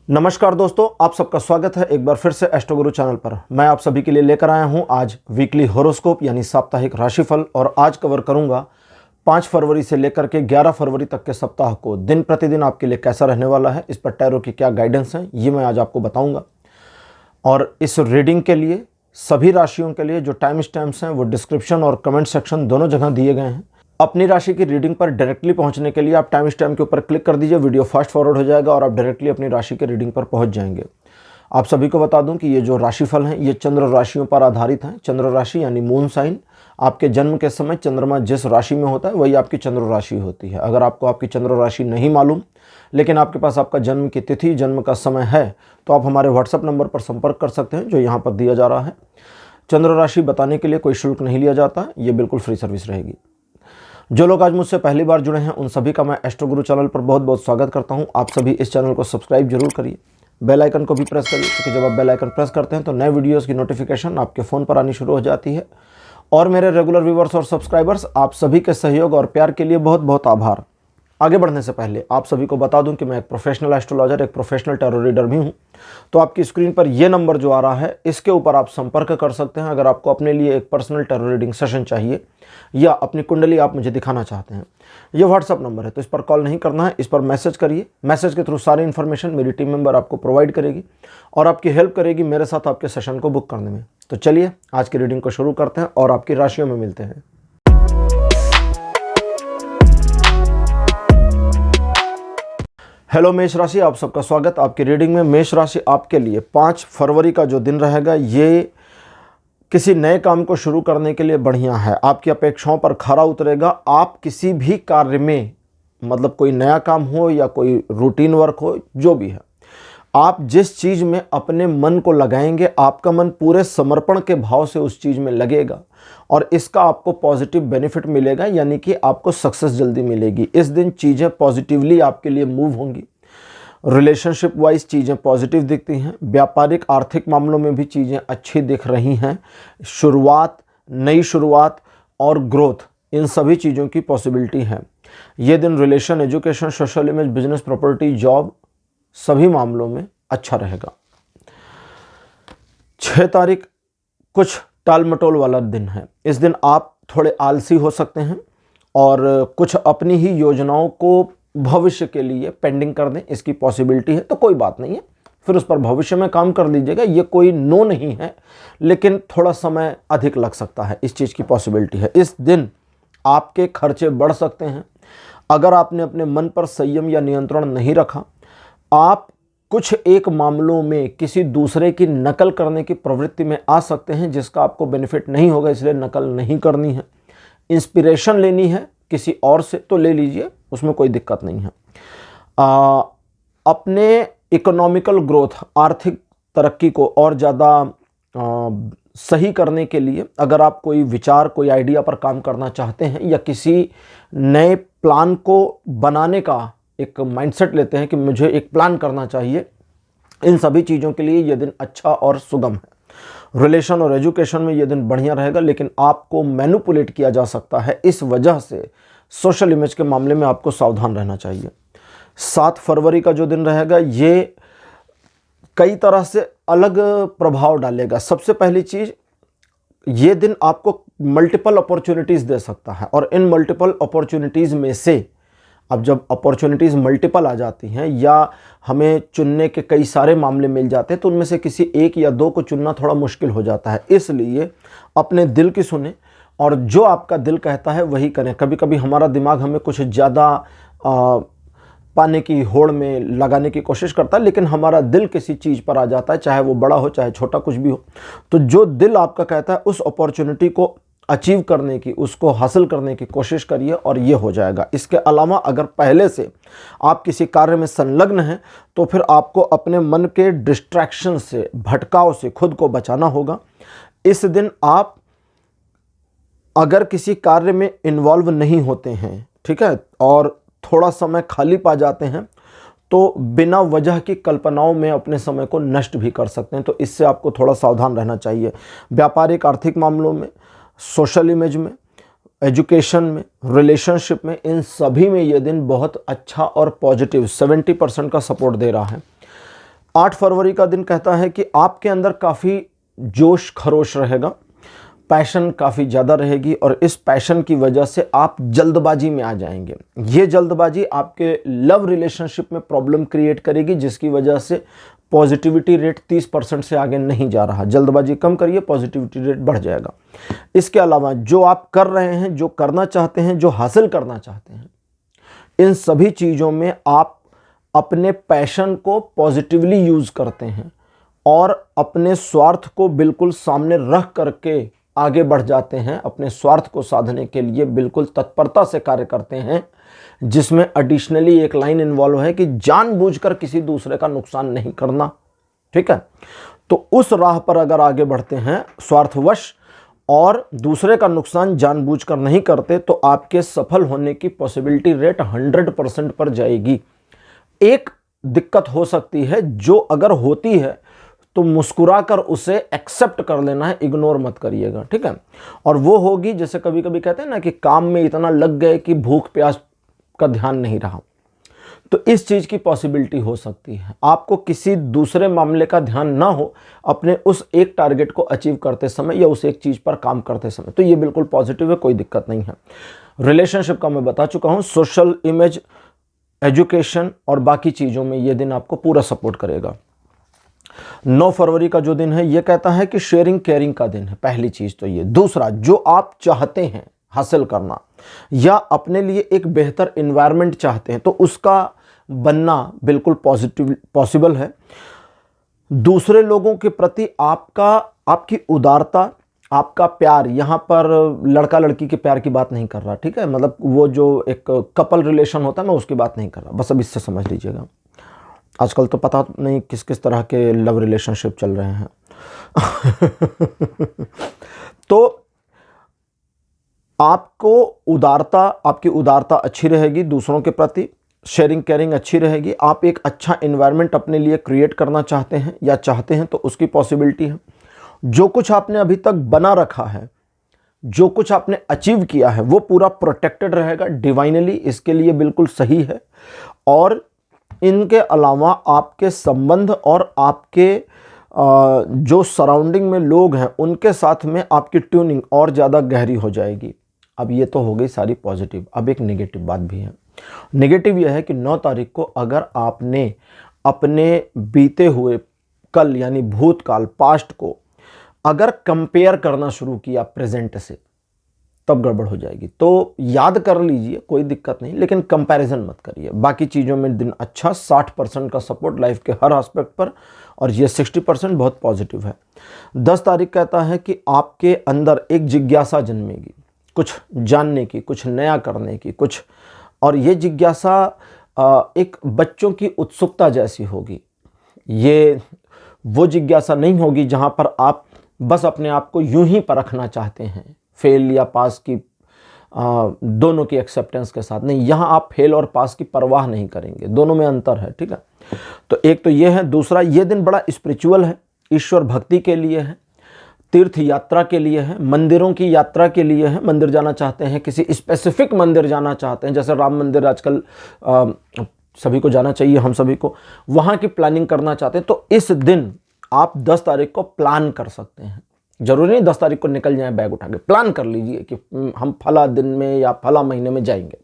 नमस्कार दोस्तों, आप सबका स्वागत है एक बार फिर से एस्ट्रो गुरु चैनल पर। मैं आप सभी के लिए लेकर आया हूं आज वीकली होरोस्कोप यानी साप्ताहिक राशिफल। और आज कवर करूंगा 5 फरवरी से लेकर के 11 फरवरी तक के सप्ताह को दिन प्रतिदिन आपके लिए कैसा रहने वाला है, इस पर टैरो की क्या गाइडेंस है, ये मैं आज आपको बताऊंगा। और इस रीडिंग के लिए सभी राशियों के लिए जो टाइम स्टैम्प्स हैं वो डिस्क्रिप्शन और कमेंट सेक्शन दोनों जगह दिए गए हैं। अपनी राशि की रीडिंग पर डायरेक्टली पहुंचने के लिए आप टाइम स्टैम्प के ऊपर क्लिक कर दीजिए, वीडियो फास्ट फॉरवर्ड हो जाएगा और आप डायरेक्टली अपनी राशि के रीडिंग पर पहुंच जाएंगे। आप सभी को बता दूं कि ये जो राशिफल हैं ये चंद्र राशियों पर आधारित हैं। चंद्र राशि यानी मून साइन, आपके जन्म के समय चंद्रमा जिस राशि में होता है वही आपकी चंद्र राशि होती है। अगर आपको आपकी चंद्र राशि नहीं मालूम लेकिन आपके पास आपका जन्म की तिथि, जन्म का समय है, तो आप हमारे व्हाट्सएप नंबर पर संपर्क कर सकते हैं जो यहाँ पर दिया जा रहा है। चंद्र राशि बताने के लिए कोई शुल्क नहीं लिया जाता, ये बिल्कुल फ्री सर्विस रहेगी। जो लोग आज मुझसे पहली बार जुड़े हैं उन सभी का मैं एस्ट्रो गुरु चैनल पर बहुत बहुत स्वागत करता हूं। आप सभी इस चैनल को सब्सक्राइब जरूर करिए, बेल आइकन को भी प्रेस करिए, क्योंकि जब आप बेल आइकन प्रेस करते हैं तो नए वीडियोस की नोटिफिकेशन आपके फ़ोन पर आनी शुरू हो जाती है। और मेरे रेगुलर व्यूवर्स और सब्सक्राइबर्स, आप सभी के सहयोग और प्यार के लिए बहुत बहुत आभार। आगे बढ़ने से पहले आप सभी को बता दूं कि मैं एक प्रोफेशनल एस्ट्रोलॉजर, एक प्रोफेशनल टैरो रीडर भी हूं। तो आपकी स्क्रीन पर ये नंबर जो आ रहा है इसके ऊपर आप संपर्क कर सकते हैं अगर आपको अपने लिए एक पर्सनल टैरो रीडिंग सेशन चाहिए या अपनी कुंडली आप मुझे दिखाना चाहते हैं। ये व्हाट्सअप नंबर है, तो इस पर कॉल नहीं करना है, इस पर मैसेज करिए। मैसेज के थ्रू सारी इन्फॉर्मेशन मेरी टीम मेंबर आपको प्रोवाइड करेगी और आपकी हेल्प करेगी मेरे साथ आपके सेशन को बुक करने में। तो चलिए आज की रीडिंग को शुरू करते हैं और आपकी राशियों में मिलते हैं। हेलो मेष राशि, आप सबका स्वागत आपकी रीडिंग में। मेष राशि आपके लिए 5 फरवरी का जो दिन रहेगा ये किसी नए काम को शुरू करने के लिए बढ़िया है। आपकी अपेक्षाओं पर खरा उतरेगा। आप किसी भी कार्य में, मतलब कोई नया काम हो या कोई रूटीन वर्क हो, जो भी है, आप जिस चीज़ में अपने मन को लगाएंगे आपका मन पूरे समर्पण के भाव से उस चीज़ में लगेगा और इसका आपको पॉजिटिव बेनिफिट मिलेगा, यानी कि आपको सक्सेस जल्दी मिलेगी। इस दिन चीज़ें पॉजिटिवली आपके लिए मूव होंगी। रिलेशनशिप वाइज चीज़ें पॉजिटिव दिखती हैं। व्यापारिक आर्थिक मामलों में भी चीज़ें अच्छी दिख रही हैं। शुरुआत, नई शुरुआत और ग्रोथ, इन सभी चीज़ों की पॉसिबिलिटी है। ये दिन relation, education, social image, business, property, job, सभी मामलों में अच्छा रहेगा। 6 तारीख कुछ टाल मटोल वाला दिन है। इस दिन आप थोड़े आलसी हो सकते हैं और कुछ अपनी ही योजनाओं को भविष्य के लिए पेंडिंग कर दें, इसकी पॉसिबिलिटी है। तो कोई बात नहीं है, फिर उस पर भविष्य में काम कर लीजिएगा। ये कोई नो नहीं है, लेकिन थोड़ा समय अधिक लग सकता है, इस चीज़ की पॉसिबिलिटी है। इस दिन आपके खर्चे बढ़ सकते हैं। अगर आपने अपने मन पर संयम या नियंत्रण नहीं रखा, आप कुछ एक मामलों में किसी दूसरे की नकल करने की प्रवृत्ति में आ सकते हैं जिसका आपको बेनिफिट नहीं होगा, इसलिए नकल नहीं करनी है। इंस्पिरेशन लेनी है किसी और से तो ले लीजिए, उसमें कोई दिक्कत नहीं है। अपने इकोनॉमिकल ग्रोथ, आर्थिक तरक्की को और ज़्यादा सही करने के लिए अगर आप कोई विचार, कोई आइडिया पर काम करना चाहते हैं या किसी नए प्लान को बनाने का एक माइंडसेट लेते हैं कि मुझे एक प्लान करना चाहिए, इन सभी चीज़ों के लिए यह दिन अच्छा और सुगम है। रिलेशन और एजुकेशन में यह दिन बढ़िया रहेगा, लेकिन आपको मैनिपुलेट किया जा सकता है, इस वजह से सोशल इमेज के मामले में आपको सावधान रहना चाहिए। 7 फरवरी का जो दिन रहेगा ये कई तरह से अलग प्रभाव डालेगा। सबसे पहली चीज़, ये दिन आपको मल्टीपल अपॉर्चुनिटीज़ दे सकता है और इन मल्टीपल अपॉर्चुनिटीज़ में से, अब जब अपॉर्चुनिटीज़ मल्टीपल आ जाती हैं या हमें चुनने के कई सारे मामले मिल जाते हैं तो उनमें से किसी एक या दो को चुनना थोड़ा मुश्किल हो जाता है। इसलिए अपने दिल की सुने और जो आपका दिल कहता है वही करें। कभी कभी हमारा दिमाग हमें कुछ ज़्यादा पाने की होड़ में लगाने की कोशिश करता है, लेकिन हमारा दिल किसी चीज़ पर आ जाता है, चाहे वो बड़ा हो चाहे छोटा कुछ भी हो। तो जो दिल आपका कहता है उस अपॉर्चुनिटी को अचीव करने की, उसको हासिल करने की कोशिश करिए और ये हो जाएगा। इसके अलावा अगर पहले से आप किसी कार्य में संलग्न हैं तो फिर आपको अपने मन के डिस्ट्रैक्शन से, भटकाव से खुद को बचाना होगा। इस दिन आप अगर किसी कार्य में इन्वॉल्व नहीं होते हैं, ठीक है, और थोड़ा समय खाली पा जाते हैं तो बिना वजह की कल्पनाओं में अपने समय को नष्ट भी कर सकते हैं। तो इससे आपको थोड़ा सावधान रहना चाहिए। व्यापारिक आर्थिक मामलों में, सोशल इमेज में, एजुकेशन में, रिलेशनशिप में, इन सभी में ये दिन बहुत अच्छा और पॉजिटिव 70% का सपोर्ट दे रहा है। 8 फरवरी का दिन कहता है कि आपके अंदर काफ़ी जोश खरोश रहेगा, पैशन काफ़ी ज़्यादा रहेगी और इस पैशन की वजह से आप जल्दबाजी में आ जाएंगे। ये जल्दबाजी आपके लव रिलेशनशिप में प्रॉब्लम क्रिएट करेगी, जिसकी वजह से पॉजिटिविटी रेट 30% से आगे नहीं जा रहा। जल्दबाजी कम करिए, पॉजिटिविटी रेट बढ़ जाएगा। इसके अलावा जो आप कर रहे हैं, जो करना चाहते हैं, जो हासिल करना चाहते हैं, इन सभी चीज़ों में आप अपने पैशन को पॉजिटिवली यूज़ करते हैं और अपने स्वार्थ को बिल्कुल सामने रख करके आगे बढ़ जाते हैं। अपने स्वार्थ को साधने के लिए बिल्कुल तत्परता से कार्य करते हैं, जिसमें एडिशनली एक लाइन इन्वॉल्व है कि जानबूझकर किसी दूसरे का नुकसान नहीं करना। ठीक है, तो उस राह पर अगर आगे बढ़ते हैं स्वार्थवश और दूसरे का नुकसान जानबूझकर नहीं करते, तो आपके सफल होने की पॉसिबिलिटी रेट 100% पर जाएगी। एक दिक्कत हो सकती है, जो अगर होती है तो मुस्कुराकर उसे एक्सेप्ट कर लेना है, इग्नोर मत करिएगा। ठीक है, और वो होगी, जैसे कभी कभी कहते हैं ना कि काम में इतना लग गए कि भूख प्यास का ध्यान नहीं रहा, तो इस चीज़ की पॉसिबिलिटी हो सकती है। आपको किसी दूसरे मामले का ध्यान ना हो अपने उस एक टारगेट को अचीव करते समय या उस एक चीज़ पर काम करते समय, तो ये बिल्कुल पॉजिटिव है, कोई दिक्कत नहीं है। रिलेशनशिप का मैं बता चुका हूँ, सोशल इमेज, एजुकेशन और बाकी चीज़ों में ये दिन आपको पूरा सपोर्ट करेगा। 9 फरवरी का जो दिन है, ये कहता है कि शेयरिंग केयरिंग का दिन है, पहली चीज़ तो ये। दूसरा, जो आप चाहते हैं हासिल करना या अपने लिए एक बेहतर एनवायरनमेंट चाहते हैं, तो उसका बनना बिल्कुल पॉसिबल है। दूसरे लोगों के प्रति आपकी उदारता, आपका प्यार, यहाँ पर लड़का लड़की के प्यार की बात नहीं कर रहा। ठीक है, मतलब वो जो एक कपल रिलेशन होता है, मैं उसकी बात नहीं कर रहा, बस अब इससे समझ लीजिएगा। आजकल तो पता नहीं किस किस तरह के लव रिलेशनशिप चल रहे हैं। तो आपकी उदारता अच्छी रहेगी दूसरों के प्रति, शेयरिंग केयरिंग अच्छी रहेगी। आप एक अच्छा एनवायरनमेंट अपने लिए क्रिएट करना चाहते हैं तो उसकी पॉसिबिलिटी है। जो कुछ आपने अभी तक बना रखा है, जो कुछ आपने अचीव किया है, वो पूरा प्रोटेक्टेड रहेगा डिवाइनली, इसके लिए बिल्कुल सही है। और इनके अलावा आपके संबंध और आपके जो सराउंडिंग में लोग हैं, उनके साथ में आपकी ट्यूनिंग और ज़्यादा गहरी हो जाएगी। अब ये तो हो गई सारी पॉजिटिव। अब एक नेगेटिव बात भी है। नेगेटिव यह है कि 9 तारीख को अगर आपने अपने बीते हुए कल यानी भूतकाल, पास्ट को अगर कंपेयर करना शुरू किया प्रेजेंट से, तब गड़बड़ हो जाएगी। तो याद कर लीजिए, कोई दिक्कत नहीं, लेकिन कंपैरिजन मत करिए। बाकी चीज़ों में दिन अच्छा, 60% का सपोर्ट लाइफ के हर एस्पेक्ट पर, और ये 60% बहुत पॉजिटिव है। 10 तारीख कहता है कि आपके अंदर एक जिज्ञासा जन्मेगी, कुछ जानने की, कुछ नया करने की, कुछ, और ये जिज्ञासा एक बच्चों की उत्सुकता जैसी होगी। ये वो जिज्ञासा नहीं होगी जहाँ पर आप बस अपने आप को यूं ही परखना चाहते हैं, फेल या पास की दोनों की एक्सेप्टेंस के साथ नहीं। यहाँ आप फेल और पास की परवाह नहीं करेंगे, दोनों में अंतर है। ठीक है, तो एक तो ये है। दूसरा, ये दिन बड़ा स्पिरिचुअल है, ईश्वर भक्ति के लिए है, तीर्थ यात्रा के लिए है, मंदिरों की यात्रा के लिए है। मंदिर जाना चाहते हैं, किसी स्पेसिफिक मंदिर जाना चाहते हैं, जैसे राम मंदिर आजकल सभी को जाना चाहिए, हम सभी को, वहाँ की प्लानिंग करना चाहते हैं, तो इस दिन आप 10 तारीख को प्लान कर सकते हैं। जरूरी नहीं 10 तारीख को निकल जाएं बैग उठा के, प्लान कर लीजिए कि हम फला दिन में या फला महीने में जाएंगे।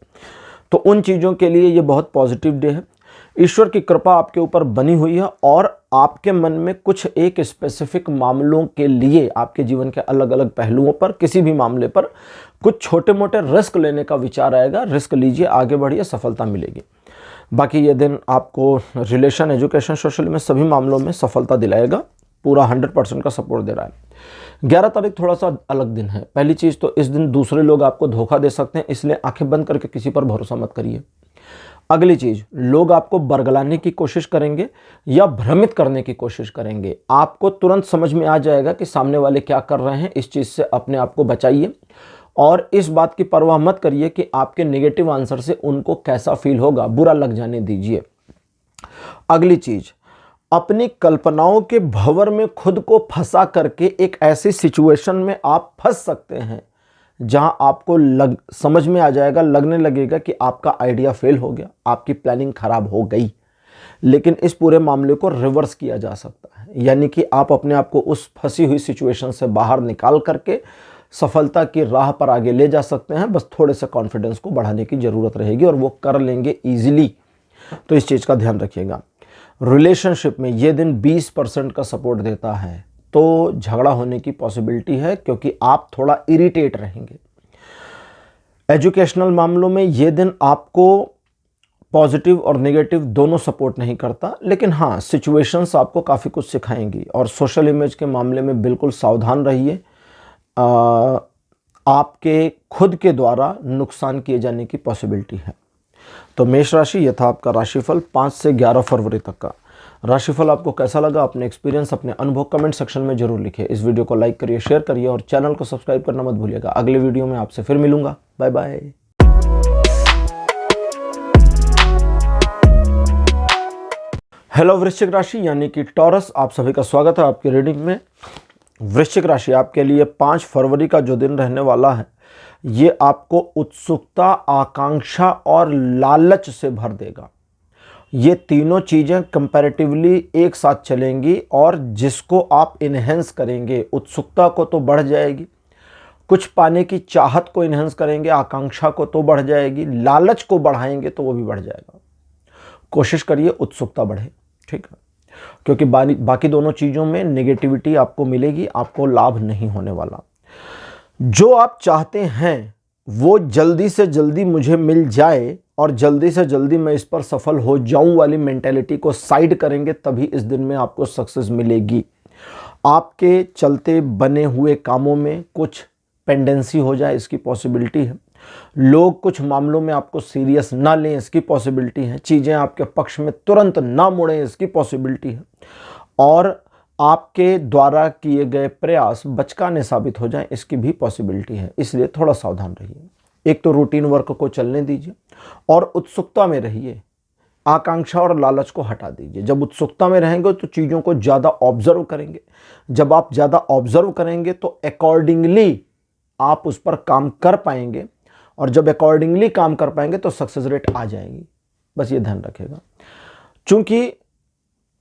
तो उन चीज़ों के लिए ये बहुत पॉजिटिव डे है। ईश्वर की कृपा आपके ऊपर बनी हुई है और आपके मन में कुछ एक स्पेसिफिक मामलों के लिए, आपके जीवन के अलग अलग पहलुओं पर, किसी भी मामले पर कुछ छोटे मोटे रिस्क लेने का विचार आएगा। रिस्क लीजिए, आगे बढ़िए, सफलता मिलेगी। बाकी ये दिन आपको रिलेशन, एजुकेशन, सोशल में सभी मामलों में सफलता दिलाएगा, पूरा 100% का सपोर्ट दे रहा है। 11 तारीख थोड़ा सा अलग दिन है। पहली चीज़ तो इस दिन दूसरे लोग आपको धोखा दे सकते हैं, इसलिए आंखें बंद करके किसी पर भरोसा मत करिए। अगली चीज़, लोग आपको बरगलाने की कोशिश करेंगे या भ्रमित करने की कोशिश करेंगे। आपको तुरंत समझ में आ जाएगा कि सामने वाले क्या कर रहे हैं। इस चीज़ से अपने आप को बचाइए और इस बात की परवाह मत करिए कि आपके नेगेटिव आंसर से उनको कैसा फील होगा, बुरा लग जाने दीजिए। अगली चीज़, अपनी कल्पनाओं के भंवर में खुद को फंसा करके एक ऐसी सिचुएशन में आप फंस सकते हैं जहां आपको समझ में आ जाएगा, लगने लगेगा कि आपका आइडिया फेल हो गया, आपकी प्लानिंग खराब हो गई। लेकिन इस पूरे मामले को रिवर्स किया जा सकता है, यानी कि आप अपने आप को उस फंसी हुई सिचुएशन से बाहर निकाल करके सफलता की राह पर आगे ले जा सकते हैं। बस थोड़े से कॉन्फिडेंस को बढ़ाने की ज़रूरत रहेगी और वो कर लेंगे ईजिली। तो इस चीज़ का ध्यान रखिएगा। रिलेशनशिप में ये दिन 20% का सपोर्ट देता है, तो झगड़ा होने की पॉसिबिलिटी है क्योंकि आप थोड़ा इरिटेट रहेंगे। एजुकेशनल मामलों में ये दिन आपको पॉजिटिव और नेगेटिव दोनों सपोर्ट नहीं करता, लेकिन हाँ, सिचुएशंस आपको काफ़ी कुछ सिखाएंगी। और सोशल इमेज के मामले में बिल्कुल सावधान रहिए, आपके खुद के द्वारा नुकसान किए जाने की पॉसिबिलिटी है। तो मेष राशि, यह था आपका राशिफल 5 से 11 फरवरी तक का। राशिफल आपको कैसा लगा, अपने एक्सपीरियंस, अपने अनुभव कमेंट सेक्शन में जरूर लिखिए। इस वीडियो को लाइक करिए, शेयर करिए और चैनल को सब्सक्राइब करना मत भूलिएगा। अगले वीडियो में आपसे फिर मिलूंगा। Bye bye. हेलो वृश्चिक राशि यानी कि टॉरस, आप सभी का स्वागत है आपकी रीडिंग में। वृश्चिक राशि, आपके लिए 5 फरवरी का जो दिन रहने वाला है, ये आपको उत्सुकता, आकांक्षा और लालच से भर देगा। ये तीनों चीज़ें कंपैरेटिवली एक साथ चलेंगी और जिसको आप इन्हेंस करेंगे, उत्सुकता को तो बढ़ जाएगी, कुछ पाने की चाहत को इन्हेंस करेंगे, आकांक्षा को तो बढ़ जाएगी, लालच को बढ़ाएंगे तो वो भी बढ़ जाएगा। कोशिश करिए उत्सुकता बढ़े, ठीक है, क्योंकि बाकी दोनों चीज़ों में नेगेटिविटी आपको मिलेगी, आपको लाभ नहीं होने वाला। जो आप चाहते हैं वो जल्दी से जल्दी मुझे मिल जाए और जल्दी से जल्दी मैं इस पर सफल हो जाऊं वाली मेंटेलिटी को साइड करेंगे, तभी इस दिन में आपको सक्सेस मिलेगी। आपके चलते बने हुए कामों में कुछ पेंडेंसी हो जाए, इसकी पॉसिबिलिटी है। लोग कुछ मामलों में आपको सीरियस ना लें, इसकी पॉसिबिलिटी है। चीज़ें आपके पक्ष में तुरंत ना मुड़ें, इसकी पॉसिबिलिटी है। और आपके द्वारा किए गए प्रयास बचकाने साबित हो जाएं, इसकी भी पॉसिबिलिटी है। इसलिए थोड़ा सावधान रहिए। एक तो रूटीन वर्क को चलने दीजिए और उत्सुकता में रहिए। आकांक्षा और लालच को हटा दीजिए। जब उत्सुकता में रहेंगे तो चीज़ों को ज़्यादा ऑब्जर्व करेंगे। जब आप ज़्यादा ऑब्जर्व करेंगे तो अकॉर्डिंगली आप उस पर काम कर पाएंगे, और जब अकॉर्डिंगली काम कर पाएंगे तो सक्सेस रेट आ जाएगी। बस ये ध्यान रखिएगा। चूंकि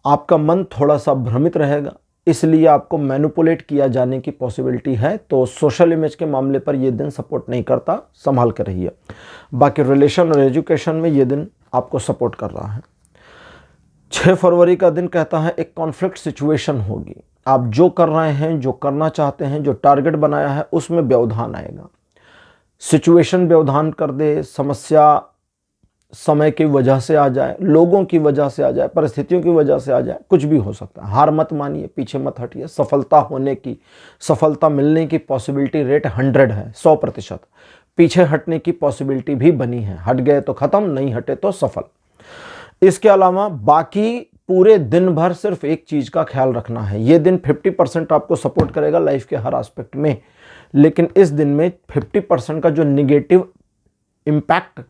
आपका मन थोड़ा सा भ्रमित रहेगा, इसलिए आपको मैनिपुलेट किया जाने की पॉसिबिलिटी है। तो सोशल इमेज के मामले पर यह दिन सपोर्ट नहीं करता, संभाल कर रहिए। बाकी रिलेशन और एजुकेशन में यह दिन आपको सपोर्ट कर रहा है। 6 फरवरी का दिन कहता है एक कॉन्फ्लिक्ट सिचुएशन होगी। आप जो कर रहे हैं, जो करना चाहते हैं, जो टारगेट बनाया है, उसमें व्यवधान आएगा। सिचुएशन व्यवधान कर दे, समस्या समय की वजह से आ जाए, लोगों की वजह से आ जाए, परिस्थितियों की वजह से आ जाए, कुछ भी हो सकता है। हार मत मानिए, पीछे मत हटिए। सफलता होने की, सफलता मिलने की पॉसिबिलिटी रेट 100 है, 100%। पीछे हटने की पॉसिबिलिटी भी बनी है। हट गए तो खत्म, नहीं हटे तो सफल। इसके अलावा बाकी पूरे दिन भर सिर्फ एक चीज का ख्याल रखना है। ये दिन 50% आपको सपोर्ट करेगा लाइफ के हर एस्पेक्ट में, लेकिन इस दिन में 50% का जो निगेटिव इम्पैक्ट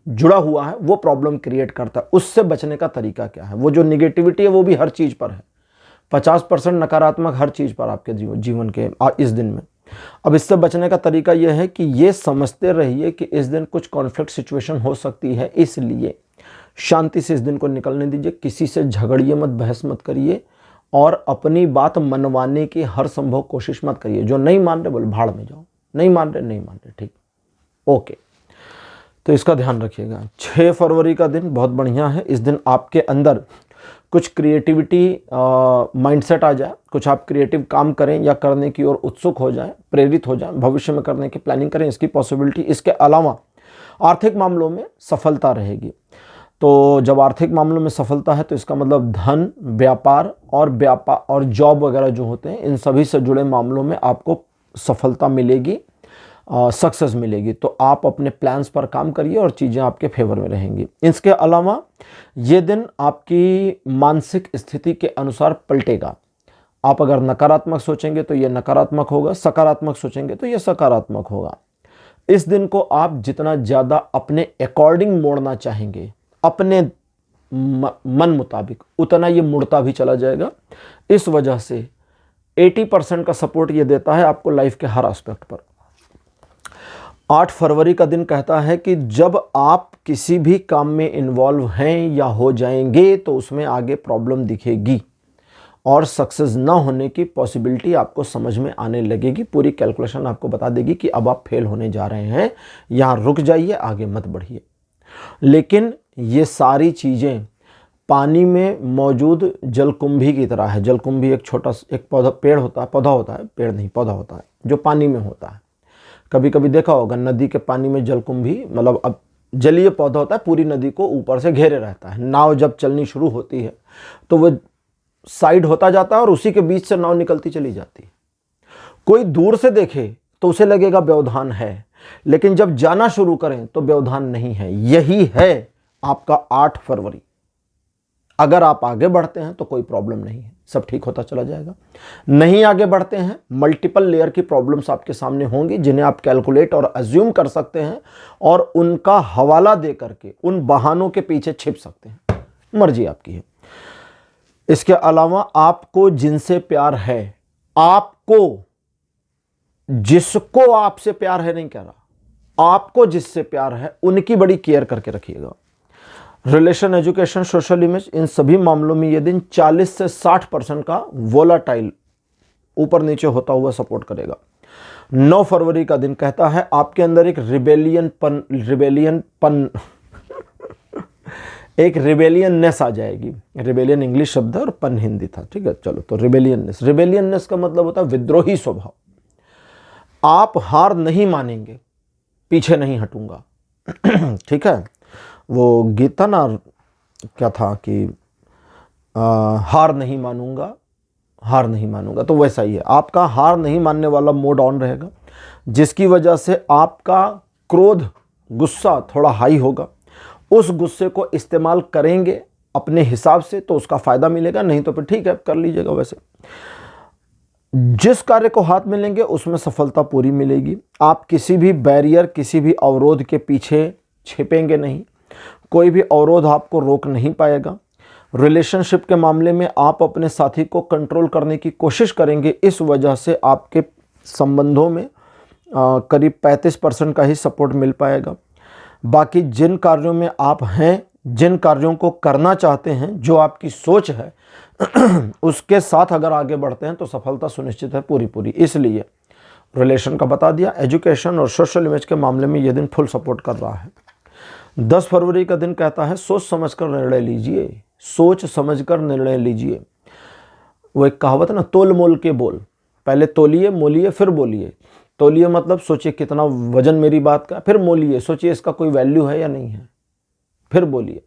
जुड़ा हुआ है वो प्रॉब्लम क्रिएट करता है। उससे बचने का तरीका क्या है? वो जो निगेटिविटी है वो भी हर चीज़ पर है। 50% नकारात्मक हर चीज़ पर आपके जीवन के इस दिन में। अब इससे बचने का तरीका यह है कि ये समझते रहिए कि इस दिन कुछ कॉन्फ्लिक्ट सिचुएशन हो सकती है, इसलिए शांति से इस दिन को निकलने दीजिए। किसी से झगड़िए मत, बहस मत करिए और अपनी बात मनवाने की हर संभव कोशिश मत करिए। जो नहीं मान रहे बोले भाड़ में जाओ, नहीं मान रहे, ठीक, ओके। तो इसका ध्यान रखिएगा। 6 फरवरी का दिन बहुत बढ़िया है। इस दिन आपके अंदर कुछ क्रिएटिविटी माइंडसेट आ जाए, कुछ आप क्रिएटिव काम करें या करने की ओर उत्सुक हो जाएं, प्रेरित हो जाएं, भविष्य में करने की प्लानिंग करें, इसकी पॉसिबिलिटी। इसके अलावा आर्थिक मामलों में सफलता रहेगी। तो जब आर्थिक मामलों में सफलता है तो इसका मतलब धन, व्यापार और जॉब वगैरह जो होते हैं, इन सभी से जुड़े मामलों में आपको सफलता मिलेगी, सक्सेस मिलेगी। तो आप अपने प्लान्स पर काम करिए और चीज़ें आपके फेवर में रहेंगी। इसके अलावा ये दिन आपकी मानसिक स्थिति के अनुसार पलटेगा। आप अगर नकारात्मक सोचेंगे तो ये नकारात्मक होगा, सकारात्मक सोचेंगे तो ये सकारात्मक होगा। इस दिन को आप जितना ज़्यादा अपने अकॉर्डिंग मोड़ना चाहेंगे, अपने मन मुताबिक, उतना ये मुड़ता भी चला जाएगा। इस वजह से 80% का सपोर्ट ये देता है आपको लाइफ के हर एस्पेक्ट पर। 8 फरवरी का दिन कहता है कि जब आप किसी भी काम में इन्वॉल्व हैं या हो जाएंगे तो उसमें आगे प्रॉब्लम दिखेगी और सक्सेस ना होने की पॉसिबिलिटी आपको समझ में आने लगेगी। पूरी कैलकुलेशन आपको बता देगी कि अब आप फेल होने जा रहे हैं, यहाँ रुक जाइए, आगे मत बढ़िए। लेकिन ये सारी चीज़ें पानी में मौजूद जलकुंभी की तरह है। जलकुंभी एक छोटा एक पौधा होता है जो पानी में होता है। कभी कभी देखा होगा नदी के पानी में जलकुंभी, मतलब अब जलीय पौधा होता है, पूरी नदी को ऊपर से घेरे रहता है। नाव जब चलनी शुरू होती है तो वो साइड होता जाता है और उसी के बीच से नाव निकलती चली जाती है। कोई दूर से देखे तो उसे लगेगा व्यवधान है, लेकिन जब जाना शुरू करें तो व्यवधान नहीं है। यही है आपका 8 फरवरी। अगर आप आगे बढ़ते हैं तो कोई प्रॉब्लम नहीं है, सब ठीक होता चला जाएगा। नहीं आगे बढ़ते हैं, मल्टीपल लेयर की प्रॉब्लम्स आपके सामने होंगी जिन्हें आप कैलकुलेट और अज्यूम कर सकते हैं और उनका हवाला दे करके उन बहानों के पीछे छिप सकते हैं। मर्जी आपकी है। इसके अलावा आपको जिनसे प्यार है, आपको जिसको आपसे प्यार है नहीं कह रहा, आपको जिससे प्यार है उनकी बड़ी केयर करके रखिएगा। रिलेशन, एजुकेशन, सोशल इमेज, इन सभी मामलों में ये दिन 40 से 60% का वोलाटाइल ऊपर नीचे होता हुआ सपोर्ट करेगा। 9 फरवरी का दिन कहता है आपके अंदर एक रिबेलियननेस आ जाएगी। रिबेलियन इंग्लिश शब्द है और पन हिंदी था, ठीक है। चलो, तो रिबेलियननेस का मतलब होता है विद्रोही स्वभाव। आप हार नहीं मानेंगे, पीछे नहीं हटूंगा, ठीक है। वो गीता ना क्या था कि हार नहीं मानूंगा, तो वैसा ही है। आपका हार नहीं मानने वाला मोड ऑन रहेगा, जिसकी वजह से आपका क्रोध, गुस्सा थोड़ा हाई होगा। उस गुस्से को इस्तेमाल करेंगे अपने हिसाब से तो उसका फायदा मिलेगा, नहीं तो फिर ठीक है, कर लीजिएगा। वैसे जिस कार्य को हाथ में लेंगे उसमें सफलता पूरी मिलेगी। आप किसी भी बैरियर, किसी भी अवरोध के पीछे छिपेंगे नहीं, कोई भी अवरोध आपको रोक नहीं पाएगा। रिलेशनशिप के मामले में आप अपने साथी को कंट्रोल करने की कोशिश करेंगे, इस वजह से आपके संबंधों में करीब 35% का ही सपोर्ट मिल पाएगा। बाकी जिन कार्यों में आप हैं, जिन कार्यों को करना चाहते हैं, जो आपकी सोच है उसके साथ अगर आगे बढ़ते हैं तो सफलता सुनिश्चित है पूरी। इसलिए रिलेशन का बता दिया। एजुकेशन और सोशल इमेज के मामले में यह दिन फुल सपोर्ट कर रहा है। 10 फरवरी का दिन कहता है सोच समझकर निर्णय लीजिए, सोच समझकर निर्णय लीजिए। वो एक कहावत है ना, तोल मोल के बोल, पहले तोलिए, मोलिए, फिर बोलिए। तोलिए मतलब सोचिए कितना वजन मेरी बात का, फिर मोलिए, सोचिए इसका कोई वैल्यू है या नहीं है, फिर बोलिए।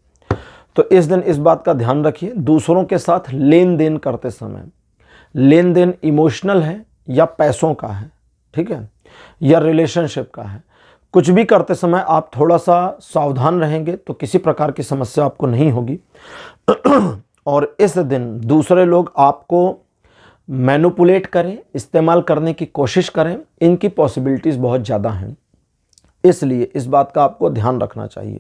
तो इस दिन इस बात का ध्यान रखिए, दूसरों के साथ लेन देन करते समय, लेन देन इमोशनल है या पैसों का है, ठीक है, या रिलेशनशिप का है, कुछ भी करते समय आप थोड़ा सा सावधान रहेंगे तो किसी प्रकार की समस्या आपको नहीं होगी। और इस दिन दूसरे लोग आपको मैनिपुलेट करें, इस्तेमाल करने की कोशिश करें, इनकी पॉसिबिलिटीज़ बहुत ज़्यादा हैं। इसलिए इस बात का आपको ध्यान रखना चाहिए।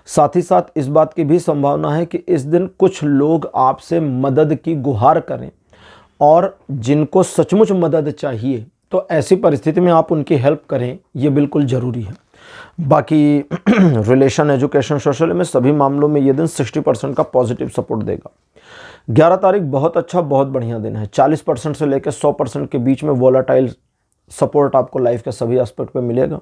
साथ ही साथ इस बात की भी संभावना है कि इस दिन कुछ लोग आपसे मदद की गुहार करें, और जिनको सचमुच मदद चाहिए तो ऐसी परिस्थिति में आप उनकी हेल्प करें, ये बिल्कुल ज़रूरी है। बाकी रिलेशन, एजुकेशन, सोशल में सभी मामलों में ये दिन 60% का पॉजिटिव सपोर्ट देगा। 11 तारीख बहुत अच्छा, बहुत बढ़िया दिन है। 40% से लेकर 100% के बीच में वोलाटाइल सपोर्ट आपको लाइफ के सभी एस्पेक्ट पे मिलेगा।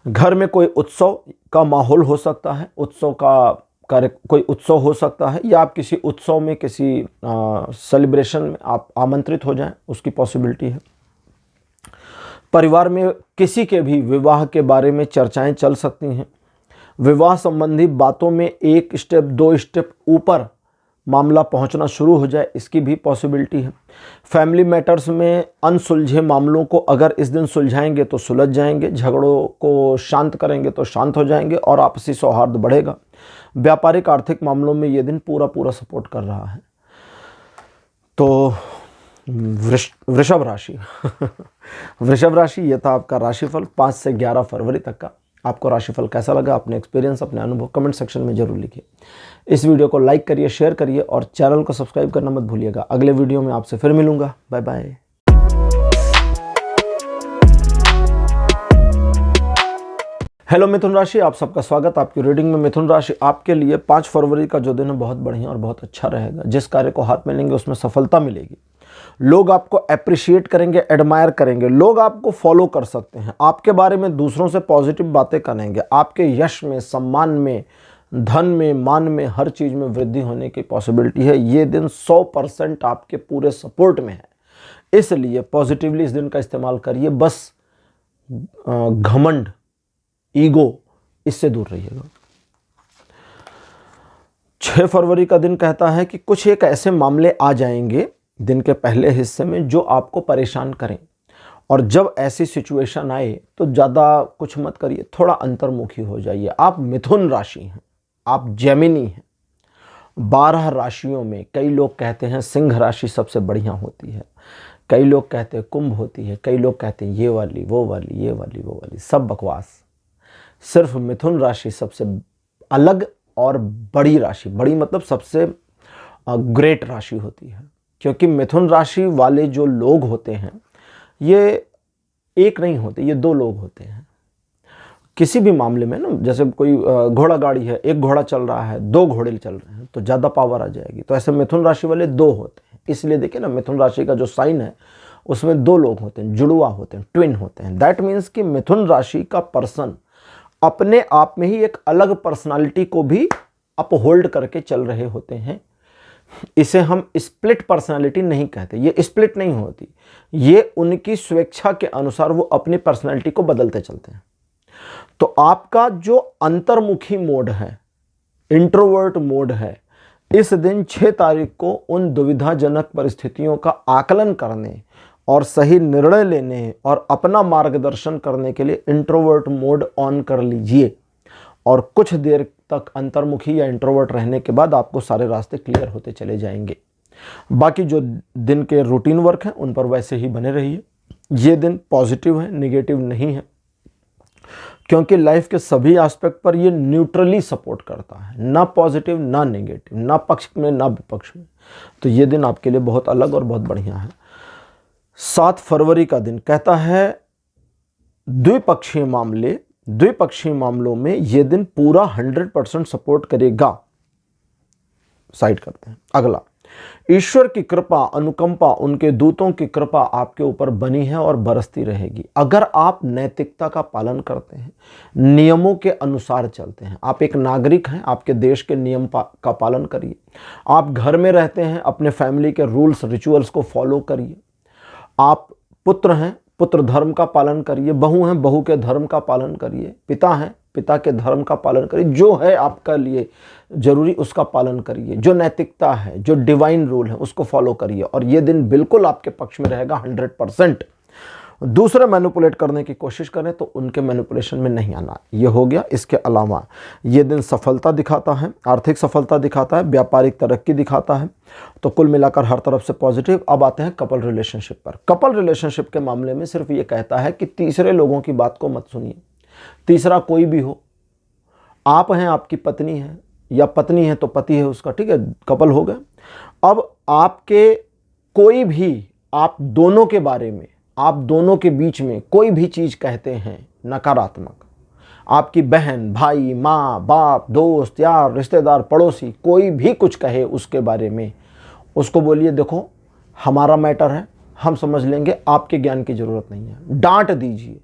घर में कोई उत्सव का माहौल हो सकता है, उत्सव का कार्य, कोई उत्सव हो सकता है, या आप किसी उत्सव में, किसी सेलिब्रेशन में आप आमंत्रित हो जाएं, उसकी पॉसिबिलिटी है। परिवार में किसी के भी विवाह के बारे में चर्चाएं चल सकती हैं। विवाह संबंधी बातों में 1 स्टेप 2 स्टेप ऊपर मामला पहुंचना शुरू हो जाए, इसकी भी पॉसिबिलिटी है। फैमिली मैटर्स में अनसुलझे मामलों को अगर इस दिन सुलझाएंगे तो सुलझ जाएंगे, झगड़ों को शांत करेंगे तो शांत हो जाएंगे और आपसी सौहार्द बढ़ेगा। व्यापारिक आर्थिक मामलों में ये दिन पूरा सपोर्ट कर रहा है। तो वृषभ राशि वृषभ राशि, यह था आपका राशिफल 5 से 11 फरवरी तक का। आपको राशिफल कैसा लगा, अपने एक्सपीरियंस, अपने अनुभव कमेंट सेक्शन में जरूर लिखिए। इस वीडियो को लाइक करिए, शेयर करिए और चैनल को सब्सक्राइब करना मत भूलिएगा। अगले वीडियो में आपसे फिर मिलूंगा। Bye bye. हेलो मिथुन राशि, आप सबका स्वागत आपकी रीडिंग में। मिथुन राशि आपके लिए 5 फरवरी का जो दिन है बहुत बढ़िया और बहुत अच्छा रहेगा। जिस कार्य को हाथ में लेंगे उसमें सफलता मिलेगी। लोग आपको अप्रिशिएट करेंगे, एडमायर करेंगे, लोग आपको फॉलो कर सकते हैं, आपके बारे में दूसरों से पॉजिटिव बातें करेंगे, आपके यश में, सम्मान में, धन में, मान में, हर चीज़ में वृद्धि होने की पॉसिबिलिटी है। ये दिन 100% आपके पूरे सपोर्ट में है, इसलिए पॉजिटिवली इस दिन का इस्तेमाल करिए। बस घमंड, ईगो, इससे दूर रहिएगा। 6 फरवरी का दिन कहता है कि कुछ एक ऐसे मामले आ जाएंगे दिन के पहले हिस्से में जो आपको परेशान करें, और जब ऐसी सिचुएशन आए तो ज़्यादा कुछ मत करिए, थोड़ा अंतर्मुखी हो जाइए। आप मिथुन राशि हैं, आप जेमिनी हैं। 12 राशियों में कई लोग कहते हैं सिंह राशि सबसे बढ़िया होती है, कई लोग कहते हैं कुंभ होती है, कई लोग कहते हैं ये वाली वो वाली, ये वाली वो वाली, सब बकवास। सिर्फ मिथुन राशि सबसे अलग और बड़ी राशि, बड़ी मतलब सबसे ग्रेट राशि होती है, क्योंकि मिथुन राशि वाले जो लोग होते हैं ये एक नहीं होते, ये 2 लोग होते हैं। किसी भी मामले में ना, जैसे कोई घोड़ा गाड़ी है, एक घोड़ा चल रहा है, 2 घोड़े चल रहे हैं तो ज़्यादा पावर आ जाएगी। तो ऐसे मिथुन राशि वाले 2 होते हैं। इसलिए देखिए ना, मिथुन राशि का जो साइन है उसमें 2 लोग होते हैं, जुड़वा होते हैं, ट्विन होते हैं। दैट मीन्स कि मिथुन राशि का पर्सन अपने आप में ही एक अलग पर्सनालिटी को भी अपहोल्ड करके चल रहे होते हैं। इसे हम स्प्लिट पर्सनालिटी नहीं कहते, ये स्प्लिट नहीं होती, ये उनकी स्वेच्छा के अनुसार वो अपनी पर्सनालिटी को बदलते चलते हैं। तो आपका जो अंतर्मुखी मोड है, इंट्रोवर्ट मोड है, इस दिन 6 तारीख को उन दुविधाजनक परिस्थितियों का आकलन करने और सही निर्णय लेने और अपना मार्गदर्शन करने के लिए इंट्रोवर्ट मोड ऑन कर लीजिए, और कुछ देर तक अंतर्मुखी या इंट्रोवर्ट रहने के बाद आपको सारे रास्ते क्लियर होते चले जाएंगे। बाकी जो दिन के रूटीन वर्क हैं उन पर वैसे ही बने रहिए। ये दिन पॉजिटिव है, नेगेटिव नहीं है, क्योंकि लाइफ के सभी एस्पेक्ट पर ये न्यूट्रली सपोर्ट करता है, ना पॉजिटिव ना नेगेटिव, ना पक्ष में ना विपक्ष में। तो ये दिन आपके लिए बहुत अलग और बहुत बढ़िया है। 7 फरवरी का दिन कहता है द्विपक्षीय मामलों में ये दिन पूरा 100% सपोर्ट करेगा। साइड करते हैं। अगला, ईश्वर की कृपा, अनुकंपा, उनके दूतों की कृपा आपके ऊपर बनी है और बरसती रहेगी। अगर आप नैतिकता का पालन करते हैं, नियमों के अनुसार चलते हैं, आप एक नागरिक हैं, आपके देश के नियम का पालन करिए। आप घर में रहते हैं, अपने फैमिली के रूल्स रिचुअल्स को फॉलो करिए। आप पुत्र हैं, पुत्र धर्म का पालन करिए। बहू हैं, बहू के धर्म का पालन करिए। पिता हैं, पिता के धर्म का पालन करिए। जो है आपका लिए जरूरी उसका पालन करिए। जो नैतिकता है, जो डिवाइन रूल है, उसको फॉलो करिए, और ये दिन बिल्कुल आपके पक्ष में रहेगा 100%। दूसरे मैनिपुलेट करने की कोशिश करें तो उनके मैनिपुलेशन में नहीं आना। ये हो गया। इसके अलावा ये दिन सफलता दिखाता है, आर्थिक सफलता दिखाता है, व्यापारिक तरक्की दिखाता है। तो कुल मिलाकर हर तरफ से पॉजिटिव। अब आते हैं कपल रिलेशनशिप पर। कपल रिलेशनशिप के मामले में सिर्फ ये कहता है कि तीसरे लोगों की बात को मत सुनिए। तीसरा कोई भी हो, आप हैं, आपकी पत्नी है, या पत्नी है तो पति है उसका, ठीक है, कपल हो गए। अब आपके कोई भी आप दोनों के बारे में, आप दोनों के बीच में कोई भी चीज़ कहते हैं नकारात्मक, आपकी बहन, भाई, माँ, बाप, दोस्त, यार, रिश्तेदार, पड़ोसी, कोई भी कुछ कहे उसके बारे में, उसको बोलिए देखो हमारा मैटर है, हम समझ लेंगे, आपके ज्ञान की ज़रूरत नहीं है। डांट दीजिए।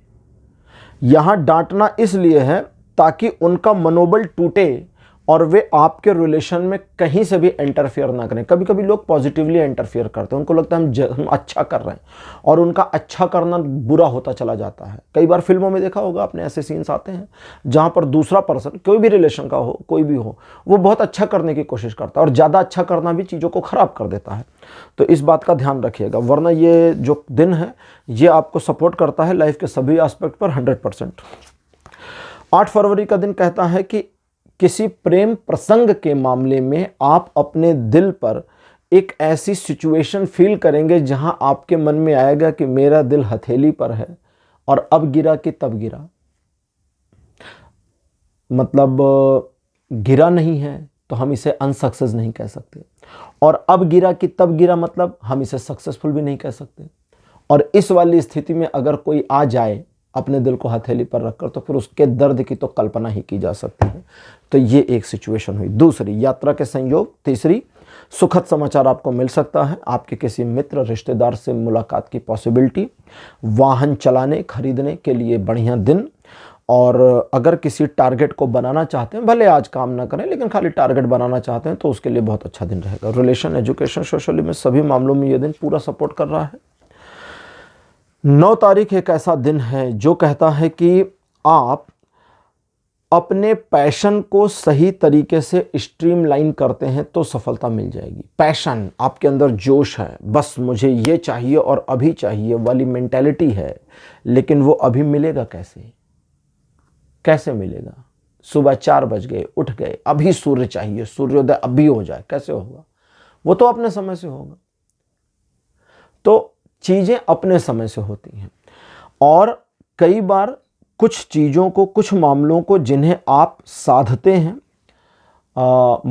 यहाँ डांटना इसलिए है ताकि उनका मनोबल टूटे और वे आपके रिलेशन में कहीं से भी इंटरफियर ना करें। कभी कभी लोग पॉजिटिवली इंटरफियर करते हैं, उनको लगता है हम अच्छा कर रहे हैं, और उनका अच्छा करना बुरा होता चला जाता है। कई बार फिल्मों में देखा होगा आपने, ऐसे सीन्स आते हैं जहाँ पर दूसरा पर्सन, कोई भी रिलेशन का हो, कोई भी हो, वो बहुत अच्छा करने की कोशिश करता है, और ज़्यादा अच्छा करना भी चीज़ों को ख़राब कर देता है। तो इस बात का ध्यान रखिएगा, वरना ये जो दिन है ये आपको सपोर्ट करता है लाइफ के सभी एस्पेक्ट पर 100%। 8 फरवरी का दिन कहता है कि किसी प्रेम प्रसंग के मामले में आप अपने दिल पर एक ऐसी सिचुएशन फील करेंगे जहां आपके मन में आएगा कि मेरा दिल हथेली पर है और अब गिरा कि तब गिरा। मतलब गिरा नहीं है तो हम इसे अनसक्सेस नहीं कह सकते, और अब गिरा कि तब गिरा मतलब हम इसे सक्सेसफुल भी नहीं कह सकते। और इस वाली स्थिति में अगर कोई आ जाए अपने दिल को हथेली पर रखकर, तो फिर उसके दर्द की तो कल्पना ही की जा सकती है। तो ये एक सिचुएशन हुई। दूसरी, यात्रा के संयोग। तीसरी, सुखद समाचार आपको मिल सकता है, आपके किसी मित्र रिश्तेदार से मुलाकात की पॉसिबिलिटी। वाहन चलाने खरीदने के लिए बढ़िया दिन। और अगर किसी टारगेट को बनाना चाहते हैं, भले आज काम ना करें लेकिन खाली टारगेट बनाना चाहते हैं, तो उसके लिए बहुत अच्छा दिन रहेगा। रिलेशन, एजुकेशन, सोशली में सभी मामलों में ये दिन पूरा सपोर्ट कर रहा है। 9 तारीख एक ऐसा दिन है जो कहता है कि आप अपने पैशन को सही तरीके से स्ट्रीमलाइन करते हैं तो सफलता मिल जाएगी। पैशन, आपके अंदर जोश है, बस मुझे ये चाहिए और अभी चाहिए वाली मेंटालिटी है, लेकिन वो अभी मिलेगा कैसे? कैसे मिलेगा? सुबह 4 बज गए, उठ गए, अभी सूर्य चाहिए, सूर्योदय अभी हो जाए, कैसे होगा? वो तो अपने समय से होगा। तो चीजें अपने समय से होती हैं। और कई बार कुछ चीज़ों को, कुछ मामलों को जिन्हें आप साधते हैं,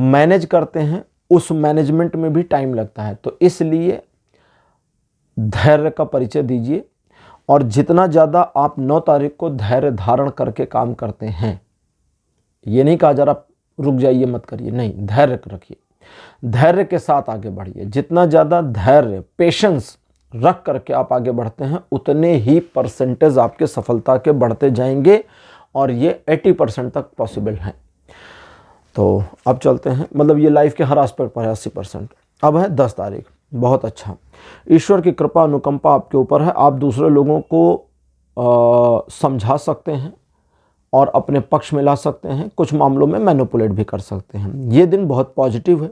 मैनेज करते हैं, उस मैनेजमेंट में भी टाइम लगता है। तो इसलिए धैर्य का परिचय दीजिए। और जितना ज़्यादा आप 9 तारीख को धैर्य धारण करके काम करते हैं, ये नहीं कहा जरा रुक जाइए मत करिए, नहीं, धैर्य रखिए, धैर्य के साथ आगे बढ़िए। जितना ज़्यादा धैर्य, पेशेंस रख करके आप आगे बढ़ते हैं, उतने ही परसेंटेज आपके सफलता के बढ़ते जाएंगे, और ये 80% तक पॉसिबल है। तो अब चलते हैं, मतलब ये लाइफ के हर एस्पेक्ट पर है 80%। अब है 10 तारीख, बहुत अच्छा। ईश्वर की कृपा अनुकंपा आपके ऊपर है। आप दूसरे लोगों को समझा सकते हैं और अपने पक्ष में ला सकते हैं, कुछ मामलों में मैनिपुलेट भी कर सकते हैं। ये दिन बहुत पॉजिटिव है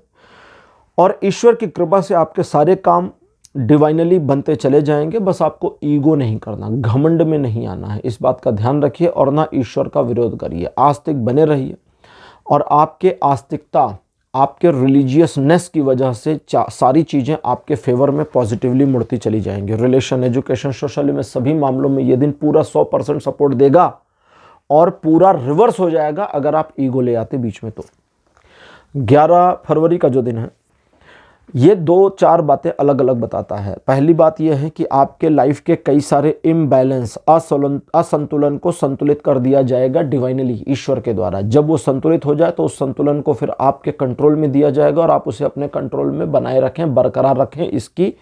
और ईश्वर की कृपा से आपके सारे काम डिवाइनली बनते चले जाएंगे। बस आपको ईगो नहीं करना, घमंड में नहीं आना है, इस बात का ध्यान रखिए। और ना ईश्वर का विरोध करिए, आस्तिक बने रहिए। और आपके आस्तिकता, आपके रिलीजियसनेस की वजह से सारी चीज़ें आपके फेवर में पॉजिटिवली मुड़ती चली जाएंगी। रिलेशन, एजुकेशन, सोशली में सभी मामलों में ये दिन पूरा 100% सपोर्ट देगा, और पूरा रिवर्स हो जाएगा अगर आप ईगो ले आते बीच में। तो 11 फरवरी का जो दिन है, ये 2-4 बातें अलग अलग बताता है। पहली बात यह है कि आपके लाइफ के कई सारे इम्बैलेंस, असंतुलन को संतुलित कर दिया जाएगा डिवाइनली, ईश्वर के द्वारा। जब वो संतुलित हो जाए तो उस संतुलन को फिर आपके कंट्रोल में दिया जाएगा, और आप उसे अपने कंट्रोल में बनाए रखें, बरकरार रखें, इसकी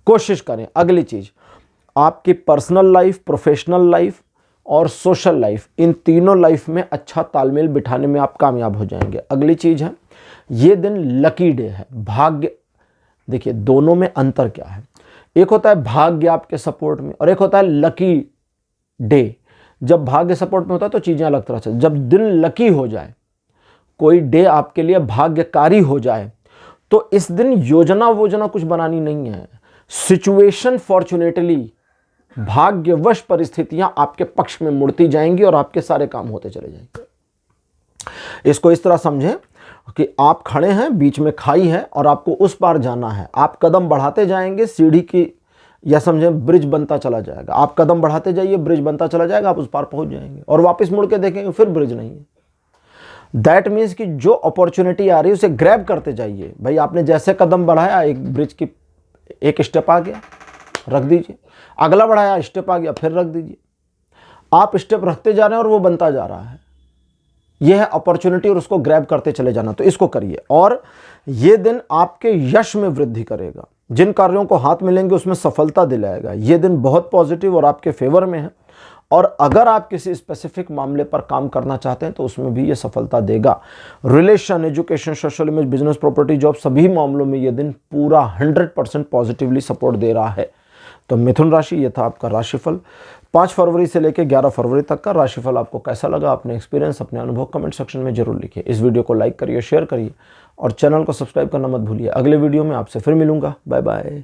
कोशिश करें। अगली चीज़, आपकी पर्सनल लाइफ, प्रोफेशनल लाइफ और सोशल लाइफ, इन तीनों लाइफ में अच्छा तालमेल बिठाने में आप कामयाब हो जाएंगे। अगली चीज़ है, ये दिन लकी डे है, भाग्य। देखिए, दोनों में अंतर क्या है? एक होता है भाग्य आपके सपोर्ट में, और एक होता है लकी डे। जब भाग्य सपोर्ट में होता है तो चीज़ें अलग तरह से, जब दिन लकी हो जाए, कोई डे आपके लिए भाग्यकारी हो जाए, तो इस दिन योजना वोजना कुछ बनानी नहीं है। सिचुएशन फॉर्चुनेटली, भाग्यवश परिस्थितियां आपके पक्ष में मुड़ती जाएंगी और आपके सारे काम होते चले जाएंगे। इसको इस तरह समझें कि आप खड़े हैं, बीच में खाई है और आपको उस पार जाना है। आप कदम बढ़ाते जाएंगे, सीढ़ी की, या समझें ब्रिज बनता चला जाएगा। आप कदम बढ़ाते जाइए, ब्रिज बनता चला जाएगा, आप उस पार पहुंच जाएंगे, और वापस मुड़ के देखेंगे फिर ब्रिज नहीं है। दैट मीन्स कि जो अपॉर्चुनिटी आ रही है उसे ग्रैब करते जाइए। भाई, आपने जैसे कदम बढ़ाया, एक ब्रिज की एक स्टेप आ गया, रख दीजिए। अगला बढ़ाया, स्टेप आ गया, फिर रख दीजिए। आप स्टेप रखते जा रहे हैं और वो बनता जा रहा है। यह है अपॉर्चुनिटी, और उसको ग्रैब करते चले जाना। तो इसको करिए, और ये दिन आपके यश में वृद्धि करेगा। जिन कार्यों को हाथ मिलेंगे उसमें सफलता दिलाएगा। ये दिन बहुत पॉजिटिव और आपके फेवर में है। और अगर आप किसी स्पेसिफिक मामले पर काम करना चाहते हैं तो उसमें भी ये सफलता देगा। Relation, education, social image, business, property, job, सभी मामलों में ये दिन पूरा 100% पॉजिटिवली सपोर्ट दे रहा है। तो मिथुन राशि, ये था आपका राशिफल 5 फरवरी से लेकर 11 फरवरी तक का। राशिफल आपको कैसा लगा, अपने एक्सपीरियंस, अपने अनुभव कमेंट सेक्शन में जरूर लिखिए। इस वीडियो को लाइक करिए, शेयर करिए, और चैनल को सब्सक्राइब करना मत भूलिए। अगले वीडियो में आपसे फिर मिलूंगा। Bye bye.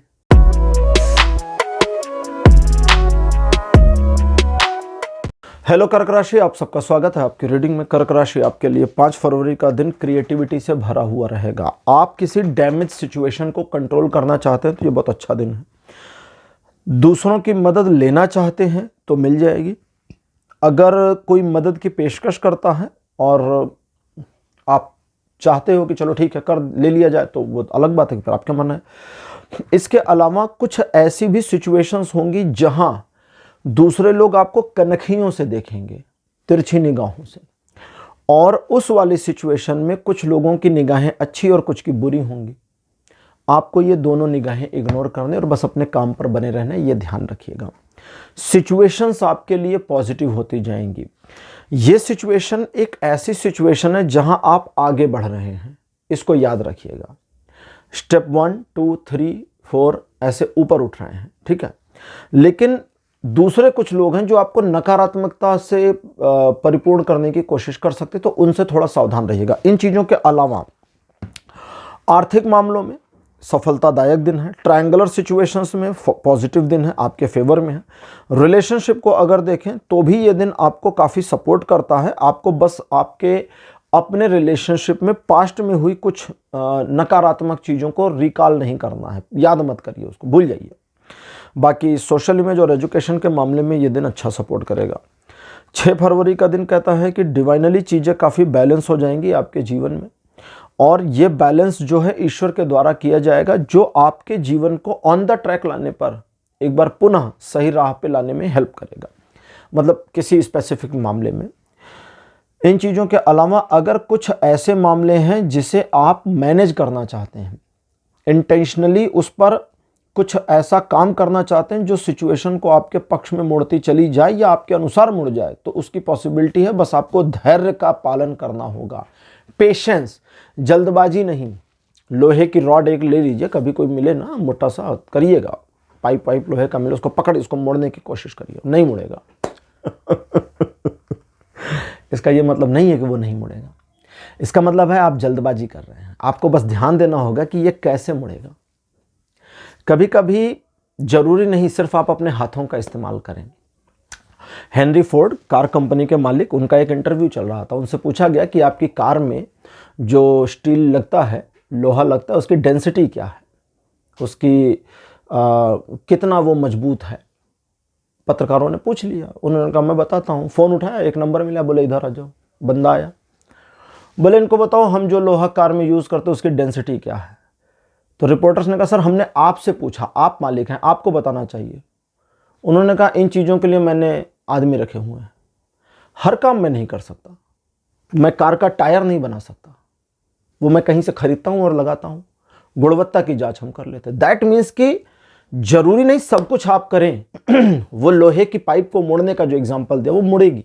हेलो कर्क राशि, आप सबका स्वागत है आपकी रीडिंग में। कर्क राशि, आपके लिए 5 फरवरी का दिन क्रिएटिविटी से भरा हुआ रहेगा। आप किसी डैमेज सिचुएशन को कंट्रोल करना चाहते हैं तो ये बहुत अच्छा दिन है। दूसरों की मदद लेना चाहते हैं तो मिल जाएगी। अगर कोई मदद की पेशकश करता है और आप चाहते हो कि चलो ठीक है कर ले लिया जाए, तो वो अलग बात है, फिर आपका मन है। इसके अलावा कुछ ऐसी भी सिचुएशंस होंगी जहां दूसरे लोग आपको कनखियों से देखेंगे, तिरछी निगाहों से, और उस वाली सिचुएशन में कुछ लोगों की निगाहें अच्छी और कुछ की बुरी होंगी। आपको ये दोनों निगाहें इग्नोर करने और बस अपने काम पर बने रहना, ये ध्यान रखिएगा। सिचुएशंस आपके लिए पॉजिटिव होती जाएंगी। ये सिचुएशन एक ऐसी सिचुएशन है जहां आप आगे बढ़ रहे हैं, इसको याद रखिएगा। स्टेप 1 2 3 4 ऐसे ऊपर उठ रहे हैं, ठीक है। लेकिन दूसरे कुछ लोग हैं जो आपको नकारात्मकता से परिपूर्ण करने की कोशिश कर सकते, तो उनसे थोड़ा सावधान रहिएगा। इन चीज़ों के अलावा आर्थिक मामलों में सफलतादायक दिन है। ट्रायंगुलर सिचुएशंस में पॉजिटिव दिन है, आपके फेवर में है। रिलेशनशिप को अगर देखें तो भी ये दिन आपको काफ़ी सपोर्ट करता है। आपको बस आपके अपने रिलेशनशिप में पास्ट में हुई कुछ नकारात्मक चीज़ों को रिकॉल नहीं करना है, याद मत करिए, उसको भूल जाइए। बाकी सोशल इमेज और एजुकेशन के मामले में ये दिन अच्छा सपोर्ट करेगा। 6 फरवरी का दिन कहता है कि डिवाइनली चीज़ें काफ़ी बैलेंस हो जाएंगी आपके जीवन में, और ये बैलेंस जो है ईश्वर के द्वारा किया जाएगा, जो आपके जीवन को ऑन द ट्रैक लाने पर एक बार पुनः सही राह पे लाने में हेल्प करेगा, मतलब किसी स्पेसिफिक मामले में। इन चीज़ों के अलावा अगर कुछ ऐसे मामले हैं जिसे आप मैनेज करना चाहते हैं, इंटेंशनली उस पर कुछ ऐसा काम करना चाहते हैं जो सिचुएशन को आपके पक्ष में मोड़ती चली जाए या आपके अनुसार मुड़ जाए, तो उसकी पॉसिबिलिटी है। बस आपको धैर्य का पालन करना होगा, पेशेंस, जल्दबाजी नहीं। लोहे की रॉड एक ले लीजिए, कभी कोई मिले ना मोटा सा, करिएगा, पाइप लोहे का मिले, उसको पकड़, इसको मोड़ने की कोशिश करिए, नहीं मुड़ेगा। इसका ये मतलब नहीं है कि वो नहीं मुड़ेगा, इसका मतलब है आप जल्दबाजी कर रहे हैं। आपको बस ध्यान देना होगा कि ये कैसे मुड़ेगा। कभी कभी जरूरी नहीं सिर्फ आप अपने हाथों का इस्तेमाल करें। हेनरी फोर्ड कार कंपनी के मालिक, उनका एक इंटरव्यू चल रहा था। उनसे पूछा गया कि आपकी कार में जो स्टील लगता है, लोहा लगता है, उसकी डेंसिटी क्या है, उसकी कितना वो मजबूत है। पत्रकारों ने पूछ लिया, उन्होंने कहा मैं बताता हूँ। फ़ोन उठाया, एक नंबर मिला, बोले इधर आ जाओ। बंदा आया, बोले इनको बताओ हम जो लोहा कार में यूज़ करते हैं उसकी डेंसिटी क्या है। तो रिपोर्टर्स ने कहा सर हमने आपसे पूछा, आप मालिक हैं, आपको बताना चाहिए। उन्होंने कहा इन चीज़ों के लिए मैंने आदमी रखे हुए हैं, हर काम मैं नहीं कर सकता। मैं कार का टायर नहीं बना सकता, वो मैं कहीं से खरीदता हूँ और लगाता हूँ। गुणवत्ता की जांच हम कर लेते हैं। दैट मीन्स कि जरूरी नहीं सब कुछ आप करें। वो लोहे की पाइप को मोड़ने का जो एग्जाम्पल दिया वो मुड़ेगी,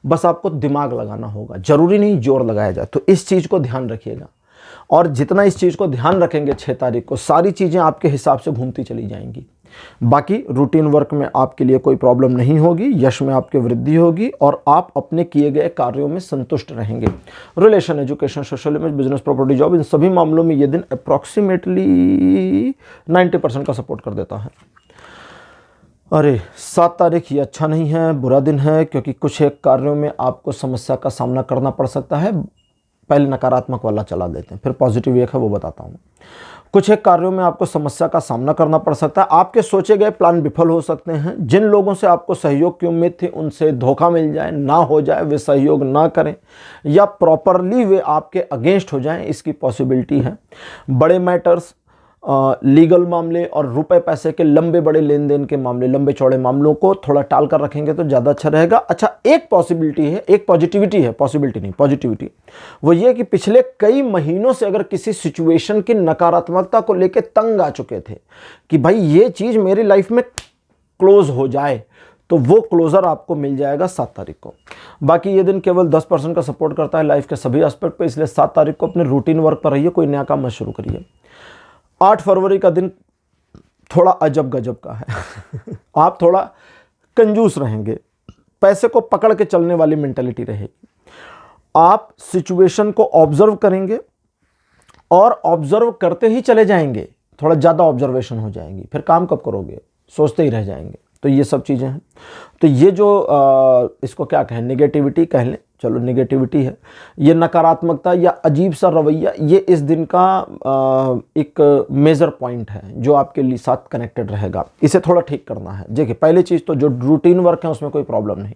बस आपको दिमाग लगाना होगा, जरूरी नहीं जोर लगाया जाए। तो इस चीज़ को ध्यान रखिएगा, और जितना इस चीज़ को ध्यान रखेंगे 6 तारीख को सारी चीज़ें आपके हिसाब से घूमती चली जाएंगी। बाकी रूटीन वर्क में आपके लिए कोई प्रॉब्लम नहीं होगी, यश में आपकी वृद्धि होगी और आप अपने किए गए कार्यों में संतुष्ट रहेंगे। Relation, education, social image, business, property, job, इन सभी मामलों में ये दिन अप्रॉक्सीमेटली 90% का सपोर्ट कर देता है। अरे 7 तारीख ये अच्छा नहीं है, बुरा दिन है, क्योंकि कुछ एक कार्यों में आपको समस्या का सामना करना पड़ सकता है। पहले नकारात्मक वाला चला देते हैं, फिर पॉजिटिव एक है वो बताता हूँ। कुछ एक कार्यों में आपको समस्या का सामना करना पड़ सकता है। आपके सोचे गए प्लान विफल हो सकते हैं। जिन लोगों से आपको सहयोग की उम्मीद थी उनसे धोखा मिल जाए, ना हो जाए, वे सहयोग ना करें या प्रॉपरली वे आपके अगेंस्ट हो जाएं, इसकी पॉसिबिलिटी है। बड़े मैटर्स, लीगल मामले और रुपए पैसे के लंबे बड़े लेन देन के मामले, लंबे चौड़े मामलों को थोड़ा टाल कर रखेंगे तो ज़्यादा अच्छा रहेगा। अच्छा, एक पॉसिबिलिटी है, एक पॉजिटिविटी है, पॉसिबिलिटी नहीं पॉजिटिविटी, वो ये कि पिछले कई महीनों से अगर किसी सिचुएशन की नकारात्मकता को लेकर तंग आ चुके थे कि भाई ये चीज़ मेरी लाइफ में क्लोज हो जाए, तो वो क्लोजर आपको मिल जाएगा 7 तारीख को। बाकी ये दिन केवल 10% का सपोर्ट करता है लाइफ के सभी एस्पेक्ट पे, इसलिए 7 तारीख को अपने रूटीन वर्क पर रहिए, कोई नया काम मत शुरू करिए। 8 फरवरी का दिन थोड़ा अजब गजब का है। आप थोड़ा कंजूस रहेंगे, पैसे को पकड़ के चलने वाली मेंटालिटी रहेगी। आप सिचुएशन को ऑब्जर्व करेंगे और ऑब्जर्व करते ही चले जाएंगे, थोड़ा ज़्यादा ऑब्जर्वेशन हो जाएंगी, फिर काम कब करोगे, सोचते ही रह जाएंगे। तो ये सब चीज़ें हैं। तो ये जो इसको क्या कहें, नेगेटिविटी कह लें, चलो नेगेटिविटी है, ये नकारात्मकता या अजीब सा रवैया, ये इस दिन का एक मेजर पॉइंट है जो आपके लिए साथ कनेक्टेड रहेगा। इसे थोड़ा ठीक करना है। देखिए, पहली चीज़ तो जो रूटीन वर्क है उसमें कोई प्रॉब्लम नहीं।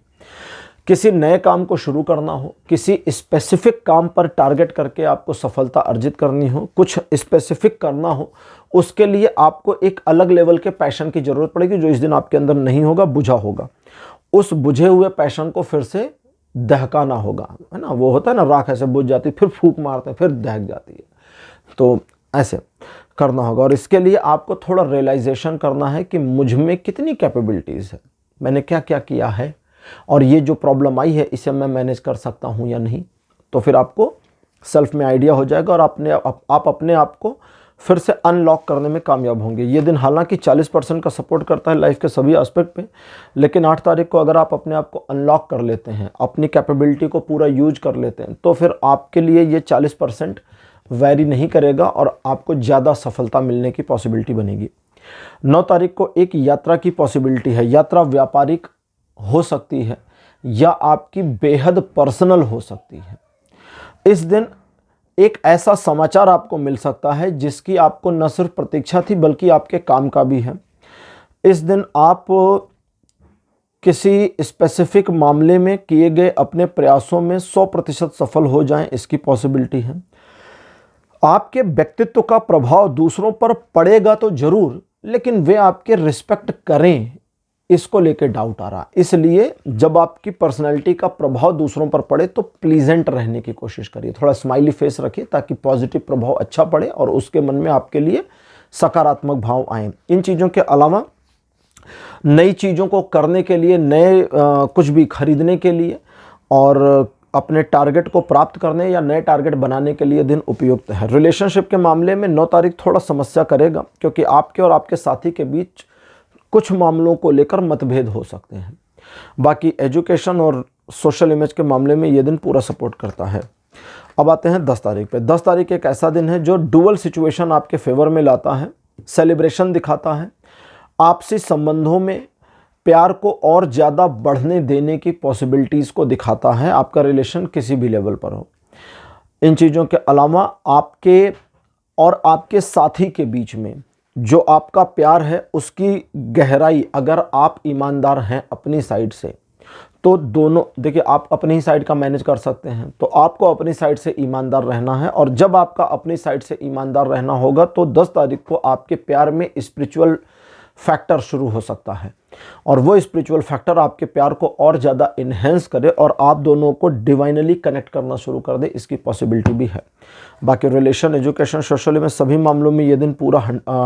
किसी नए काम को शुरू करना हो, किसी स्पेसिफिक काम पर टारगेट करके आपको सफलता अर्जित करनी हो, कुछ स्पेसिफिक करना हो, उसके लिए आपको एक अलग लेवल के पैशन की ज़रूरत पड़ेगी जो इस दिन आपके अंदर नहीं होगा, बुझा होगा। उस बुझे हुए पैशन को फिर से दहकाना होगा, है ना। वो होता है ना, राख ऐसे बुझ जाती फिर फूंक मारते हैं फिर दहक जाती है, तो ऐसे करना होगा। और इसके लिए आपको थोड़ा रियलाइजेशन करना है कि मुझ में कितनी कैपेबिलिटीज़ है, मैंने क्या क्या किया है, और ये जो प्रॉब्लम आई है इसे मैं मैनेज कर सकता हूँ या नहीं। तो फिर आपको सेल्फ में आइडिया हो जाएगा और आप अपने आप को फिर से अनलॉक करने में कामयाब होंगे। ये दिन हालांकि 40% का सपोर्ट करता है लाइफ के सभी एस्पेक्ट पे, लेकिन 8 तारीख को अगर आप अपने आप को अनलॉक कर लेते हैं, अपनी कैपेबिलिटी को पूरा यूज कर लेते हैं, तो फिर आपके लिए ये 40% वैरी नहीं करेगा और आपको ज़्यादा सफलता मिलने की पॉसिबिलिटी बनेगी। 9 तारीख को एक यात्रा की पॉसिबिलिटी है। यात्रा व्यापारिक हो सकती है या आपकी बेहद पर्सनल हो सकती है। इस दिन एक ऐसा समाचार आपको मिल सकता है जिसकी आपको न सिर्फ प्रतीक्षा थी बल्कि आपके काम का भी है। इस दिन आप किसी स्पेसिफिक मामले में किए गए अपने प्रयासों में 100% सफल हो जाएं, इसकी पॉसिबिलिटी है। आपके व्यक्तित्व का प्रभाव दूसरों पर पड़ेगा तो जरूर, लेकिन वे आपके रिस्पेक्ट करें इसको लेकर डाउट आ रहा। इसलिए जब आपकी पर्सनैलिटी का प्रभाव दूसरों पर पड़े तो प्लीजेंट रहने की कोशिश करिए, थोड़ा स्माइली फेस रखिए ताकि पॉजिटिव प्रभाव अच्छा पड़े और उसके मन में आपके लिए सकारात्मक भाव आए। इन चीज़ों के अलावा नई चीज़ों को करने के लिए, नए कुछ भी खरीदने के लिए और अपने टारगेट को प्राप्त करने या नए टारगेट बनाने के लिए दिन उपयुक्त है। रिलेशनशिप के मामले में 9 तारीख थोड़ा समस्या करेगा क्योंकि आपके और आपके साथी के बीच कुछ मामलों को लेकर मतभेद हो सकते हैं। बाकी एजुकेशन और सोशल इमेज के मामले में ये दिन पूरा सपोर्ट करता है। अब आते हैं 10 तारीख पे। 10 तारीख एक ऐसा दिन है जो डुअल सिचुएशन आपके फेवर में लाता है, सेलिब्रेशन दिखाता है, आपसी संबंधों में प्यार को और ज़्यादा बढ़ने देने की पॉसिबिलिटीज़ को दिखाता है, आपका रिलेशन किसी भी लेवल पर हो। इन चीज़ों के अलावा आपके और आपके साथी के बीच में जो आपका प्यार है उसकी गहराई, अगर आप ईमानदार हैं अपनी साइड से तो दोनों, देखिए आप अपनी ही साइड का मैनेज कर सकते हैं, तो आपको अपनी साइड से ईमानदार रहना है। और जब आपका अपनी साइड से ईमानदार रहना होगा तो 10 तारीख को आपके प्यार में स्पिरिचुअल फैक्टर शुरू हो सकता है और वो स्पिरिचुअल फैक्टर आपके प्यार को और ज़्यादा इन्हेंस करे और आप दोनों को डिवाइनली कनेक्ट करना शुरू कर दे, इसकी पॉसिबिलिटी भी है। बाकी रिलेशन, एजुकेशन, सोशल में सभी मामलों में ये दिन पूरा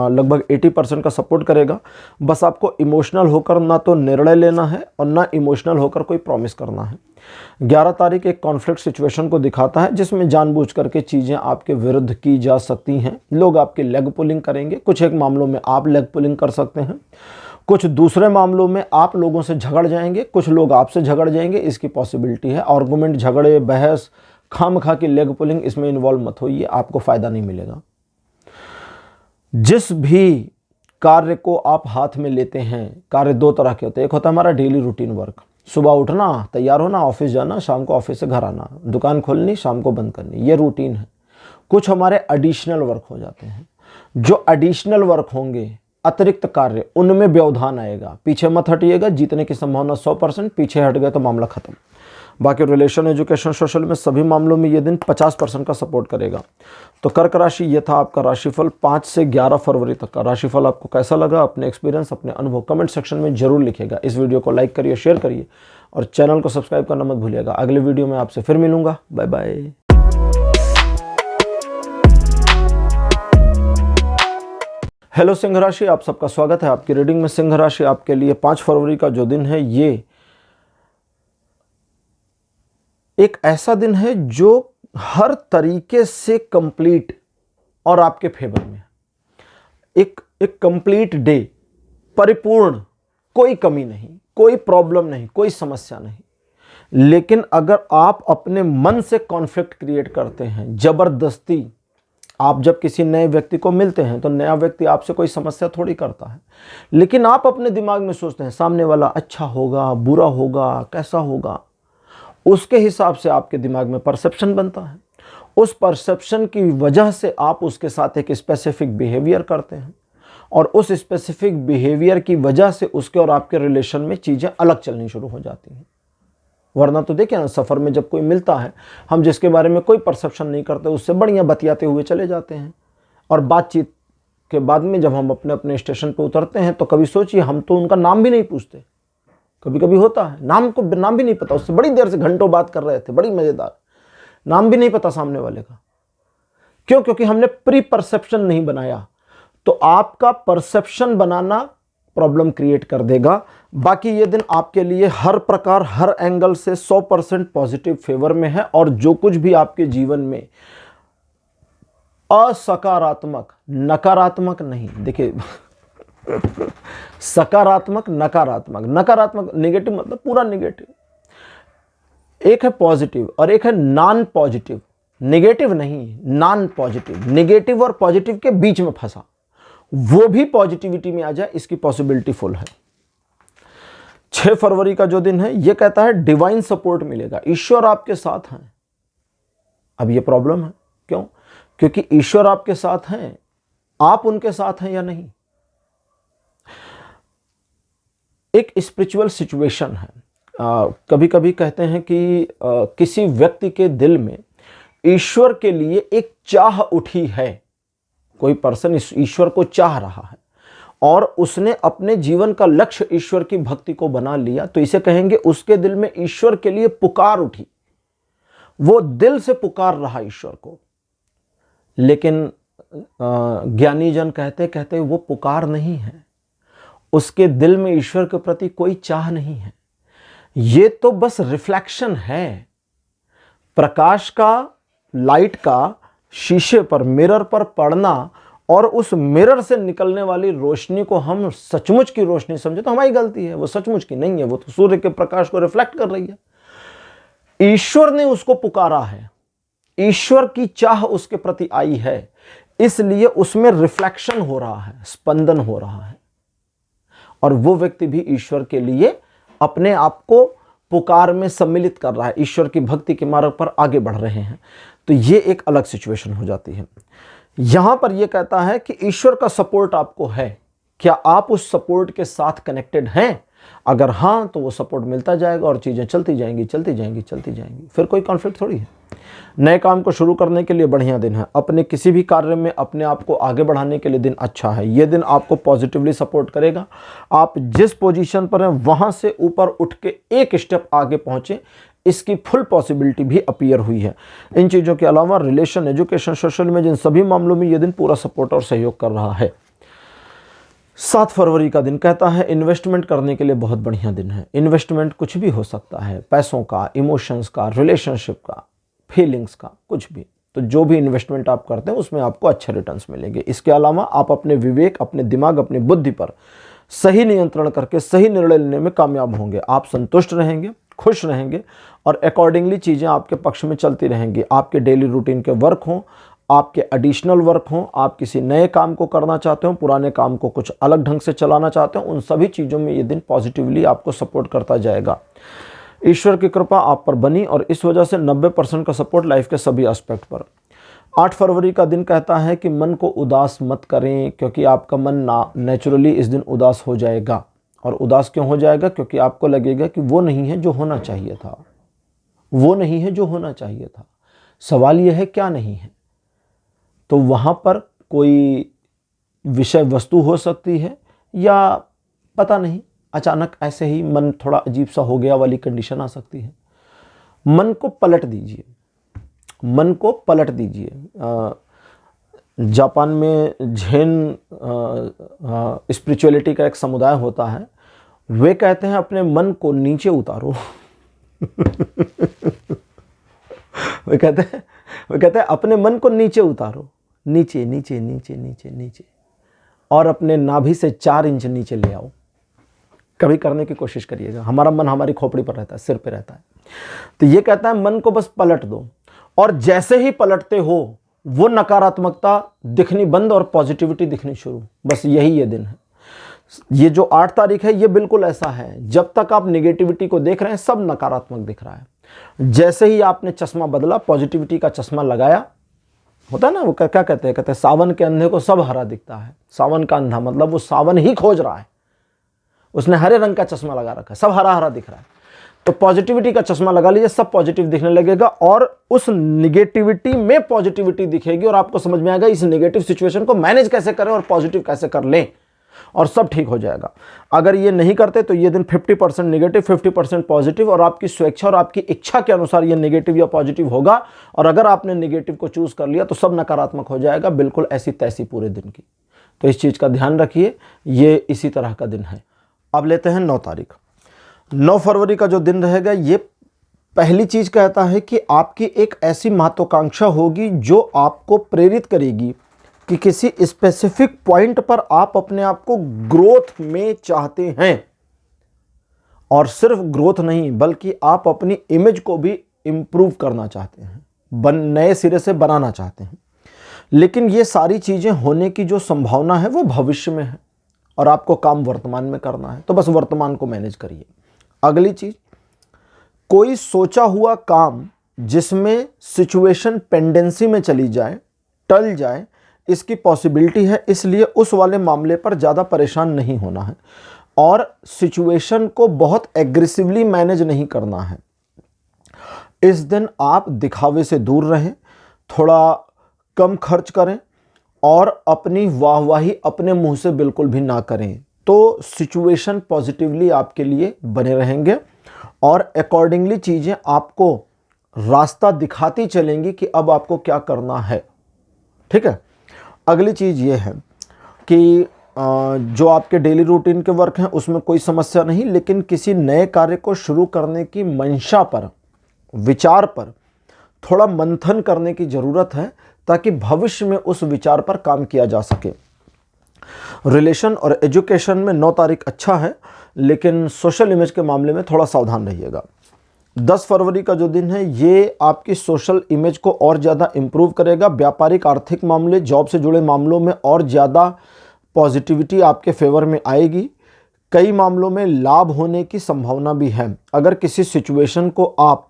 लगभग 80% का सपोर्ट करेगा। बस आपको इमोशनल होकर ना तो निर्णय लेना है और ना इमोशनल होकर कोई प्रॉमिस करना है। 11 तारीख एक कॉन्फ्लिक्ट सिचुएशन को दिखाता है जिसमें जानबूझ करके चीज़ें आपके विरुद्ध की जा सकती हैं। लोग आपकी लेग पुलिंग करेंगे, कुछ एक मामलों में आप लेग पुलिंग कर सकते हैं, कुछ दूसरे मामलों में आप लोगों से झगड़ जाएंगे, कुछ लोग आपसे झगड़ जाएंगे, इसकी पॉसिबिलिटी है। आर्गुमेंट, झगड़े, बहस, खामखा की लेग पुलिंग, इसमें इन्वॉल्व मत होइए, आपको फ़ायदा नहीं मिलेगा। जिस भी कार्य को आप हाथ में लेते हैं, कार्य 2 तरह के होते हैं। एक होता है हमारा डेली रूटीन वर्क, सुबह उठना, तैयार होना, ऑफिस जाना, शाम को ऑफिस से घर आना, दुकान खोलनी, शाम को बंद करनी, ये रूटीन है। कुछ हमारे एडिशनल वर्क हो जाते हैं। जो एडिशनल वर्क होंगे, अतिरिक्त कार्य, उनमें व्यवधान आएगा। पीछे मत हटिएगा, जीतने की संभावना 100%, पीछे हट गए तो मामला खत्म। बाकी रिलेशन, एजुकेशन, सोशल में सभी मामलों में ये दिन 50% का सपोर्ट करेगा। तो कर्क राशि, ये था आपका राशिफल 5 से 11 फरवरी तक का। राशिफल आपको कैसा लगा, अपने एक्सपीरियंस, अपने अनुभव कमेंट सेक्शन में जरूर लिखिएगा। इस वीडियो को लाइक करिए, शेयर करिए और चैनल को सब्सक्राइब करना मत भूलिएगा। अगले वीडियो में आपसे फिर मिलूंगा। Bye bye. हेलो सिंह राशि, आप सबका स्वागत है आपकी रीडिंग में। सिंह राशि आपके लिए 5 फरवरी का जो दिन है, ये एक ऐसा दिन है जो हर तरीके से कंप्लीट और आपके फेवर में, एक कंप्लीट डे, परिपूर्ण, कोई कमी नहीं, कोई प्रॉब्लम नहीं, कोई समस्या नहीं। लेकिन अगर आप अपने मन से कॉन्फ्लिक्ट क्रिएट करते हैं, जबरदस्ती, आप जब किसी नए व्यक्ति को मिलते हैं तो नया व्यक्ति आपसे कोई समस्या थोड़ी करता है, लेकिन आप अपने दिमाग में सोचते हैं सामने वाला अच्छा होगा, बुरा होगा, कैसा होगा, उसके हिसाब से आपके दिमाग में परसेप्शन बनता है। उस परसेप्शन की वजह से आप उसके साथ एक स्पेसिफिक बिहेवियर करते हैं और उस स्पेसिफिक बिहेवियर की वजह से उसके और आपके रिलेशन में चीज़ें अलग चलनी शुरू हो जाती हैं। वरना तो देखिए ना, सफ़र में जब कोई मिलता है, हम जिसके बारे में कोई परसेप्शन नहीं करते उससे बढ़िया बतियाते हुए चले जाते हैं, और बातचीत के बाद में जब हम अपने अपने स्टेशन पर उतरते हैं तो कभी सोचिए हम तो उनका नाम भी नहीं पूछते। कभी कभी होता है नाम भी नहीं पता, उससे बड़ी देर से घंटों बात कर रहे थे, बड़ी मज़ेदार, नाम भी नहीं पता सामने वाले का। क्यों? क्योंकि हमने प्री परसेप्शन नहीं बनाया। तो आपका परसेप्शन बनाना प्रॉब्लम क्रिएट कर देगा। बाकी ये दिन आपके लिए हर प्रकार, हर एंगल से 100% पॉजिटिव फेवर में है, और जो कुछ भी आपके जीवन में असकारात्मक, नकारात्मक नहीं, देखिए सकारात्मक, नकारात्मक नेगेटिव मतलब पूरा नेगेटिव, एक है पॉजिटिव और एक है नॉन पॉजिटिव। नेगेटिव नहीं, नॉन पॉजिटिव। नेगेटिव और पॉजिटिव के बीच में फंसा, वो भी पॉजिटिविटी में आ जाए, इसकी पॉसिबिलिटी फुल है। 6 फरवरी का जो दिन है ये कहता है डिवाइन सपोर्ट मिलेगा, ईश्वर आपके साथ हैं। अब ये प्रॉब्लम है, क्यों? क्योंकि ईश्वर आपके साथ हैं, आप उनके साथ हैं या नहीं। एक स्पिरिचुअल सिचुएशन है। कभी कभी कहते हैं कि किसी व्यक्ति के दिल में ईश्वर के लिए एक चाह उठी है। कोई पर्सन ईश्वर को चाह रहा है और उसने अपने जीवन का लक्ष्य ईश्वर की भक्ति को बना लिया, तो इसे कहेंगे उसके दिल में ईश्वर के लिए पुकार उठी। वो दिल से पुकार रहा ईश्वर को, लेकिन ज्ञानी जन कहते कहते वो पुकार नहीं है, उसके दिल में ईश्वर के प्रति कोई चाह नहीं है। ये तो बस रिफ्लेक्शन है प्रकाश का, लाइट का शीशे पर, मिरर पर पड़ना, और उस मिरर से निकलने वाली रोशनी को हम सचमुच की रोशनी समझे तो हमारी गलती है। वो सचमुच की नहीं है, वो तो सूर्य के प्रकाश को रिफ्लेक्ट कर रही है। ईश्वर ने उसको पुकारा है, ईश्वर की चाह उसके प्रति आई है, इसलिए उसमें रिफ्लेक्शन हो रहा है, स्पंदन हो रहा है, और वो व्यक्ति भी ईश्वर के लिए अपने आप को पुकार में सम्मिलित कर रहा है, ईश्वर की भक्ति के मार्ग पर आगे बढ़ रहे हैं। तो ये एक अलग सिचुएशन हो जाती है। यहां पर यह कहता है कि ईश्वर का सपोर्ट आपको है, क्या आप उस सपोर्ट के साथ कनेक्टेड हैं? अगर हां, तो वो सपोर्ट मिलता जाएगा और चीजें चलती जाएंगी, फिर कोई कॉन्फ्लिक्ट थोड़ी है। नए काम को शुरू करने के लिए बढ़िया दिन है। अपने किसी भी कार्य में अपने आप को आगे बढ़ाने के लिए दिन अच्छा है। यह दिन आपको पॉजिटिवली सपोर्ट करेगा। आप जिस पोजीशन पर हैं वहां से ऊपर उठ के एक स्टेप आगे पहुंचे, इसकी फुल पॉसिबिलिटी भी अपीयर हुई है। इन चीज़ों के अलावा रिलेशन, एजुकेशन, सोशल में, जिन सभी मामलों में यह दिन पूरा सपोर्ट और सहयोग कर रहा है। 7 फरवरी का दिन कहता है इन्वेस्टमेंट करने के लिए बहुत बढ़िया दिन है। इन्वेस्टमेंट कुछ भी हो सकता है, पैसों का, इमोशंस का, रिलेशनशिप का, फीलिंग्स का, कुछ भी। तो जो भी इन्वेस्टमेंट आप करते हैं उसमें आपको अच्छे रिटर्न्स मिलेंगे। इसके अलावा आप अपने विवेक, अपने दिमाग, अपनी बुद्धि पर सही नियंत्रण करके सही निर्णय लेने में कामयाब होंगे। आप संतुष्ट रहेंगे, खुश रहेंगे, और अकॉर्डिंगली चीज़ें आपके पक्ष में चलती रहेंगी। आपके डेली रूटीन के वर्क हों, आपके एडिशनल वर्क हों, आप किसी नए काम को करना चाहते हो, पुराने काम को कुछ अलग ढंग से चलाना चाहते हो, उन सभी चीज़ों में ये दिन पॉजिटिवली आपको सपोर्ट करता जाएगा। ईश्वर की कृपा आप पर बनी और इस वजह से 90% का सपोर्ट लाइफ के सभी एस्पेक्ट पर। 8 फरवरी का दिन कहता है कि मन को उदास मत करें, क्योंकि आपका मन नेचुरली इस दिन उदास हो जाएगा। और उदास क्यों हो जाएगा? क्योंकि आपको लगेगा कि वो नहीं है जो होना चाहिए था, वो नहीं है जो होना चाहिए था। सवाल यह है क्या नहीं है? तो वहाँ पर कोई विषय वस्तु हो सकती है, या पता नहीं अचानक ऐसे ही मन थोड़ा अजीब सा हो गया वाली कंडीशन आ सकती है। मन को पलट दीजिए, मन को पलट दीजिए। जापान में झेन स्पिरिचुअलिटी का एक समुदाय होता है, वे कहते हैं अपने मन को नीचे उतारो। वे कहते हैं अपने मन को नीचे उतारो, नीचे नीचे नीचे नीचे नीचे, और अपने नाभि से 4 इंच नीचे ले आओ। कभी करने की कोशिश करिएगा। हमारा मन हमारी खोपड़ी पर रहता है, सिर पे रहता है। तो ये कहता है मन को बस पलट दो, और जैसे ही पलटते हो वो नकारात्मकता दिखनी बंद और पॉजिटिविटी दिखनी शुरू। बस यही ये दिन है। ये जो 8 तारीख है ये बिल्कुल ऐसा है। जब तक आप नेगेटिविटी को देख रहे हैं सब नकारात्मक दिख रहा है। जैसे ही आपने चश्मा बदला, पॉजिटिविटी का चश्मा लगाया, होता है ना, वो क्या कहते हैं सावन के अंधे को सब हरा दिखता है। सावन का अंधा मतलब वो सावन ही खोज रहा है, उसने हरे रंग का चश्मा लगा रखा है, सब हरा हरा दिख रहा है। तो पॉजिटिविटी का चश्मा लगा लीजिए, सब पॉजिटिव दिखने लगेगा और उस निगेटिविटी में पॉजिटिविटी दिखेगी और आपको समझ में आएगा इस नेगेटिव सिचुएशन को मैनेज कैसे करें और पॉजिटिव कैसे कर लें और सब ठीक हो जाएगा। अगर ये नहीं करते तो ये दिन 50% नेगेटिव 50% पॉजिटिव और आपकी स्वेच्छा और आपकी इच्छा के अनुसार ये नेगेटिव या पॉजिटिव होगा। और अगर आपने नेगेटिव को चूज कर लिया तो सब नकारात्मक हो जाएगा, बिल्कुल ऐसी तैसी पूरे दिन की। तो इस चीज़ का ध्यान रखिए, ये इसी तरह का दिन है। अब लेते हैं 9 तारीख। 9 फरवरी का जो दिन रहेगा, ये पहली चीज़ कहता है कि आपकी एक ऐसी महत्वाकांक्षा होगी जो आपको प्रेरित करेगी कि किसी स्पेसिफिक पॉइंट पर आप अपने आप को ग्रोथ में चाहते हैं। और सिर्फ ग्रोथ नहीं बल्कि आप अपनी इमेज को भी इंप्रूव करना चाहते हैं, नए सिरे से बनाना चाहते हैं। लेकिन ये सारी चीज़ें होने की जो संभावना है वो भविष्य में है और आपको काम वर्तमान में करना है, तो बस वर्तमान को मैनेज करिए। अगली चीज़, कोई सोचा हुआ काम जिसमें सिचुएशन पेंडेंसी में चली जाए, टल जाए, इसकी पॉसिबिलिटी है, इसलिए उस वाले मामले पर ज़्यादा परेशान नहीं होना है और सिचुएशन को बहुत एग्रेसिवली मैनेज नहीं करना है। इस दिन आप दिखावे से दूर रहें, थोड़ा कम खर्च करें और अपनी वाहवाही अपने मुंह से बिल्कुल भी ना करें, तो सिचुएशन पॉजिटिवली आपके लिए बने रहेंगे और अकॉर्डिंगली चीज़ें आपको रास्ता दिखाती चलेंगी कि अब आपको क्या करना है। ठीक है। अगली चीज़ ये है कि जो आपके डेली रूटीन के वर्क हैं उसमें कोई समस्या नहीं, लेकिन किसी नए कार्य को शुरू करने की मंशा पर, विचार पर थोड़ा मंथन करने की ज़रूरत है ताकि भविष्य में उस विचार पर काम किया जा सके। रिलेशन और एजुकेशन में 9 तारीख अच्छा है, लेकिन सोशल इमेज के मामले में थोड़ा सावधान रहिएगा। 10 फरवरी का जो दिन है ये आपकी सोशल इमेज को और ज़्यादा इम्प्रूव करेगा। व्यापारिक आर्थिक मामले, जॉब से जुड़े मामलों में और ज़्यादा पॉजिटिविटी आपके फेवर में आएगी। कई मामलों में लाभ होने की संभावना भी है। अगर किसी सिचुएशन को आप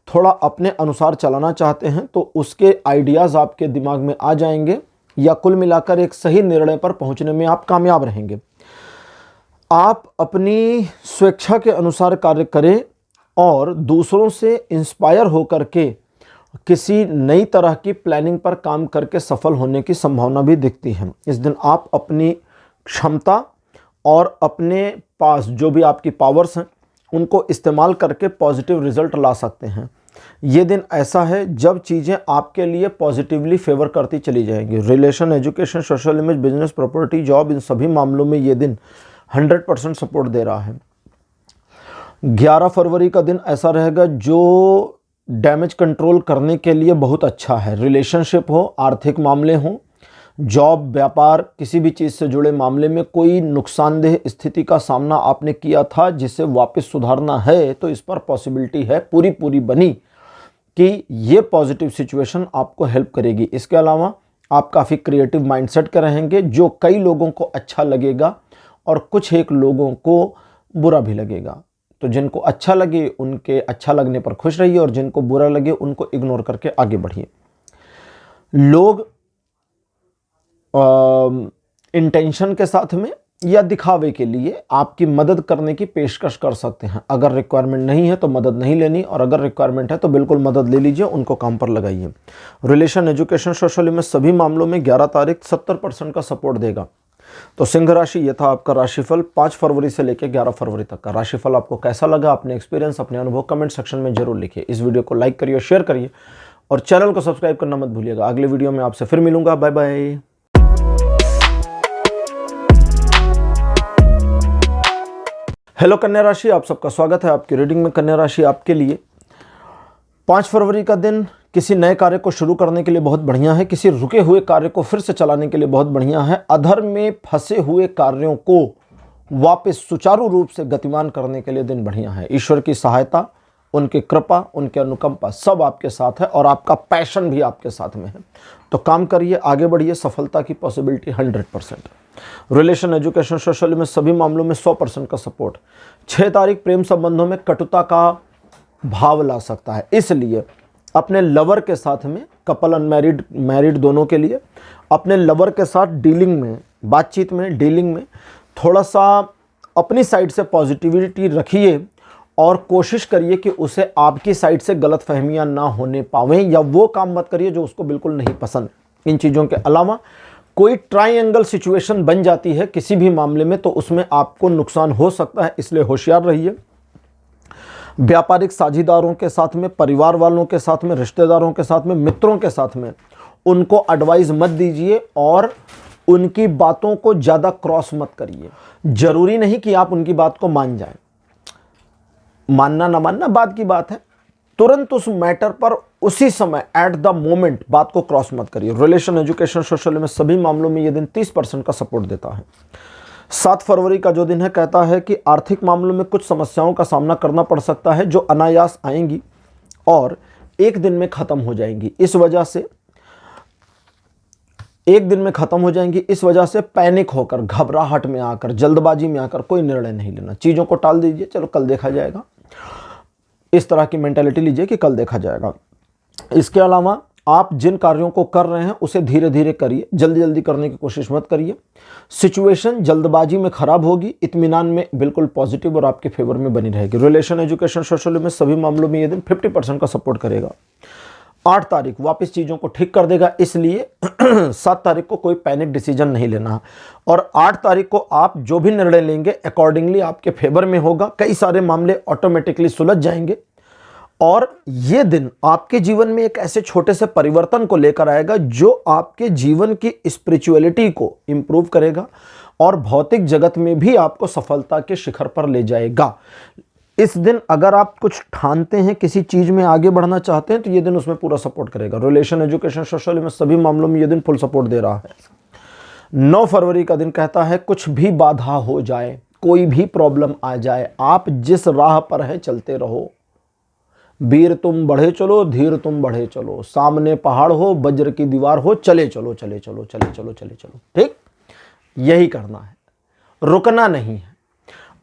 थोड़ा अपने अनुसार चलाना चाहते हैं तो उसके आइडियाज़ आपके दिमाग में आ जाएंगे या कुल मिलाकर एक सही निर्णय पर पहुंचने में आप कामयाब रहेंगे। आप अपनी स्वेच्छा के अनुसार कार्य करें और दूसरों से इंस्पायर होकर के किसी नई तरह की प्लानिंग पर काम करके सफल होने की संभावना भी दिखती है। इस दिन आप अपनी क्षमता और अपने पास जो भी आपकी पावर्स हैं उनको इस्तेमाल करके पॉजिटिव रिजल्ट ला सकते हैं। ये दिन ऐसा है जब चीज़ें आपके लिए पॉजिटिवली फेवर करती चली जाएंगी। Relation, education, social image, business, property, job, इन सभी मामलों में ये दिन 100% सपोर्ट दे रहा है। 11 फरवरी का दिन ऐसा रहेगा जो डैमेज कंट्रोल करने के लिए बहुत अच्छा है। रिलेशनशिप हो, आर्थिक मामले हों, जॉब, व्यापार, किसी भी चीज़ से जुड़े मामले में कोई नुकसानदेह स्थिति का सामना आपने किया था जिसे वापस सुधारना है, तो इस पर पॉसिबिलिटी है पूरी बनी कि ये पॉजिटिव सिचुएशन आपको हेल्प करेगी। इसके अलावा आप काफ़ी क्रिएटिव माइंडसेट के रहेंगे जो कई लोगों को अच्छा लगेगा और कुछ एक लोगों को बुरा भी लगेगा। तो जिनको अच्छा लगे उनके अच्छा लगने पर खुश रहिए और जिनको बुरा लगे उनको इग्नोर करके आगे बढ़िए। लोग इंटेंशन के साथ में या दिखावे के लिए आपकी मदद करने की पेशकश कर सकते हैं। अगर रिक्वायरमेंट नहीं है तो मदद नहीं लेनी और अगर रिक्वायरमेंट है तो बिल्कुल मदद ले लीजिए, उनको काम पर लगाइए। रिलेशन, एजुकेशन, सोशल में सभी मामलों में 11 तारीख 70% का सपोर्ट देगा। तो सिंह राशि, ये था आपका राशिफल 5 फरवरी से लेकर 11 फरवरी तक का। राशिफल आपको कैसा लगा, अपने एक्सपीरियंस, अपने अनुभव कमेंट सेक्शन में जरूर लिखिए। इस वीडियो को लाइक करिए, शेयर करिए और चैनल को सब्सक्राइब करना मत भूलिएगा। अगले वीडियो में आपसे फिर मिलूंगा। Bye bye. हेलो कन्या राशि, आप सबका स्वागत है आपकी रीडिंग में। कन्या राशि आपके लिए 5 फरवरी का दिन किसी नए कार्य को शुरू करने के लिए बहुत बढ़िया है। किसी रुके हुए कार्य को फिर से चलाने के लिए बहुत बढ़िया है। अधर्म में फंसे हुए कार्यों को वापस सुचारू रूप से गतिमान करने के लिए दिन बढ़िया है। ईश्वर की सहायता, उनकी कृपा, उनके अनुकंपा सब आपके साथ है और आपका पैशन भी आपके साथ में है। तो काम करिए, आगे बढ़िए, सफलता की पॉसिबिलिटी 100%। रिलेशन, एजुकेशन, सोशल में सभी मामलों में 100% का सपोर्ट। 6 तारीख प्रेम संबंधों में कटुता का भाव ला सकता है, इसलिए अपने लवर के साथ में, कपल अनमैरिड, मैरिड दोनों के लिए, अपने लवर के साथ डीलिंग में, बातचीत में, डीलिंग में थोड़ा सा अपनी साइड से पॉजिटिविटी रखिए और कोशिश करिए कि उसे आपकी साइड से गलत फहमियाँ ना होने पावें, या वो काम मत करिए जो उसको बिल्कुल नहीं पसंद। इन चीज़ों के अलावा कोई ट्रायंगल सिचुएशन बन जाती है किसी भी मामले में, तो उसमें आपको नुकसान हो सकता है, इसलिए होशियार रहिए। व्यापारिक साझीदारों के साथ में, परिवार वालों के साथ में, रिश्तेदारों के साथ में, मित्रों के साथ में उनको एडवाइस मत दीजिए और उनकी बातों को ज़्यादा क्रॉस मत करिए। जरूरी नहीं कि आप उनकी बात को मान जाएं, मानना ना मानना बात की बात है। तुरंत उस मैटर पर उसी समय एट द मोमेंट बात को क्रॉस मत करिए। रिलेशन, एजुकेशन, सोशल में सभी मामलों में यह दिन 30% का सपोर्ट देता है। 7 फरवरी का जो दिन है कहता है कि आर्थिक मामलों में कुछ समस्याओं का सामना करना पड़ सकता है जो अनायास आएंगी और एक दिन में खत्म हो जाएंगी। इस वजह से पैनिक होकर, घबराहट में आकर, जल्दबाजी में आकर कोई निर्णय नहीं लेना। चीज़ों को टाल दीजिए, चलो कल देखा जाएगा, इस तरह की मेंटालिटी लीजिए कि कल देखा जाएगा। इसके अलावा आप जिन कार्यों को कर रहे हैं उसे धीरे धीरे करिए, जल्दी जल्दी करने की कोशिश मत करिए। सिचुएशन जल्दबाजी में खराब होगी, इत्मीनान में बिल्कुल पॉजिटिव और आपके फेवर में बनी रहेगी। रिलेशन, एजुकेशन, सोशल में सभी मामलों में ये दिन 50% का सपोर्ट करेगा। 8 तारीख वापस चीज़ों को ठीक कर देगा, इसलिए 7 तारीख को कोई पैनिक डिसीजन नहीं लेना, और 8 तारीख को आप जो भी निर्णय लेंगे अकॉर्डिंगली आपके फेवर में होगा। कई सारे मामले ऑटोमेटिकली सुलझ जाएंगे और ये दिन आपके जीवन में एक ऐसे छोटे से परिवर्तन को लेकर आएगा जो आपके जीवन की स्पिरिचुअलिटी को इंप्रूव करेगा और भौतिक जगत में भी आपको सफलता के शिखर पर ले जाएगा। इस दिन अगर आप कुछ ठानते हैं, किसी चीज में आगे बढ़ना चाहते हैं, तो ये दिन उसमें पूरा सपोर्ट करेगा। रिलेशन, एजुकेशन, सोशल में सभी मामलों में ये दिन फुल सपोर्ट दे रहा है। 9 फरवरी का दिन कहता है कुछ भी बाधा हो जाए, कोई भी प्रॉब्लम आ जाए, आप जिस राह पर है चलते रहो। वीर तुम बढ़े चलो, धीर तुम बढ़े चलो, सामने पहाड़ हो, वज्र की दीवार हो, चले चलो चले चलो चले चलो चले चलो। ठीक, यही करना है, रुकना नहीं है।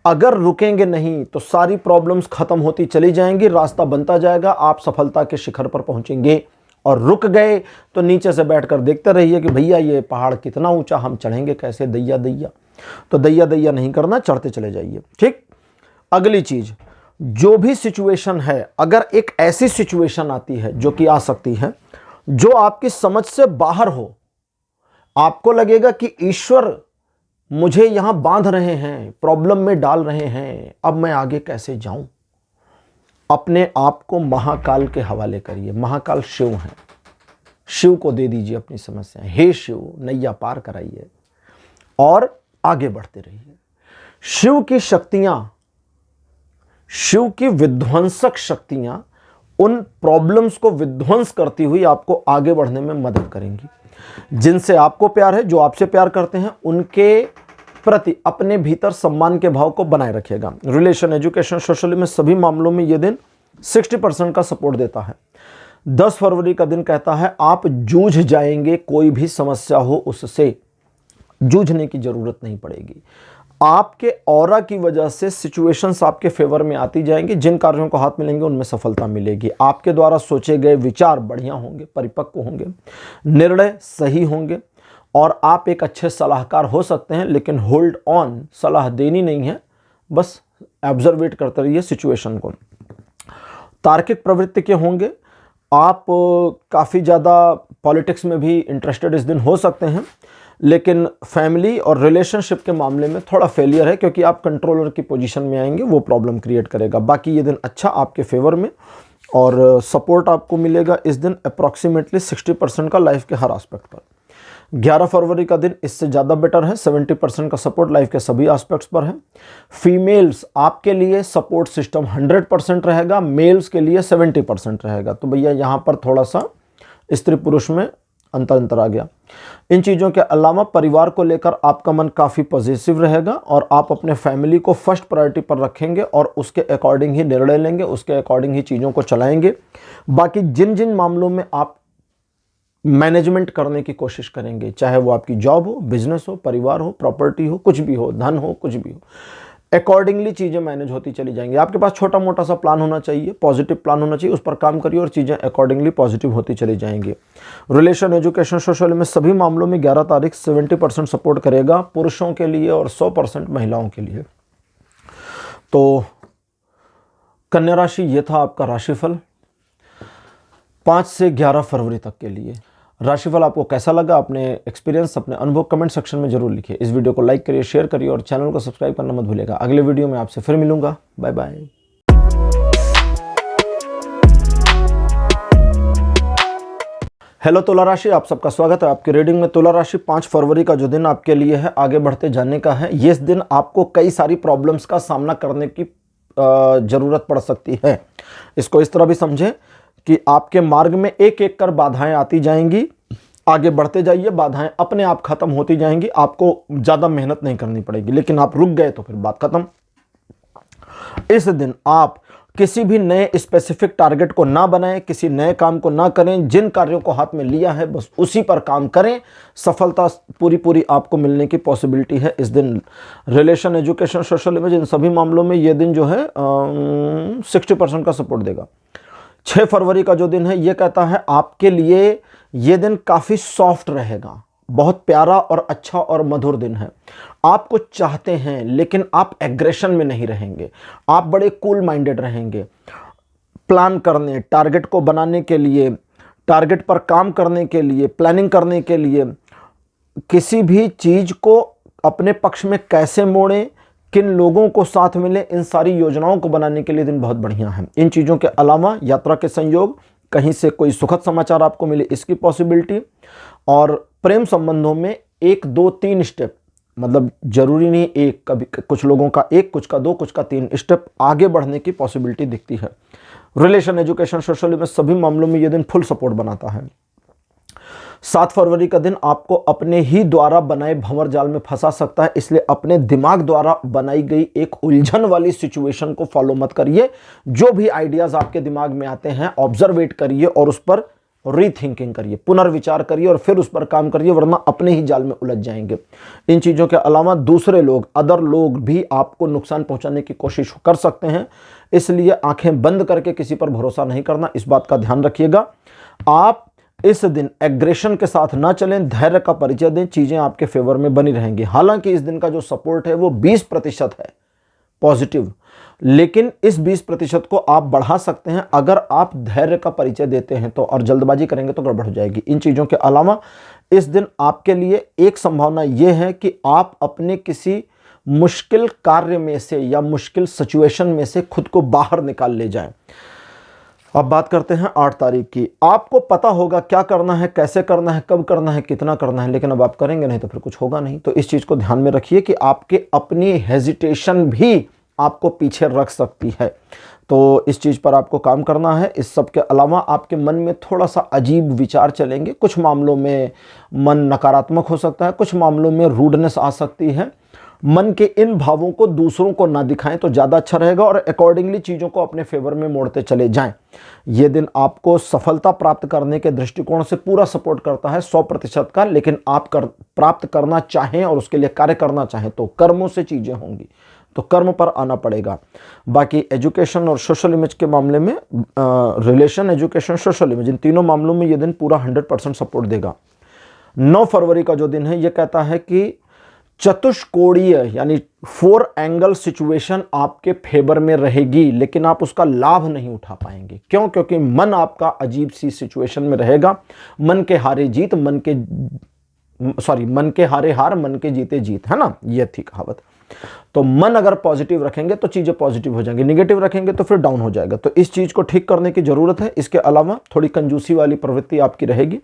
अगर रुकेंगे नहीं तो सारी प्रॉब्लम्स खत्म होती चली जाएंगी, रास्ता बनता जाएगा, आप सफलता के शिखर पर पहुंचेंगे। और रुक गए तो नीचे से बैठकर देखते रहिए कि भैया ये पहाड़ कितना ऊंचा, हम चढ़ेंगे कैसे, दैया दैया। तो दैया दैया नहीं करना, चढ़ते चले जाइए। ठीक, अगली चीज, जो भी सिचुएशन है, अगर एक ऐसी सिचुएशन आती है जो कि आ सकती है जो आपकी समझ से बाहर हो, आपको लगेगा कि ईश्वर मुझे यहां बांध रहे हैं, प्रॉब्लम में डाल रहे हैं, अब मैं आगे कैसे जाऊं, अपने आप को महाकाल के हवाले करिए। महाकाल शिव हैं, शिव को दे दीजिए अपनी समस्याएं। हे शिव, नैया पार कराइए और आगे बढ़ते रहिए। शिव की शक्तियां, शिव की विध्वंसक शक्तियां उन प्रॉब्लम्स को विध्वंस करती हुई आपको आगे बढ़ने में मदद करेंगी। जिनसे आपको प्यार है, जो आपसे प्यार करते हैं, उनके प्रति अपने भीतर सम्मान के भाव को बनाए रखिएगा। रिलेशन, एजुकेशन, सोशल में सभी मामलों में यह दिन 60% का सपोर्ट देता है। 10 फरवरी का दिन कहता है आप जूझ जाएंगे, कोई भी समस्या हो उससे जूझने की जरूरत नहीं पड़ेगी। आपके ऑरा की वजह से सिचुएशंस आपके फेवर में आती जाएंगी, जिन कार्यों को हाथ मिलेंगे उनमें सफलता मिलेगी। आपके द्वारा सोचे गए विचार बढ़िया होंगे, परिपक्व होंगे, निर्णय सही होंगे और आप एक अच्छे सलाहकार हो सकते हैं। लेकिन होल्ड ऑन, सलाह देनी नहीं है, बस ऑब्जर्वेट करते रहिए सिचुएशन को। तार्किक प्रवृत्ति के होंगे, आप काफ़ी ज़्यादा पॉलिटिक्स में भी इंटरेस्टेड इस दिन हो सकते हैं, लेकिन फैमिली और रिलेशनशिप के मामले में थोड़ा फेलियर है, क्योंकि आप कंट्रोलर की पोजीशन में आएंगे, वो प्रॉब्लम क्रिएट करेगा। बाकी ये दिन अच्छा आपके फेवर में और सपोर्ट आपको मिलेगा इस दिन अप्रॉक्सीमेटली 60% का लाइफ के हर एस्पेक्ट पर। 11 फरवरी का दिन इससे ज़्यादा बेटर है, 70% का सपोर्ट लाइफ के सभी एस्पेक्ट्स पर है। फीमेल्स, आपके लिए सपोर्ट सिस्टम 100% रहेगा, मेल्स के लिए 70% रहेगा। तो भैया यहाँ पर थोड़ा सा स्त्री पुरुष में अंतर आ गया। इन चीज़ों के अलावा परिवार को लेकर आपका मन काफ़ी पॉजिटिव रहेगा और आप अपने फैमिली को फर्स्ट प्रायोरिटी पर रखेंगे और उसके अकॉर्डिंग ही निर्णय लेंगे, उसके अकॉर्डिंग ही चीज़ों को चलाएंगे। बाकी जिन जिन मामलों में आप मैनेजमेंट करने की कोशिश करेंगे, चाहे वो आपकी जॉब हो, बिजनेस हो, परिवार हो, प्रॉपर्टी हो, कुछ भी हो, धन हो, कुछ भी हो, अकॉर्डिंगली चीज़ें मैनेज होती चली जाएंगी। आपके पास छोटा मोटा सा प्लान होना चाहिए, पॉजिटिव प्लान होना चाहिए, उस पर काम करिए और चीज़ें अकॉर्डिंगली पॉजिटिव होती चली जाएंगी। रिलेशन, एजुकेशन, सोशल में सभी मामलों में 11 तारीख 70% सपोर्ट करेगा पुरुषों के लिए और 100% महिलाओं के लिए। तो कन्या राशि, ये था आपका राशिफल 5 से 11 फरवरी तक के लिए। राशिफल आपको कैसा लगा, अपने एक्सपीरियंस, अपने अनुभव कमेंट सेक्शन में जरूर लिखिए। इस वीडियो को लाइक करिए, शेयर करिए और चैनल को सब्सक्राइब करना मत भूलिएगा। अगले वीडियो में आपसे फिर मिलूंगा। Bye bye. हेलो तुला राशि, आप सबका स्वागत है आपकी रीडिंग में। तुला राशि 5 फरवरी का जो दिन आपके लिए है, आगे बढ़ते जाने का है। ये दिन आपको कई सारी प्रॉब्लम्स का सामना करने की ज़रूरत पड़ सकती है। इसको इस तरह भी समझें कि आपके मार्ग में एक एक कर बाधाएं आती जाएंगी। आगे बढ़ते जाइए, बाधाएं अपने आप खत्म होती जाएंगी। आपको ज़्यादा मेहनत नहीं करनी पड़ेगी, लेकिन आप रुक गए तो फिर बात खत्म। इस दिन आप किसी भी नए स्पेसिफिक टारगेट को ना बनाएं, किसी नए काम को ना करें। जिन कार्यों को हाथ में लिया है बस उसी पर काम करें। सफलता पूरी आपको मिलने की पॉसिबिलिटी है इस दिन। रिलेशन, एजुकेशन, सोशल इमेज, इन सभी मामलों में ये दिन जो है 60% का सपोर्ट देगा। 6 फरवरी का जो दिन है, ये कहता है आपके लिए ये दिन काफ़ी सॉफ्ट रहेगा। बहुत प्यारा और अच्छा और मधुर दिन है। आप कुछ चाहते हैं लेकिन आप एग्रेशन में नहीं रहेंगे। आप बड़े कूल माइंडेड रहेंगे। प्लान करने, टारगेट को बनाने के लिए, टारगेट पर काम करने के लिए, प्लानिंग करने के लिए, किसी भी चीज़ को अपने पक्ष में कैसे मोड़ें, किन लोगों को साथ मिले, इन सारी योजनाओं को बनाने के लिए दिन बहुत बढ़िया है। इन चीज़ों के अलावा यात्रा के संयोग, कहीं से कोई सुखद समाचार आपको मिले, इसकी पॉसिबिलिटी। और प्रेम संबंधों में 1, 2, 3 स्टेप, मतलब जरूरी नहीं एक, कभी कुछ लोगों का 1, कुछ का 2, कुछ का 3 स्टेप आगे बढ़ने की पॉसिबिलिटी दिखती है। रिलेशन, एजुकेशन, सोशल में सभी मामलों में यह दिन फुल सपोर्ट बनाता है। 7 फरवरी का दिन आपको अपने ही द्वारा बनाए भंवर जाल में फंसा सकता है, इसलिए अपने दिमाग द्वारा बनाई गई एक उलझन वाली सिचुएशन को फॉलो मत करिए। जो भी आइडियाज आपके दिमाग में आते हैं ऑब्जर्वेट करिए और उस पर रीथिंकिंग करिए, पुनर्विचार करिए और फिर उस पर काम करिए, वरना अपने ही जाल में उलझ जाएंगे। इन चीज़ों के अलावा दूसरे लोग, अदर लोग भी आपको नुकसान पहुंचाने की कोशिश कर सकते हैं, इसलिए आंखें बंद करके किसी पर भरोसा नहीं करना, इस बात का ध्यान रखिएगा। आप इस दिन एग्रेशन के साथ ना चलें, धैर्य का परिचय दें, चीज़ें आपके फेवर में बनी रहेंगी। हालांकि इस दिन का जो सपोर्ट है वो 20% है पॉजिटिव, लेकिन इस 20% को आप बढ़ा सकते हैं अगर आप धैर्य का परिचय देते हैं तो, और जल्दबाजी करेंगे तो गड़बड़ हो जाएगी। इन चीज़ों के अलावा इस दिन आपके लिए एक संभावना यह है कि आप अपने किसी मुश्किल कार्य में से या मुश्किल सिचुएशन में से खुद को बाहर निकाल ले जाएं। अब बात करते हैं 8 तारीख की। आपको पता होगा क्या करना है, कैसे करना है, कब करना है, कितना करना है, लेकिन अब आप करेंगे नहीं तो फिर कुछ होगा नहीं। तो इस चीज़ को ध्यान में रखिए कि आपके अपनी हेजिटेशन भी आपको पीछे रख सकती है, तो इस चीज़ पर आपको काम करना है। इस सब के अलावा आपके मन में थोड़ा सा अजीब विचार चलेंगे। कुछ मामलों में मन नकारात्मक हो सकता है, कुछ मामलों में रूडनेस आ सकती है। मन के इन भावों को दूसरों को ना दिखाएं तो ज़्यादा अच्छा रहेगा और अकॉर्डिंगली चीज़ों को अपने फेवर में मोड़ते चले जाएं। ये दिन आपको सफलता प्राप्त करने के दृष्टिकोण से पूरा सपोर्ट करता है 100% का, लेकिन आप प्राप्त करना चाहें और उसके लिए कार्य करना चाहें तो कर्मों से चीज़ें होंगी, तो कर्म पर आना पड़ेगा। बाकी एजुकेशन और सोशल इमेज के मामले में, रिलेशन, एजुकेशन, सोशल इमेज, इन तीनों मामलों में ये दिन पूरा 100% सपोर्ट देगा। 9 फरवरी का जो दिन है ये कहता है कि चतुष्कोणीय यानी 4 एंगल सिचुएशन आपके फेवर में रहेगी, लेकिन आप उसका लाभ नहीं उठा पाएंगे। क्यों? क्योंकि मन आपका अजीब सी सिचुएशन में रहेगा। मन के हारे जीत, मन के हारे हार, मन के जीते जीत, है ना, ये थी कहावत। तो मन अगर पॉजिटिव रखेंगे तो चीज़ें पॉजिटिव हो जाएंगी, निगेटिव रखेंगे तो फिर डाउन हो जाएगा। तो इस चीज़ को ठीक करने की ज़रूरत है। इसके अलावा थोड़ी कंजूसी वाली प्रवृत्ति आपकी रहेगी।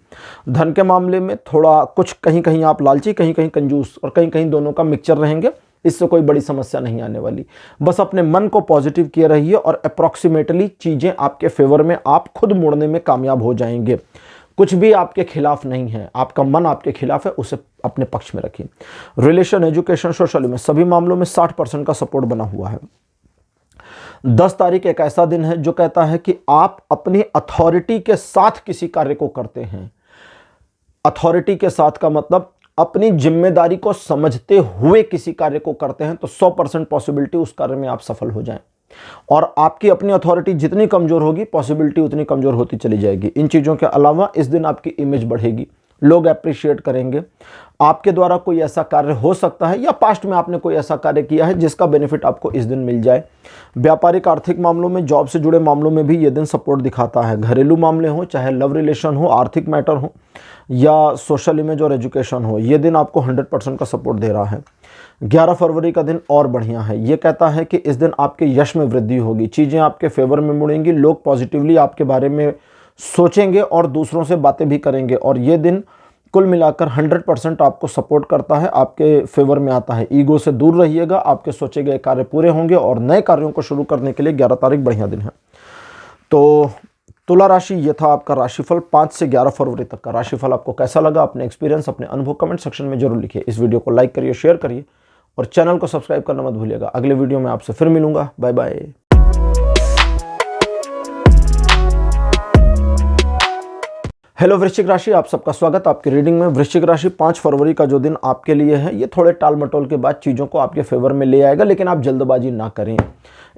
धन के मामले में थोड़ा कुछ, कहीं कहीं आप लालची, कहीं कहीं कंजूस, और कहीं कहीं दोनों का मिक्सचर रहेंगे। इससे कोई बड़ी समस्या नहीं आने वाली। बस अपने मन को पॉजिटिव किए रहिए और अप्रॉक्सीमेटली चीज़ें आपके फेवर में आप खुद मोड़ने में कामयाब हो जाएंगे। कुछ भी आपके खिलाफ नहीं है, आपका मन आपके खिलाफ है, उसे अपने पक्ष में रखिए। रिलेशन, एजुकेशन, सोशल में सभी मामलों में 60% का सपोर्ट बना हुआ है। 10 तारीख एक ऐसा दिन है जो कहता है कि आप अपनी अथॉरिटी के साथ किसी कार्य को करते हैं। अथॉरिटी के साथ का मतलब अपनी जिम्मेदारी को समझते हुए किसी कार्य को करते हैं, तो 100% पॉसिबिलिटी उस कार्य में आप सफल हो जाएं। और आपकी अपनी अथॉरिटी जितनी कमजोर होगी, पॉसिबिलिटी उतनी कमजोर होती चली जाएगी। इन चीज़ों के अलावा इस दिन आपकी इमेज बढ़ेगी, लोग अप्रिशिएट करेंगे। आपके द्वारा कोई ऐसा कार्य हो सकता है या पास्ट में आपने कोई ऐसा कार्य किया है जिसका बेनिफिट आपको इस दिन मिल जाए। व्यापारिक आर्थिक मामलों में, जॉब से जुड़े मामलों में भी ये दिन सपोर्ट दिखाता है। घरेलू मामले हो, चाहे लव रिलेशन हो, आर्थिक मैटर हो या सोशल इमेज और एजुकेशन हो, ये दिन आपको 100% का सपोर्ट दे रहा है। 11 फरवरी का दिन और बढ़िया है। ये कहता है कि इस दिन आपके यश में वृद्धि होगी, चीज़ें आपके फेवर में मुड़ेंगी, लोग पॉजिटिवली आपके बारे में सोचेंगे और दूसरों से बातें भी करेंगे। और ये दिन कुल मिलाकर 100% आपको सपोर्ट करता है, आपके फेवर में आता है। ईगो से दूर रहिएगा, आपके सोचे गए कार्य पूरे होंगे और नए कार्यों को शुरू करने के लिए 11 तारीख बढ़िया दिन है। तो तुला राशि, ये था आपका राशिफल 5 से 11 फरवरी तक का राशिफल। आपको कैसा लगा, अपने एक्सपीरियंस, अपने अनुभव कमेंट सेक्शन में जरूर लिखिए। इस वीडियो को लाइक करिए, शेयर करिए और चैनल को सब्सक्राइब करना मत भूलिएगा। अगले वीडियो में आपसे फिर मिलूंगा। Bye bye. हेलो वृश्चिक राशि, आप सबका स्वागत आपकी रीडिंग में। वृश्चिक राशि 5 फरवरी का जो दिन आपके लिए है, ये थोड़े टाल मटोल के बाद चीज़ों को आपके फेवर में ले आएगा, लेकिन आप जल्दबाजी ना करें।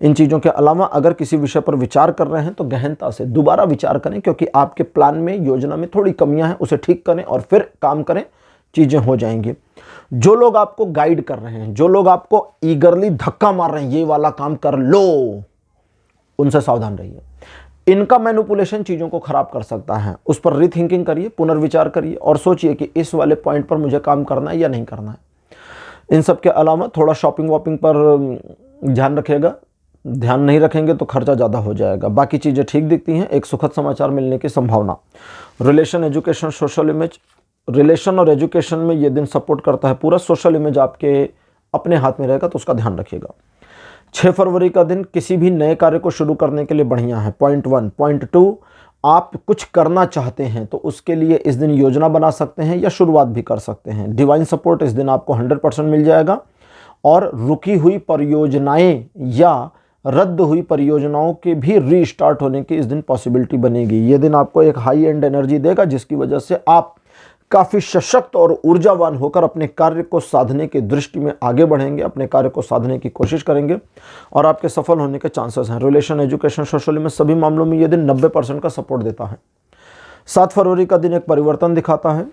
इन चीज़ों के अलावा अगर किसी विषय पर विचार कर रहे हैं तो गहनता से दोबारा विचार करें, क्योंकि आपके प्लान में, योजना में थोड़ी कमियां हैं, उसे ठीक करें और फिर काम करें, चीज़ें हो जाएंगी। जो लोग आपको गाइड कर रहे हैं, जो लोग आपको ईगरली धक्का मार रहे हैं, ये वाला काम कर लो, उनसे सावधान रहिए। इनका मैनिपुलेशन चीज़ों को खराब कर सकता है। उस पर रीथिंकिंग करिए, पुनर्विचार करिए और सोचिए कि इस वाले पॉइंट पर मुझे काम करना है या नहीं करना है। इन सब के अलावा थोड़ा शॉपिंग वॉपिंग पर ध्यान रखिएगा। ध्यान नहीं रखेंगे तो खर्चा ज़्यादा हो जाएगा। बाकी चीज़ें ठीक दिखती हैं। एक सुखद समाचार मिलने की संभावना। Relation, education, social image, relation और एजुकेशन में ये दिन सपोर्ट करता है पूरा। सोशल इमेज आपके अपने हाथ में रहेगा तो उसका ध्यान रखिएगा। 6 फरवरी का दिन किसी भी नए कार्य को शुरू करने के लिए बढ़िया है। पॉइंट 1। पॉइंट 2, आप कुछ करना चाहते हैं तो उसके लिए इस दिन योजना बना सकते हैं या शुरुआत भी कर सकते हैं। डिवाइन सपोर्ट इस दिन आपको 100% मिल जाएगा और रुकी हुई परियोजनाएं या रद्द हुई परियोजनाओं के भी रीस्टार्ट होने की इस दिन पॉसिबिलिटी बनेगी। ये दिन आपको एक हाई एंड एनर्जी देगा, जिसकी वजह से आप काफ़ी सशक्त और ऊर्जावान होकर अपने कार्य को साधने की दृष्टि में आगे बढ़ेंगे, अपने कार्य को साधने की कोशिश करेंगे और आपके सफल होने के चांसेस हैं। रिलेशन, एजुकेशन, सोशल में सभी मामलों में ये दिन 90% का सपोर्ट देता है। 7 फरवरी का दिन एक परिवर्तन दिखाता है।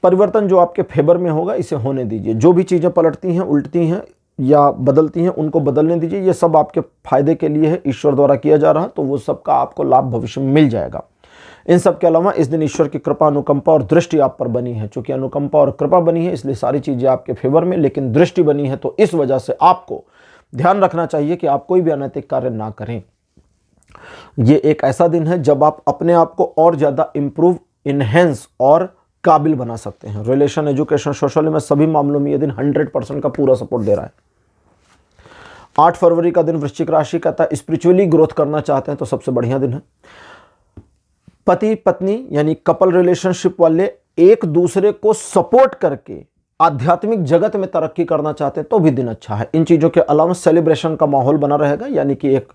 परिवर्तन जो आपके फेवर में होगा, इसे होने दीजिए। जो भी चीज़ें पलटती हैं, उल्टती हैं या बदलती हैं, उनको बदलने दीजिए। ये सब आपके फायदे के लिए है, ईश्वर द्वारा किया जा रहा है, तो वो सबका आपको लाभ भविष्य में मिल जाएगा। इन सब के अलावा इस दिन ईश्वर की कृपा, अनुकंपा और दृष्टि आप पर बनी है। चूंकि अनुकंपा और कृपा बनी है, इसलिए सारी चीज़ें आपके फेवर में, लेकिन दृष्टि बनी है, तो इस वजह से आपको ध्यान रखना चाहिए कि आप कोई भी अनैतिक कार्य ना करें। ये एक ऐसा दिन है जब आप अपने आप को और ज़्यादा इंप्रूव, इनहेंस और काबिल बना सकते हैं। रिलेशन, एजुकेशन, सोशल में सभी मामलों में ये दिन 100% का पूरा सपोर्ट दे रहा है। 8 फरवरी का दिन वृश्चिक राशि कहता है स्पिरिचुअली ग्रोथ करना चाहते हैं तो सबसे बढ़िया दिन है। पति पत्नी यानी कपल रिलेशनशिप वाले एक दूसरे को सपोर्ट करके आध्यात्मिक जगत में तरक्की करना चाहते हैं तो भी दिन अच्छा है। इन चीज़ों के अलावा सेलिब्रेशन का माहौल बना रहेगा, यानी कि एक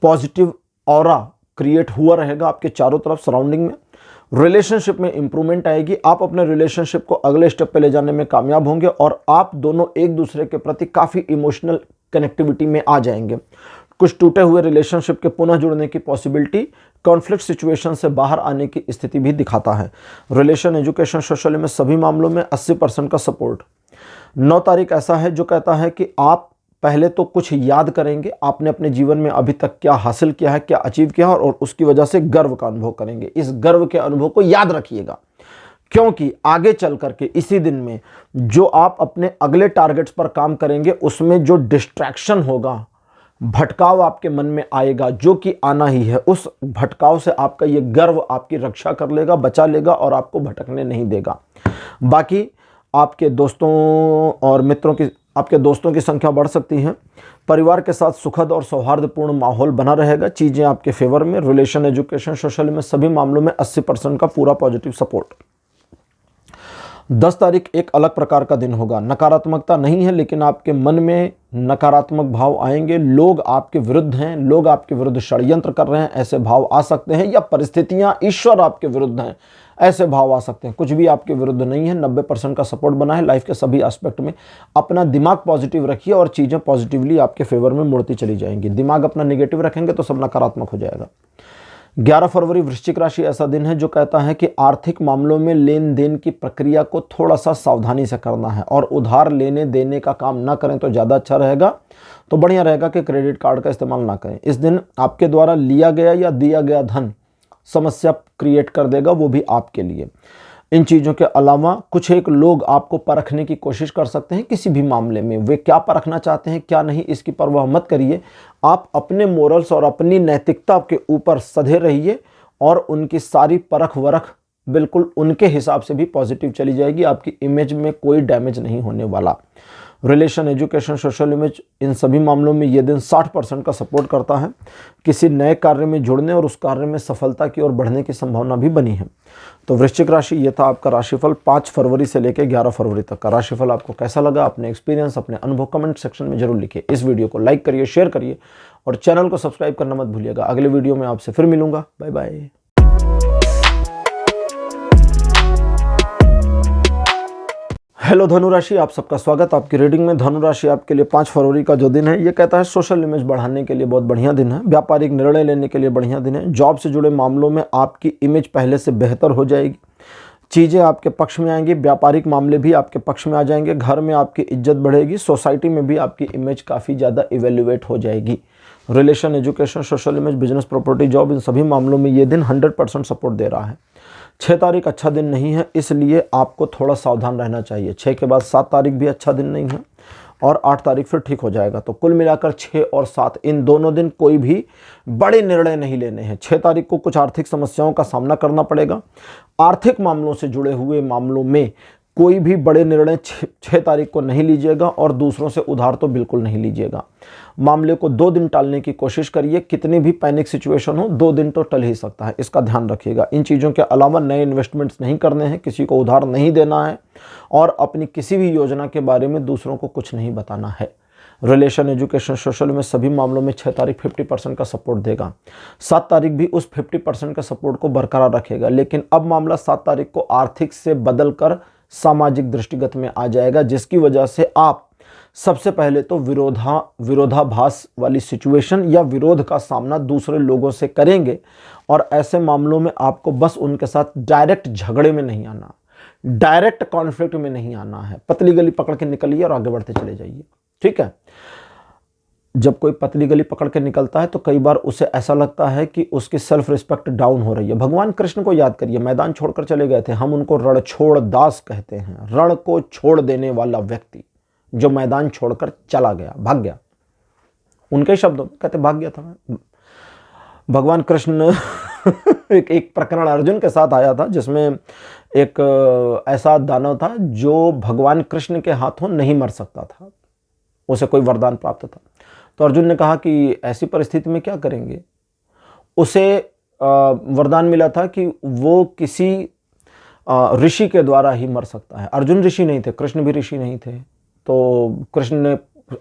पॉजिटिव ऑरा क्रिएट हुआ रहेगा आपके चारों तरफ सराउंडिंग में। रिलेशनशिप में इंप्रूवमेंट आएगी। आप अपने रिलेशनशिप को अगले स्टेप पे ले जाने में कामयाब होंगे और आप दोनों एक दूसरे के प्रति काफ़ी इमोशनल कनेक्टिविटी में आ जाएंगे। कुछ टूटे हुए रिलेशनशिप के पुनः जुड़ने की पॉसिबिलिटी, कॉन्फ्लिक्ट सिचुएशन से बाहर आने की स्थिति भी दिखाता है। रिलेशन, एजुकेशन, सोशल में सभी मामलों में 80% का सपोर्ट। 9 तारीख ऐसा है जो कहता है कि आप पहले तो कुछ याद करेंगे, आपने अपने जीवन में अभी तक क्या हासिल किया है, क्या अचीव किया है, और उसकी वजह से गर्व का अनुभव करेंगे। इस गर्व के अनुभव को याद रखिएगा, क्योंकि आगे चल करके इसी दिन में जो आप अपने अगले टारगेट्स पर काम करेंगे, उसमें जो डिस्ट्रैक्शन होगा, भटकाव आपके मन में आएगा, जो कि आना ही है, उस भटकाव से आपका ये गर्व आपकी रक्षा कर लेगा, बचा लेगा और आपको भटकने नहीं देगा। बाकी आपके दोस्तों और मित्रों की, आपके दोस्तों की संख्या बढ़ सकती है। परिवार के साथ सुखद और सौहार्दपूर्ण माहौल बना रहेगा। चीज़ें आपके फेवर में। रिलेशन, एजुकेशन, सोशल में सभी मामलों में 80% का पूरा पॉजिटिव सपोर्ट। 10 तारीख एक अलग प्रकार का दिन होगा। नकारात्मकता नहीं है, लेकिन आपके मन में नकारात्मक भाव आएंगे। लोग आपके विरुद्ध हैं, लोग आपके विरुद्ध षड्यंत्र कर रहे हैं, ऐसे भाव आ सकते हैं, या परिस्थितियां, ईश्वर आपके विरुद्ध हैं, ऐसे भाव आ सकते हैं। कुछ भी आपके विरुद्ध नहीं है। 90% का सपोर्ट बना है। लाइफ के सभी एस्पेक्ट में अपना दिमाग पॉजिटिव रखिए और चीज़ें पॉजिटिवली आपके फेवर में मुड़ती चली जाएंगी। दिमाग अपना निगेटिव रखेंगे तो सब नकारात्मक हो जाएगा। 11 फरवरी वृश्चिक राशि ऐसा दिन है जो कहता है कि आर्थिक मामलों में लेन देन की प्रक्रिया को थोड़ा सा सावधानी से करना है और उधार लेने देने का काम ना करें तो ज़्यादा अच्छा रहेगा। तो बढ़िया रहेगा कि क्रेडिट कार्ड का इस्तेमाल ना करें। इस दिन आपके द्वारा लिया गया या दिया गया धन समस्या क्रिएट कर देगा, वो भी आपके लिए। इन चीज़ों के अलावा कुछ एक लोग आपको परखने की कोशिश कर सकते हैं किसी भी मामले में। वे क्या परखना चाहते हैं क्या नहीं, इसकी परवाह मत करिए। आप अपने मोरल्स और अपनी नैतिकता के ऊपर सधे रहिए और उनकी सारी परख वरख बिल्कुल उनके हिसाब से भी पॉजिटिव चली जाएगी। आपकी इमेज में कोई डैमेज नहीं होने वाला। रिलेशन, एजुकेशन, सोशल इमेज, इन सभी मामलों में ये दिन 60% का सपोर्ट करता है। किसी नए कार्य में जुड़ने और उस कार्य में सफलता की ओर बढ़ने की संभावना भी बनी है। तो वृश्चिक राशि, ये था आपका राशिफल 5 फरवरी से लेकर 11 फरवरी तक का राशिफल। आपको कैसा लगा, अपने एक्सपीरियंस, अपने अनुभव कमेंट सेक्शन में जरूर लिखिए। इस वीडियो को लाइक करिए, शेयर करिए और चैनल को सब्सक्राइब करना मत भूलिएगा। अगले वीडियो में आपसे फिर मिलूंगा। Bye bye. हेलो धनुराशि, आप सबका स्वागत आपकी रीडिंग में। धनुराशि आपके लिए 5 फरवरी का जो दिन है ये कहता है सोशल इमेज बढ़ाने के लिए बहुत बढ़िया दिन है। व्यापारिक निर्णय लेने के लिए बढ़िया दिन है। जॉब से जुड़े मामलों में आपकी इमेज पहले से बेहतर हो जाएगी। चीज़ें आपके पक्ष में आएंगी। व्यापारिक मामले भी आपके पक्ष में आ जाएंगे। घर में आपकी इज्जत बढ़ेगी। सोसाइटी में भी आपकी इमेज काफ़ी ज़्यादा इवेल्युएट हो जाएगी। Relation, education, social image, business, property, job, इन सभी मामलों में ये दिन 100% सपोर्ट दे रहा है। 6 तारीख अच्छा दिन नहीं है, इसलिए आपको थोड़ा सावधान रहना चाहिए। 6 के बाद 7 तारीख भी अच्छा दिन नहीं है और 8 तारीख फिर ठीक हो जाएगा। तो कुल मिलाकर 6 और 7 इन दोनों दिन कोई भी बड़े निर्णय नहीं लेने हैं। 6 तारीख को कुछ आर्थिक समस्याओं का सामना करना पड़ेगा। आर्थिक मामलों से जुड़े हुए मामलों में कोई भी बड़े निर्णय 6 तारीख को नहीं लीजिएगा और दूसरों से उधार तो बिल्कुल नहीं लीजिएगा। मामले को 2 दिन टालने की कोशिश करिए। कितनी भी पैनिक सिचुएशन हो, 2 दिन तो टल ही सकता है, इसका ध्यान रखिएगा। इन चीज़ों के अलावा नए इन्वेस्टमेंट्स नहीं करने हैं, किसी को उधार नहीं देना है और अपनी किसी भी योजना के बारे में दूसरों को कुछ नहीं बताना है। रिलेशन, एजुकेशन, सोशल में सभी मामलों में 6 तारीख 50% का सपोर्ट देगा। 7 तारीख भी उस 50% का सपोर्ट को बरकरार रखेगा। लेकिन अब मामला 7 तारीख को आर्थिक से बदलकर सामाजिक दृष्टिगत में आ जाएगा, जिसकी वजह से आप सबसे पहले तो विरोधाभास वाली सिचुएशन या विरोध का सामना दूसरे लोगों से करेंगे। और ऐसे मामलों में आपको बस उनके साथ डायरेक्ट झगड़े में नहीं आना, डायरेक्ट कॉन्फ्लिक्ट में नहीं आना है। पतली गली पकड़ के निकलिए और आगे बढ़ते चले जाइए, ठीक है। जब कोई पतली गली पकड़ के निकलता है तो कई बार उसे ऐसा लगता है कि उसकी सेल्फ रिस्पेक्ट डाउन हो रही है। भगवान कृष्ण को याद करिए, मैदान छोड़कर चले गए थे। हम उनको रणछोड़ दास कहते हैं, रण को छोड़ देने वाला व्यक्ति जो मैदान छोड़कर चला गया, भाग गया। उनके शब्दों में कहते भाग गया था भगवान कृष्ण। एक प्रकरण अर्जुन के साथ आया था जिसमें एक ऐसा दानव था जो भगवान कृष्ण के हाथों नहीं मर सकता था, उसे कोई वरदान प्राप्त था। तो अर्जुन ने कहा कि ऐसी परिस्थिति में क्या करेंगे। उसे वरदान मिला था कि वो किसी ऋषि के द्वारा ही मर सकता है। अर्जुन ऋषि नहीं थे, कृष्ण भी ऋषि नहीं थे। तो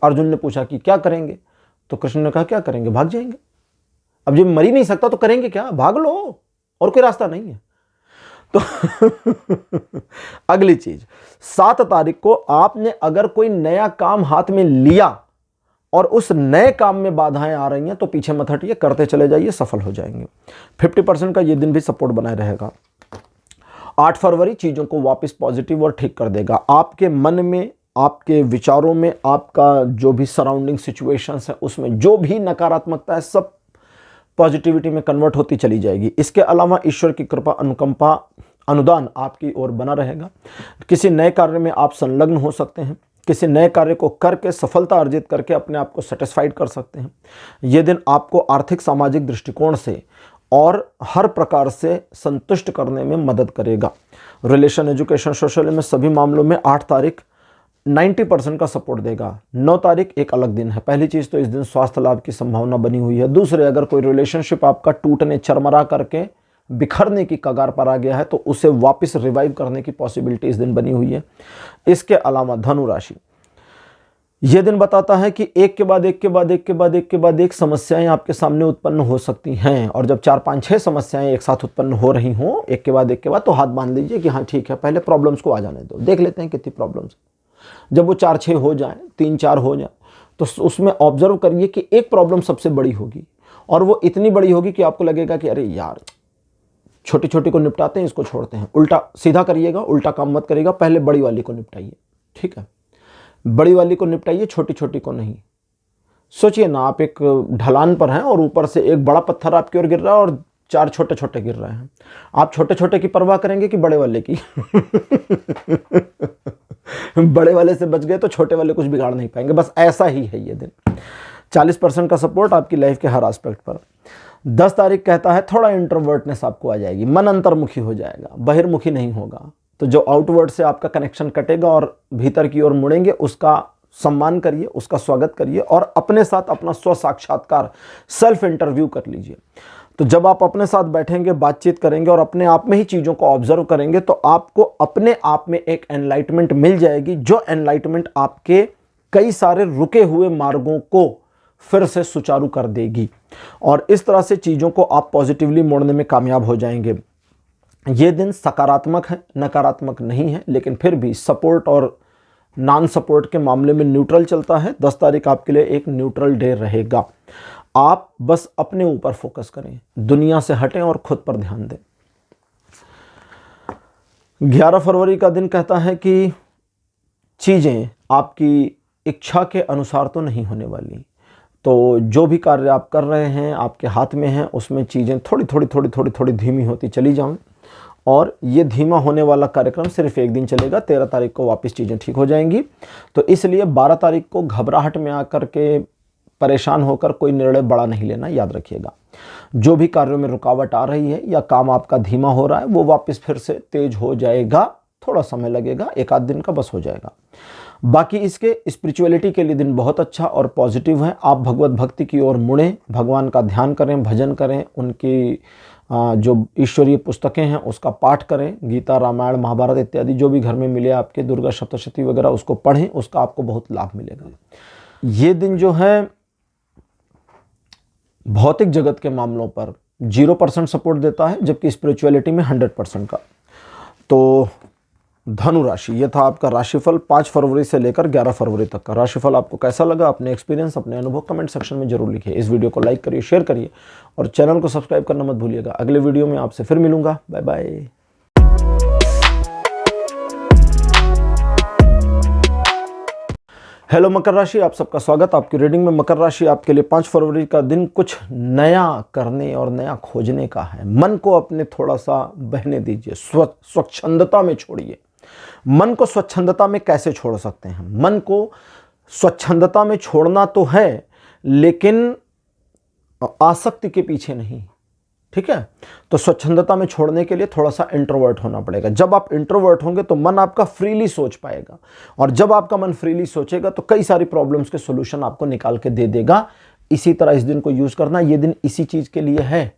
अर्जुन ने पूछा कि क्या करेंगे। तो कृष्ण ने कहा क्या करेंगे, भाग जाएंगे। अब जब मर ही नहीं सकता तो करेंगे क्या, भाग लो, और कोई रास्ता नहीं है। तो अगली चीज, 7 तारीख को आपने अगर कोई नया काम हाथ में लिया और उस नए काम में बाधाएं आ रही हैं तो पीछे मत हटिए, करते चले जाइए, सफल हो जाएंगे। 50% का ये दिन भी सपोर्ट बनाए रहेगा। 8 फरवरी चीजों को वापस पॉजिटिव और ठीक कर देगा। आपके मन में, आपके विचारों में, आपका जो भी सराउंडिंग सिचुएशंस है उसमें जो भी नकारात्मकता है सब पॉजिटिविटी में कन्वर्ट होती चली जाएगी। इसके अलावा ईश्वर की कृपा, अनुकंपा, अनुदान आपकी ओर बना रहेगा। किसी नए कार्य में आप संलग्न हो सकते हैं। किसी नए कार्य को करके सफलता अर्जित करके अपने आप को सेटिस्फाइड कर सकते हैं। यह दिन आपको आर्थिक सामाजिक दृष्टिकोण से और हर प्रकार से संतुष्ट करने में मदद करेगा। रिलेशन, एजुकेशन, सोशल में सभी मामलों में 8 तारीख 90% का सपोर्ट देगा। 9 तारीख एक अलग दिन है। पहली चीज़ तो इस दिन स्वास्थ्य लाभ की संभावना बनी हुई है। दूसरे, अगर कोई रिलेशनशिप आपका टूटने, चरमरा करके बिखरने की कगार पर आ गया है तो उसे वापस रिवाइव करने की पॉसिबिलिटी इस दिन बनी हुई है। इसके अलावा धनु राशि, यह दिन बताता है कि एक के बाद एक समस्याएं आपके सामने उत्पन्न हो सकती हैं। और जब 4, 5, 6 समस्याएं एक साथ उत्पन्न हो रही हों एक के बाद तो हाथ बांध लीजिए कि हाँ ठीक है, पहले प्रॉब्लम्स को आ जाने दो, देख लेते हैं कितनी प्रॉब्लम्स। जब वो 4-6 हो जाए, 3-4 हो जाए तो उसमें ऑब्जर्व करिए कि एक प्रॉब्लम सबसे बड़ी होगी और वो इतनी बड़ी होगी कि आपको लगेगा कि अरे यार, छोटी छोटी को निपटाते हैं, इसको छोड़ते हैं। उल्टा सीधा करिएगा, उल्टा काम मत करिएगा, पहले बड़ी वाली को निपटाइए, ठीक है? बड़ी वाली को निपटाइए, छोटी छोटी को नहीं। सोचिए ना, आप एक ढलान पर हैं और ऊपर से एक बड़ा पत्थर आपकी ओर गिर रहा है और 4 छोटे छोटे गिर रहे हैं। आप छोटे छोटे की परवाह करेंगे कि बड़े वाले की? बड़े वाले से बच गए तो छोटे वाले कुछ बिगाड़ नहीं पाएंगे। बस ऐसा ही है ये दिन। 40% का सपोर्ट आपकी लाइफ के हर एस्पेक्ट पर। 10 तारीख कहता है थोड़ा इंट्रोवर्टनेस आपको आ जाएगी, मन अंतर्मुखी हो जाएगा, बहिर्मुखी नहीं होगा। तो जो आउटवर्ड से आपका कनेक्शन कटेगा और भीतर की ओर मुड़ेंगे, उसका सम्मान करिए, उसका स्वागत करिए और अपने साथ अपना स्व साक्षात्कार, सेल्फ इंटरव्यू कर लीजिए। तो जब आप अपने साथ बैठेंगे, बातचीत करेंगे और अपने आप में ही चीज़ों को ऑब्जर्व करेंगे, तो आपको अपने आप में एक एनलाइटमेंट मिल जाएगी, जो एनलाइटमेंट आपके कई सारे रुके हुए मार्गों को फिर से सुचारू कर देगी और इस तरह से चीज़ों को आप पॉजिटिवली मोड़ने में कामयाब हो जाएंगे। ये दिन सकारात्मक है, नकारात्मक नहीं है, लेकिन फिर भी सपोर्ट और नॉन सपोर्ट के मामले में न्यूट्रल चलता है। 10 तारीख आपके लिए एक न्यूट्रल डे रहेगा। आप बस अपने ऊपर फोकस करें, दुनिया से हटें और खुद पर ध्यान दें। 11 फरवरी का दिन कहता है कि चीज़ें आपकी इच्छा के अनुसार तो नहीं होने वाली। तो जो भी कार्य आप कर रहे हैं, आपके हाथ में हैं, उसमें चीज़ें थोड़ी थोड़ी धीमी होती चली जाएं और ये धीमा होने वाला कार्यक्रम सिर्फ एक दिन चलेगा। 13 तारीख को वापस चीज़ें ठीक हो जाएंगी। तो इसलिए 12 तारीख को घबराहट में आकर के, परेशान होकर कोई निर्णय बड़ा नहीं लेना, याद रखिएगा। जो भी कार्यों में रुकावट आ रही है या काम आपका धीमा हो रहा है, वो वापस फिर से तेज हो जाएगा। थोड़ा समय लगेगा, 1 आध दिन का बस हो जाएगा। बाकी इसके स्पिरिचुअलिटी के लिए दिन बहुत अच्छा और पॉजिटिव है। आप भगवत भक्ति की ओर मुड़ें, भगवान का ध्यान करें, भजन करें, उनकी जो ईश्वरीय पुस्तकें हैं उसका पाठ करें, गीता, रामायण, महाभारत इत्यादि जो भी घर में मिले आपके, दुर्गा सप्तशती वगैरह, उसको पढ़ें, उसका आपको बहुत लाभ मिलेगा। ये दिन जो है भौतिक जगत के मामलों पर 0% सपोर्ट देता है, जबकि स्पिरिचुअलिटी में 100% का। तो धनु राशि, यह था आपका राशिफल 5 फरवरी से लेकर 11 फरवरी तक का राशिफल। आपको कैसा लगा? अपने एक्सपीरियंस, अपने अनुभव कमेंट सेक्शन में जरूर लिखिए। इस वीडियो को लाइक करिए, शेयर करिए और चैनल को सब्सक्राइब करना मत भूलिएगा। अगले वीडियो में आपसे फिर मिलूंगा। Bye bye. हेलो मकर राशि, आप सबका स्वागत आपकी रीडिंग में। मकर राशि आपके लिए 5 फरवरी का दिन कुछ नया करने और नया खोजने का है। मन को अपने थोड़ा सा बहने दीजिए, स्वच्छंदता में छोड़िए। मन को स्वच्छंदता में कैसे छोड़ सकते हैं? मन को स्वच्छंदता में छोड़ना तो है, लेकिन आसक्ति के पीछे नहीं, ठीक है? तो स्वच्छंदता में छोड़ने के लिए थोड़ा सा इंट्रोवर्ट होना पड़ेगा। जब आप इंट्रोवर्ट होंगे तो मन आपका फ्रीली सोच पाएगा, और जब आपका मन फ्रीली सोचेगा तो कई सारी प्रॉब्लम्स के सॉल्यूशन आपको निकाल के दे देगा। इसी तरह इस दिन को यूज करना। ये दिन इसी चीज के लिए है।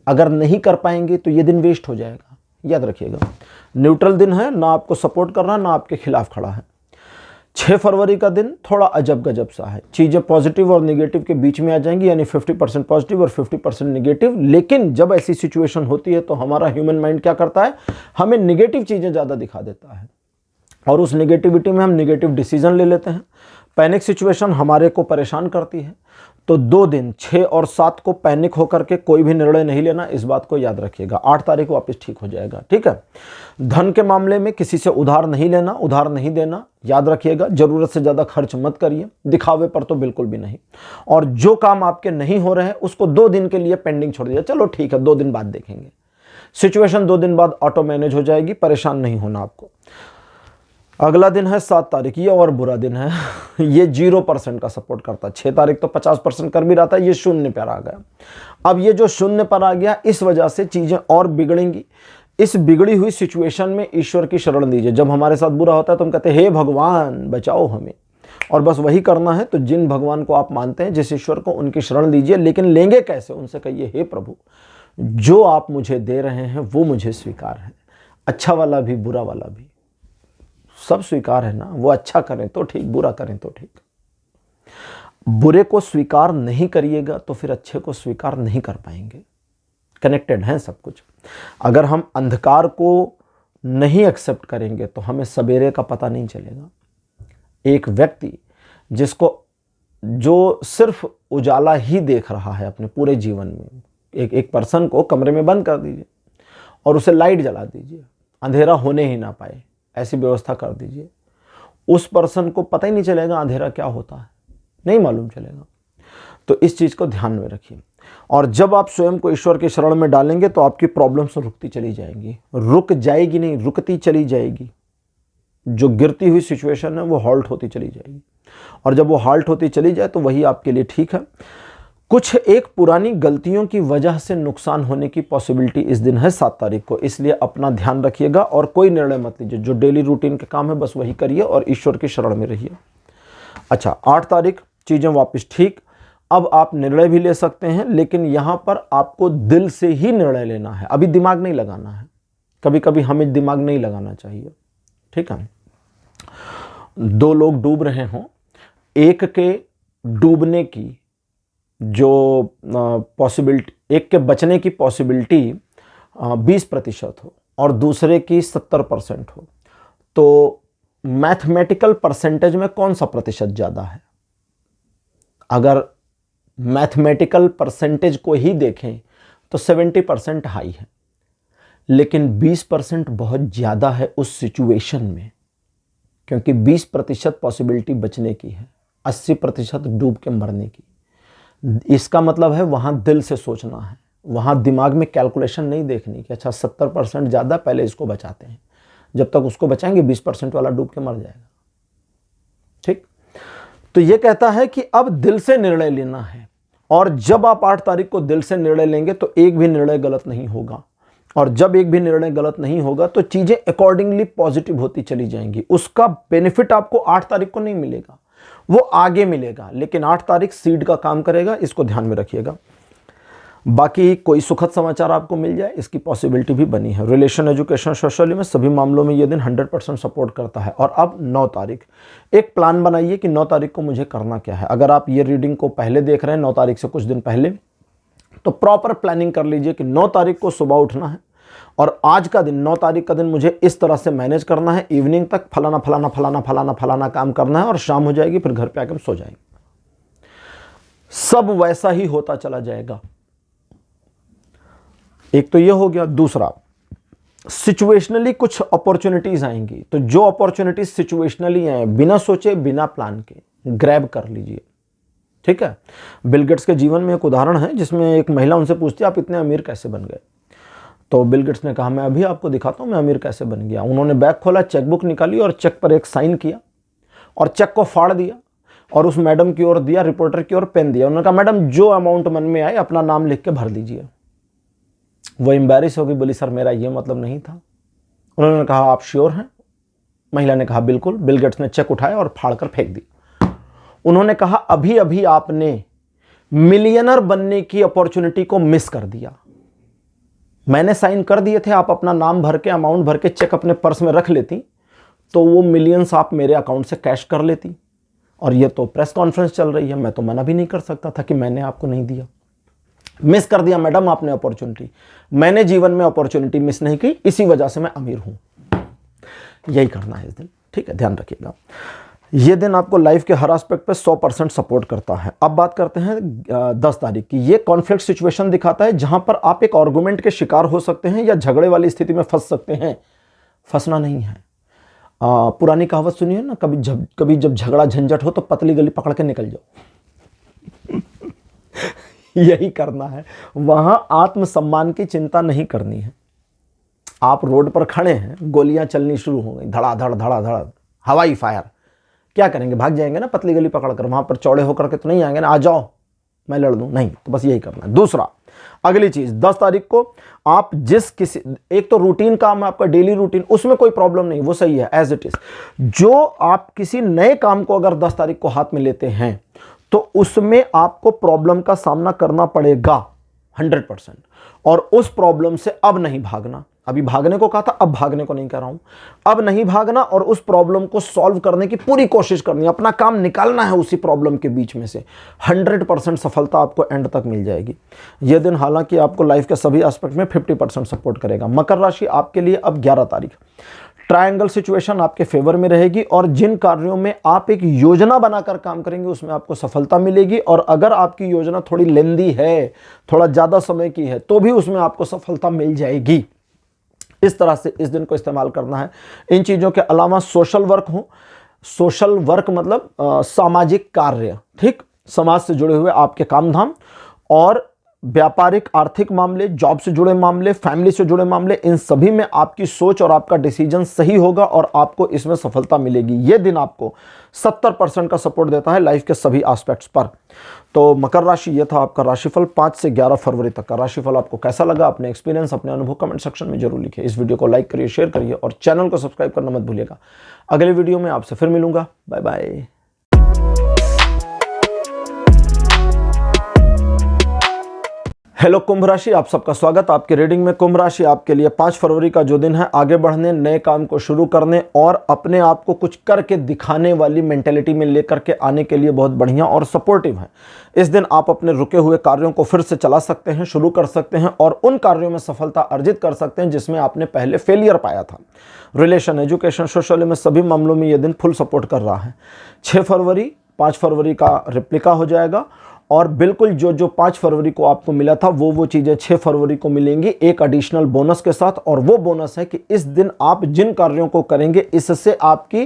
अगर नहीं कर पाएंगे तो ये दिन वेस्ट हो जाएगा, याद रखिएगा। न्यूट्रल दिन है, ना आपको सपोर्ट कर रहा ना आपके खिलाफ खड़ा है। 6 फरवरी का दिन थोड़ा अजब गजब सा है। चीज़ें पॉजिटिव और नेगेटिव के बीच में आ जाएंगी, यानी 50% पॉजिटिव और 50% नेगेटिव। लेकिन जब ऐसी सिचुएशन होती है तो हमारा ह्यूमन माइंड क्या करता है? हमें नेगेटिव चीज़ें ज़्यादा दिखा देता है और उस नेगेटिविटी में हम नेगेटिव डिसीजन ले लेते हैं। पैनिक सिचुएशन हमारे को परेशान करती है। तो 2 दिन 6 और 7 को पैनिक होकर के कोई भी निर्णय नहीं लेना, इस बात को याद रखिएगा। 8 तारीख को वापस ठीक हो जाएगा, ठीक है? धन के मामले में किसी से उधार नहीं लेना, उधार नहीं देना, याद रखिएगा। जरूरत से ज़्यादा खर्च मत करिए, दिखावे पर तो बिल्कुल भी नहीं। और जो काम आपके नहीं हो रहे हैं उसको 2 दिन के लिए पेंडिंग छोड़ दीजिए। चलो ठीक है, 2 दिन बाद देखेंगे। सिचुएशन 2 दिन बाद ऑटो मैनेज हो जाएगी, परेशान नहीं होना आपको। अगला दिन है 7 तारीख, ये और बुरा दिन है। ये 0% का सपोर्ट करता है। 6 तारीख तो 50% कर भी रहा था, ये 0 पर आ गया। अब ये जो 0 पर आ गया, इस वजह से चीज़ें और बिगड़ेंगी। इस बिगड़ी हुई सिचुएशन में ईश्वर की शरण लीजिए। जब हमारे साथ बुरा होता है तो हम कहते हैं हे भगवान बचाओ हमें, और बस वही करना है। तो जिन भगवान को आप मानते हैं, जिस ईश्वर को, उनकी शरण लीजिए। लेकिन लेंगे कैसे? उनसे कहिए हे प्रभु, जो आप मुझे दे रहे हैं वो मुझे स्वीकार है। अच्छा वाला भी, बुरा वाला भी, सब स्वीकार है ना। वो अच्छा करें तो ठीक, बुरा करें तो ठीक। बुरे को स्वीकार नहीं करिएगा तो फिर अच्छे को स्वीकार नहीं कर पाएंगे। कनेक्टेड हैं सब कुछ। अगर हम अंधकार को नहीं एक्सेप्ट करेंगे तो हमें सवेरे का पता नहीं चलेगा। एक व्यक्ति जो सिर्फ उजाला ही देख रहा है अपने पूरे जीवन में। एक पर्सन को कमरे में बंद कर दीजिए और उसे लाइट जला दीजिए, अंधेरा होने ही ना पाए, ऐसी व्यवस्था कर दीजिए। उस पर्सन को पता ही नहीं चलेगा अंधेरा क्या होता है, नहीं मालूम चलेगा। तो इस चीज़ को ध्यान में रखिए। और जब आप स्वयं को ईश्वर के शरण में डालेंगे तो आपकी प्रॉब्लम्स रुकती चली जाएंगी, रुक जाएगी नहीं, रुकती चली जाएगी। जो गिरती हुई सिचुएशन है वो हॉल्ट होती चली जाएगी, और जब वो हॉल्ट होती चली जाए तो वही आपके लिए ठीक है। कुछ एक पुरानी गलतियों की वजह से नुकसान होने की पॉसिबिलिटी इस दिन है 7 तारीख को, इसलिए अपना ध्यान रखिएगा और कोई निर्णय मत लीजिए। जो डेली रूटीन के काम है बस वही करिए और ईश्वर की शरण में रहिए। अच्छा, 8 तारीख चीज़ें वापस ठीक। अब आप निर्णय भी ले सकते हैं, लेकिन यहाँ पर आपको दिल से ही निर्णय लेना है, अभी दिमाग नहीं लगाना है। कभी कभी हमें दिमाग नहीं लगाना चाहिए, ठीक है। 2 लोग डूब रहे हों, एक के डूबने की जो पॉसिबिलिटी, एक के बचने की पॉसिबिलिटी 20% हो और दूसरे की 70% हो, तो मैथमेटिकल परसेंटेज में कौन सा प्रतिशत ज़्यादा है? अगर मैथमेटिकल परसेंटेज को ही देखें तो 70% हाई है, लेकिन 20% बहुत ज़्यादा है उस सिचुएशन में, क्योंकि 20% पॉसिबिलिटी बचने की है, 80% डूब के मरने की। इसका मतलब है वहाँ दिल से सोचना है, वहाँ दिमाग में कैलकुलेशन नहीं देखनी कि अच्छा 70% ज़्यादा, पहले इसको बचाते हैं। जब तक उसको बचाएंगे 20% वाला डूब के मर जाएगा, ठीक। तो ये कहता है कि अब दिल से निर्णय लेना है, और जब आप 8 तारीख को दिल से निर्णय लेंगे तो एक भी निर्णय गलत नहीं होगा, और जब एक भी निर्णय गलत नहीं होगा तो चीज़ें अकॉर्डिंगली पॉजिटिव होती चली जाएंगी। उसका बेनिफिट आपको 8 तारीख को नहीं मिलेगा, वो आगे मिलेगा, लेकिन 8 तारीख सीड का काम करेगा, इसको ध्यान में रखिएगा। बाकी कोई सुखद समाचार आपको मिल जाए इसकी पॉसिबिलिटी भी बनी है। रिलेशन, एजुकेशन, सोशली में सभी मामलों में ये दिन 100% सपोर्ट करता है। और अब 9 तारीख, एक प्लान बनाइए कि 9 तारीख को मुझे करना क्या है। अगर आप ये रीडिंग को पहले देख रहे हैं 9 तारीख से कुछ दिन पहले, तो प्रॉपर प्लानिंग कर लीजिए कि 9 तारीख को सुबह उठना है और आज का दिन 9 तारीख का दिन मुझे इस तरह से मैनेज करना है, इवनिंग तक फलाना फलाना फलाना फलाना फलाना काम करना है, और शाम हो जाएगी फिर घर पे आकर सो जाएंगे। सब वैसा ही होता चला जाएगा। एक तो ये हो गया। दूसरा, सिचुएशनली कुछ अपॉर्चुनिटीज आएंगी, तो जो अपॉर्चुनिटीज सिचुएशनली आए, बिना सोचे बिना प्लान के ग्रैब कर लीजिए, ठीक है। बिल गेट्स के जीवन में एक उदाहरण है जिसमें एक महिला उनसे पूछती है आप इतने अमीर कैसे बन गए? तो बिल गेट्स ने कहा मैं अभी आपको दिखाता हूं मैं अमीर कैसे बन गया। उन्होंने बैग खोला, चेकबुक निकाली और चेक पर एक साइन किया और चेक को फाड़ दिया और उस मैडम की ओर दिया, रिपोर्टर की ओर पेन दिया। उन्होंने कहा मैडम जो अमाउंट मन में आए अपना नाम लिख के भर दीजिए। वो एम्बैरिस हो गई, बोली सर मेरा ये मतलब नहीं था। उन्होंने कहा आप श्योर हैं? महिला ने कहा बिल्कुल। बिल गेट्स ने चेक उठाया और फाड़ कर फेंक दी। उन्होंने कहा अभी अभी आपने मिलियनर बनने की अपॉर्चुनिटी को मिस कर दिया। मैंने साइन कर दिए थे, आप अपना नाम भर के, अमाउंट भर के चेक अपने पर्स में रख लेती तो वो मिलियंस आप मेरे अकाउंट से कैश कर लेती। और ये तो प्रेस कॉन्फ्रेंस चल रही है, मैं तो मना भी नहीं कर सकता था कि मैंने आपको नहीं दिया। मिस कर दिया मैडम आपने अपॉर्चुनिटी। मैंने जीवन में अपॉर्चुनिटी मिस नहीं की, इसी वजह से मैं अमीर हूं। यही करना है इस दिन, ठीक है, ध्यान रखिएगा। ये दिन आपको लाइफ के हर एस्पेक्ट पे 100% सपोर्ट करता है। अब बात करते हैं 10 तारीख की। ये कॉन्फ्लिक्ट सिचुएशन दिखाता है जहां पर आप एक आर्गुमेंट के शिकार हो सकते हैं या झगड़े वाली स्थिति में फंस सकते हैं। फंसना नहीं है। पुरानी कहावत सुनिए ना, कभी जब झगड़ा झंझट हो तो पतली गली पकड़ के निकल जाओ। यही करना है। वहां आत्मसम्मान की चिंता नहीं करनी है। आप रोड पर खड़े हैं, गोलियां चलनी शुरू हो गई, धड़ाधड़ धड़ाधड़, हवाई फायर, क्या करेंगे? भाग जाएंगे ना पतली गली पकड़कर। वहां पर चौड़े होकर के तो नहीं आएंगे ना, आ जाओ मैं लड़ दूं, नहीं। तो बस यही करना है। दूसरा, अगली चीज 10 तारीख को आप जिस किसी, एक तो रूटीन काम है आपका, डेली रूटीन, उसमें कोई प्रॉब्लम नहीं, वो सही है एज इट इज। जो आप किसी नए काम को अगर 10 तारीख को हाथ में लेते हैं तो उसमें आपको प्रॉब्लम का सामना करना पड़ेगा 100%। और उस प्रॉब्लम से अब नहीं भागना। अभी भागने को कहा था, अब भागने को नहीं कह रहा हूं। अब नहीं भागना और उस प्रॉब्लम को सॉल्व करने की पूरी कोशिश करनी है, अपना काम निकालना है उसी प्रॉब्लम के बीच में से। 100% सफलता आपको एंड तक मिल जाएगी। यह दिन हालांकि आपको लाइफ के सभी एस्पेक्ट में 50% सपोर्ट करेगा। मकर राशि आपके लिए अब 11 तारीख, ट्रायंगल सिचुएशन आपके फेवर में रहेगी और जिन कार्यों में आप एक योजना बनाकर काम करेंगे उसमें आपको सफलता मिलेगी। और अगर आपकी योजना थोड़ी लेंदी है, थोड़ा ज़्यादा समय की है, तो भी उसमें आपको सफलता मिल जाएगी। इस तरह से इस दिन को इस्तेमाल करना है। इन चीज़ों के अलावा सोशल वर्क हो, सोशल वर्क मतलब सामाजिक कार्य, ठीक, समाज से जुड़े हुए आपके काम धाम, और व्यापारिक आर्थिक मामले, जॉब से जुड़े मामले, फैमिली से जुड़े मामले, इन सभी में आपकी सोच और आपका डिसीजन सही होगा और आपको इसमें सफलता मिलेगी। ये दिन आपको 70% का सपोर्ट देता है लाइफ के सभी एस्पेक्ट्स पर। तो मकर राशि, ये था आपका राशिफल 5 से 11 फरवरी तक का राशिफल। आपको कैसा लगा, अपने एक्सपीरियंस, अपने अनुभव कमेंट सेक्शन में जरूर लिखिए। इस वीडियो को लाइक करिए, शेयर करिए और चैनल को सब्सक्राइब करना मत भूलिएगा। अगले वीडियो में आपसे फिर मिलूंगा। Bye bye. हेलो कुंभ राशि, आप सबका स्वागत आपके रीडिंग में। कुंभ राशि आपके लिए 5 फरवरी का जो दिन है, आगे बढ़ने, नए काम को शुरू करने और अपने आप को कुछ करके दिखाने वाली मेंटेलिटी में लेकर के आने के लिए बहुत बढ़िया और सपोर्टिव है। इस दिन आप अपने रुके हुए कार्यों को फिर से चला सकते हैं, शुरू कर सकते हैं और उन कार्यों में सफलता अर्जित कर सकते हैं जिसमें आपने पहले फेलियर पाया था। रिलेशन, एजुकेशन, सोशल में सभी मामलों में यह दिन फुल सपोर्ट कर रहा है। 6 फरवरी 5 फरवरी का रिप्लिका हो जाएगा और बिल्कुल जो 5 फरवरी को आपको मिला था वो चीज़ें 6 फरवरी को मिलेंगी, एक एडिशनल बोनस के साथ। और वो बोनस है कि इस दिन आप जिन कार्यों को करेंगे इससे आपकी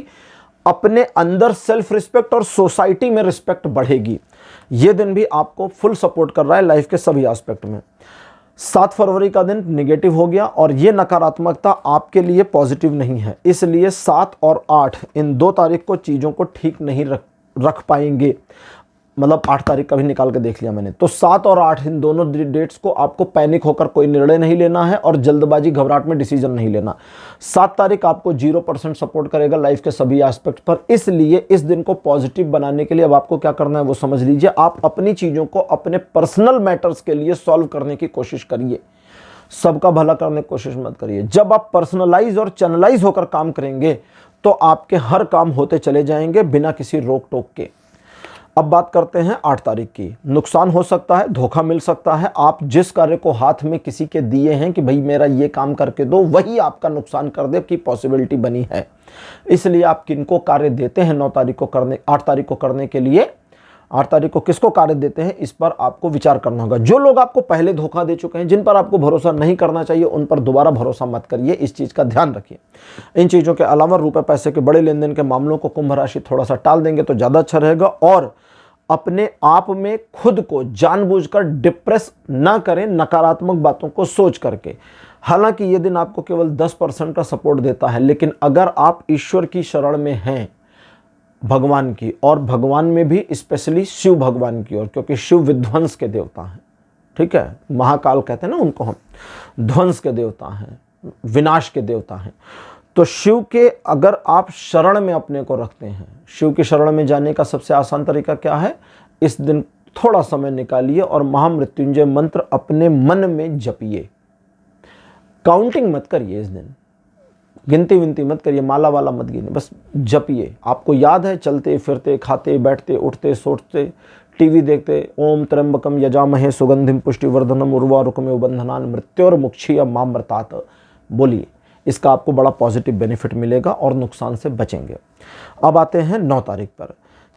अपने अंदर सेल्फ रिस्पेक्ट और सोसाइटी में रिस्पेक्ट बढ़ेगी। ये दिन भी आपको फुल सपोर्ट कर रहा है लाइफ के सभी एस्पेक्ट में। 7 फरवरी का दिन नेगेटिव हो गया और ये नकारात्मकता आपके लिए पॉजिटिव नहीं है, इसलिए 7 और 8 इन 2 तारीख को चीज़ों को ठीक नहीं रख पाएंगे। मतलब 8 तारीख का भी निकाल के देख लिया मैंने। तो 7 और 8 इन दोनों डेट्स को आपको पैनिक होकर कोई निर्णय नहीं लेना है और जल्दबाजी घबराहट में डिसीजन नहीं लेना। 7 तारीख आपको 0% सपोर्ट करेगा लाइफ के सभी एस्पेक्ट पर, इसलिए इस दिन को पॉजिटिव बनाने के लिए अब आपको क्या करना है वो समझ लीजिए। आप अपनी चीज़ों को अपने पर्सनल मैटर्स के लिए सॉल्व करने की कोशिश करिए, सबका भला करने की कोशिश मत करिए। जब आप पर्सनलाइज और चैनलाइज होकर काम करेंगे तो आपके हर काम होते चले जाएंगे बिना किसी रोक टोक के। अब बात करते हैं 8 तारीख की। नुकसान हो सकता है, धोखा मिल सकता है। आप जिस कार्य को हाथ में किसी के दिए हैं कि भाई मेरा ये काम करके दो, वही आपका नुकसान कर दे की पॉसिबिलिटी बनी है। इसलिए आप किनको कार्य देते हैं 8 तारीख को करने के लिए, 8 तारीख को किसको कार्य देते हैं इस पर आपको विचार करना होगा। जो लोग आपको पहले धोखा दे चुके हैं, जिन पर आपको भरोसा नहीं करना चाहिए, उन पर दोबारा भरोसा मत करिए। इस चीज़ का ध्यान रखिए। इन चीज़ों के अलावा रुपए पैसे के बड़े लेन देन के मामलों को कुंभ राशि थोड़ा सा टाल देंगे तो ज़्यादा अच्छा रहेगा। और अपने आप में खुद को जानबूझकर डिप्रेस ना करें नकारात्मक बातों को सोच करके। हालांकि ये दिन आपको केवल 10% का सपोर्ट देता है, लेकिन अगर आप ईश्वर की शरण में हैं, भगवान की, और भगवान में भी स्पेशली शिव भगवान की ओर, क्योंकि शिव विध्वंस के देवता हैं, ठीक है, महाकाल कहते हैं ना उनको हम, ध्वंस के देवता हैं, विनाश के देवता हैं। तो शिव के अगर आप शरण में अपने को रखते हैं, शिव की शरण में जाने का सबसे आसान तरीका क्या है, इस दिन थोड़ा समय निकालिए और महामृत्युंजय मंत्र अपने मन में जपिए। काउंटिंग मत करिए इस दिन, गिनती विनती मत करिए, माला वाला मत गिनिए, बस जपिए। आपको याद है, चलते फिरते, खाते बैठते, उठते सोचते, टीवी देखते, ओम त्र्यंबकम यजामहे सुगंधिम पुष्टिवर्धनम उर्वारुकमेव बंधनान मृत्योर्मुक्षीय मामृतात बोलिए। इसका आपको बड़ा पॉजिटिव बेनिफिट मिलेगा और नुकसान से बचेंगे। अब आते हैं 9 तारीख पर।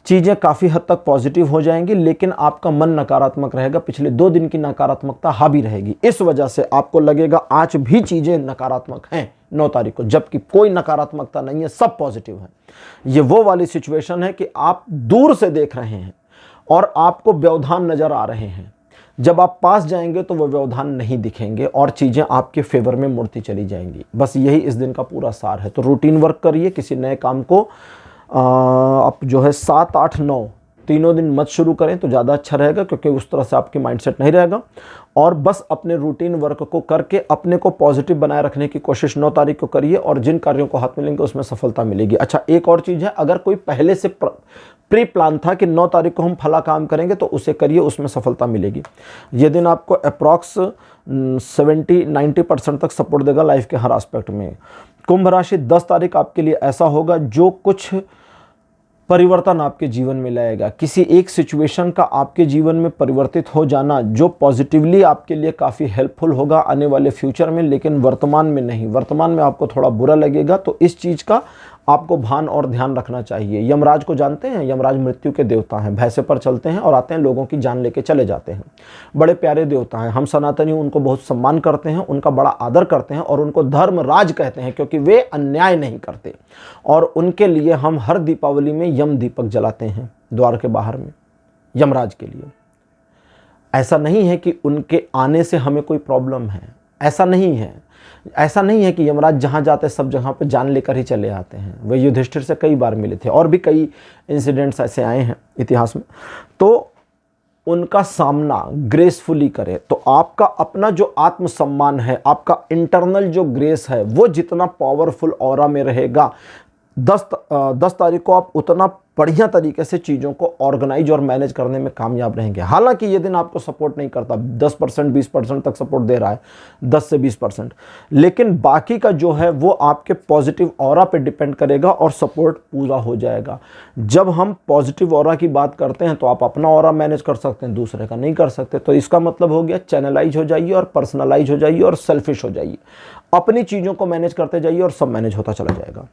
चीज़ें काफ़ी हद तक पॉजिटिव हो जाएंगी, लेकिन आपका मन नकारात्मक रहेगा। पिछले 2 दिन की नकारात्मकता हावी रहेगी, इस वजह से आपको लगेगा आज भी चीज़ें नकारात्मक हैं 9 तारीख को, जबकि कोई नकारात्मकता नहीं है, सब पॉजिटिव है। ये वो वाली सिचुएशन है कि आप दूर से देख रहे हैं और आपको व्यवधान नज़र आ रहे हैं। जब आप पास जाएंगे तो वो व्यवधान नहीं दिखेंगे और चीज़ें आपके फेवर में मुड़ती चली जाएंगी। बस यही इस दिन का पूरा सार है। तो रूटीन वर्क करिए, किसी नए काम को आप जो है 7, 8, 9 तीनों दिन मत शुरू करें तो ज़्यादा अच्छा रहेगा, क्योंकि उस तरह से आपकी माइंडसेट नहीं रहेगा। और बस अपने रूटीन वर्क को करके अपने को पॉजिटिव बनाए रखने की कोशिश 9 तारीख को करिए और जिन कार्यों को हाथ मिलेंगे उसमें सफलता मिलेगी। अच्छा, एक और चीज़ है, अगर कोई पहले से प्री प्लान था कि 9 तारीख को हम फला काम करेंगे तो उसे करिए, उसमें सफलता मिलेगी। ये दिन आपको अप्रॉक्स 70-90% तक सपोर्ट देगा लाइफ के हर एस्पेक्ट में। कुंभ राशि 10 तारीख आपके लिए ऐसा होगा जो कुछ परिवर्तन आपके जीवन में लाएगा। किसी एक सिचुएशन का आपके जीवन में परिवर्तित हो जाना जो पॉजिटिवली आपके लिए काफ़ी हेल्पफुल होगा आने वाले फ्यूचर में, लेकिन वर्तमान में नहीं। वर्तमान में आपको थोड़ा बुरा लगेगा, तो इस चीज़ का आपको भान और ध्यान रखना चाहिए। यमराज को जानते हैं? यमराज मृत्यु के देवता हैं, भैंसे पर चलते हैं और आते हैं, लोगों की जान लेके चले जाते हैं। बड़े प्यारे देवता हैं। हम सनातनी उनको बहुत सम्मान करते हैं, उनका बड़ा आदर करते हैं और उनको धर्मराज कहते हैं, क्योंकि वे अन्याय नहीं करते। और उनके लिए हम हर दीपावली में यम दीपक जलाते हैं द्वार के बाहर में, यमराज के लिए। ऐसा नहीं है कि उनके आने से हमें कोई प्रॉब्लम है, ऐसा नहीं है। ऐसा नहीं है कि यमराज जहाँ जाते सब जगह पे जान लेकर ही चले आते हैं। वे युधिष्ठिर से कई बार मिले थे और भी कई इंसिडेंट्स ऐसे आए हैं इतिहास में। तो उनका सामना ग्रेसफुली करें। तो आपका अपना जो आत्मसम्मान है, आपका इंटरनल जो ग्रेस है, वो जितना पावरफुल ऑरा में रहेगा, 10 तारीख को आप उतना बढ़िया तरीके से चीज़ों को ऑर्गेनाइज और मैनेज करने में कामयाब रहेंगे। हालांकि ये दिन आपको सपोर्ट नहीं करता, 10% 20% तक सपोर्ट दे रहा है, 10 से 20%, लेकिन बाकी का जो है वो आपके पॉजिटिव ऑरा पे डिपेंड करेगा और सपोर्ट पूरा हो जाएगा। जब हम पॉजिटिव ऑरा की बात करते हैं तो आप अपना ऑरा मैनेज कर सकते हैं, दूसरे का नहीं कर सकते। तो इसका मतलब हो गया चैनलाइज हो जाइए और पर्सनलाइज हो जाइए और सेल्फिश हो जाइए। अपनी चीज़ों को मैनेज करते जाइए और सब मैनेज होता चला जाएगा।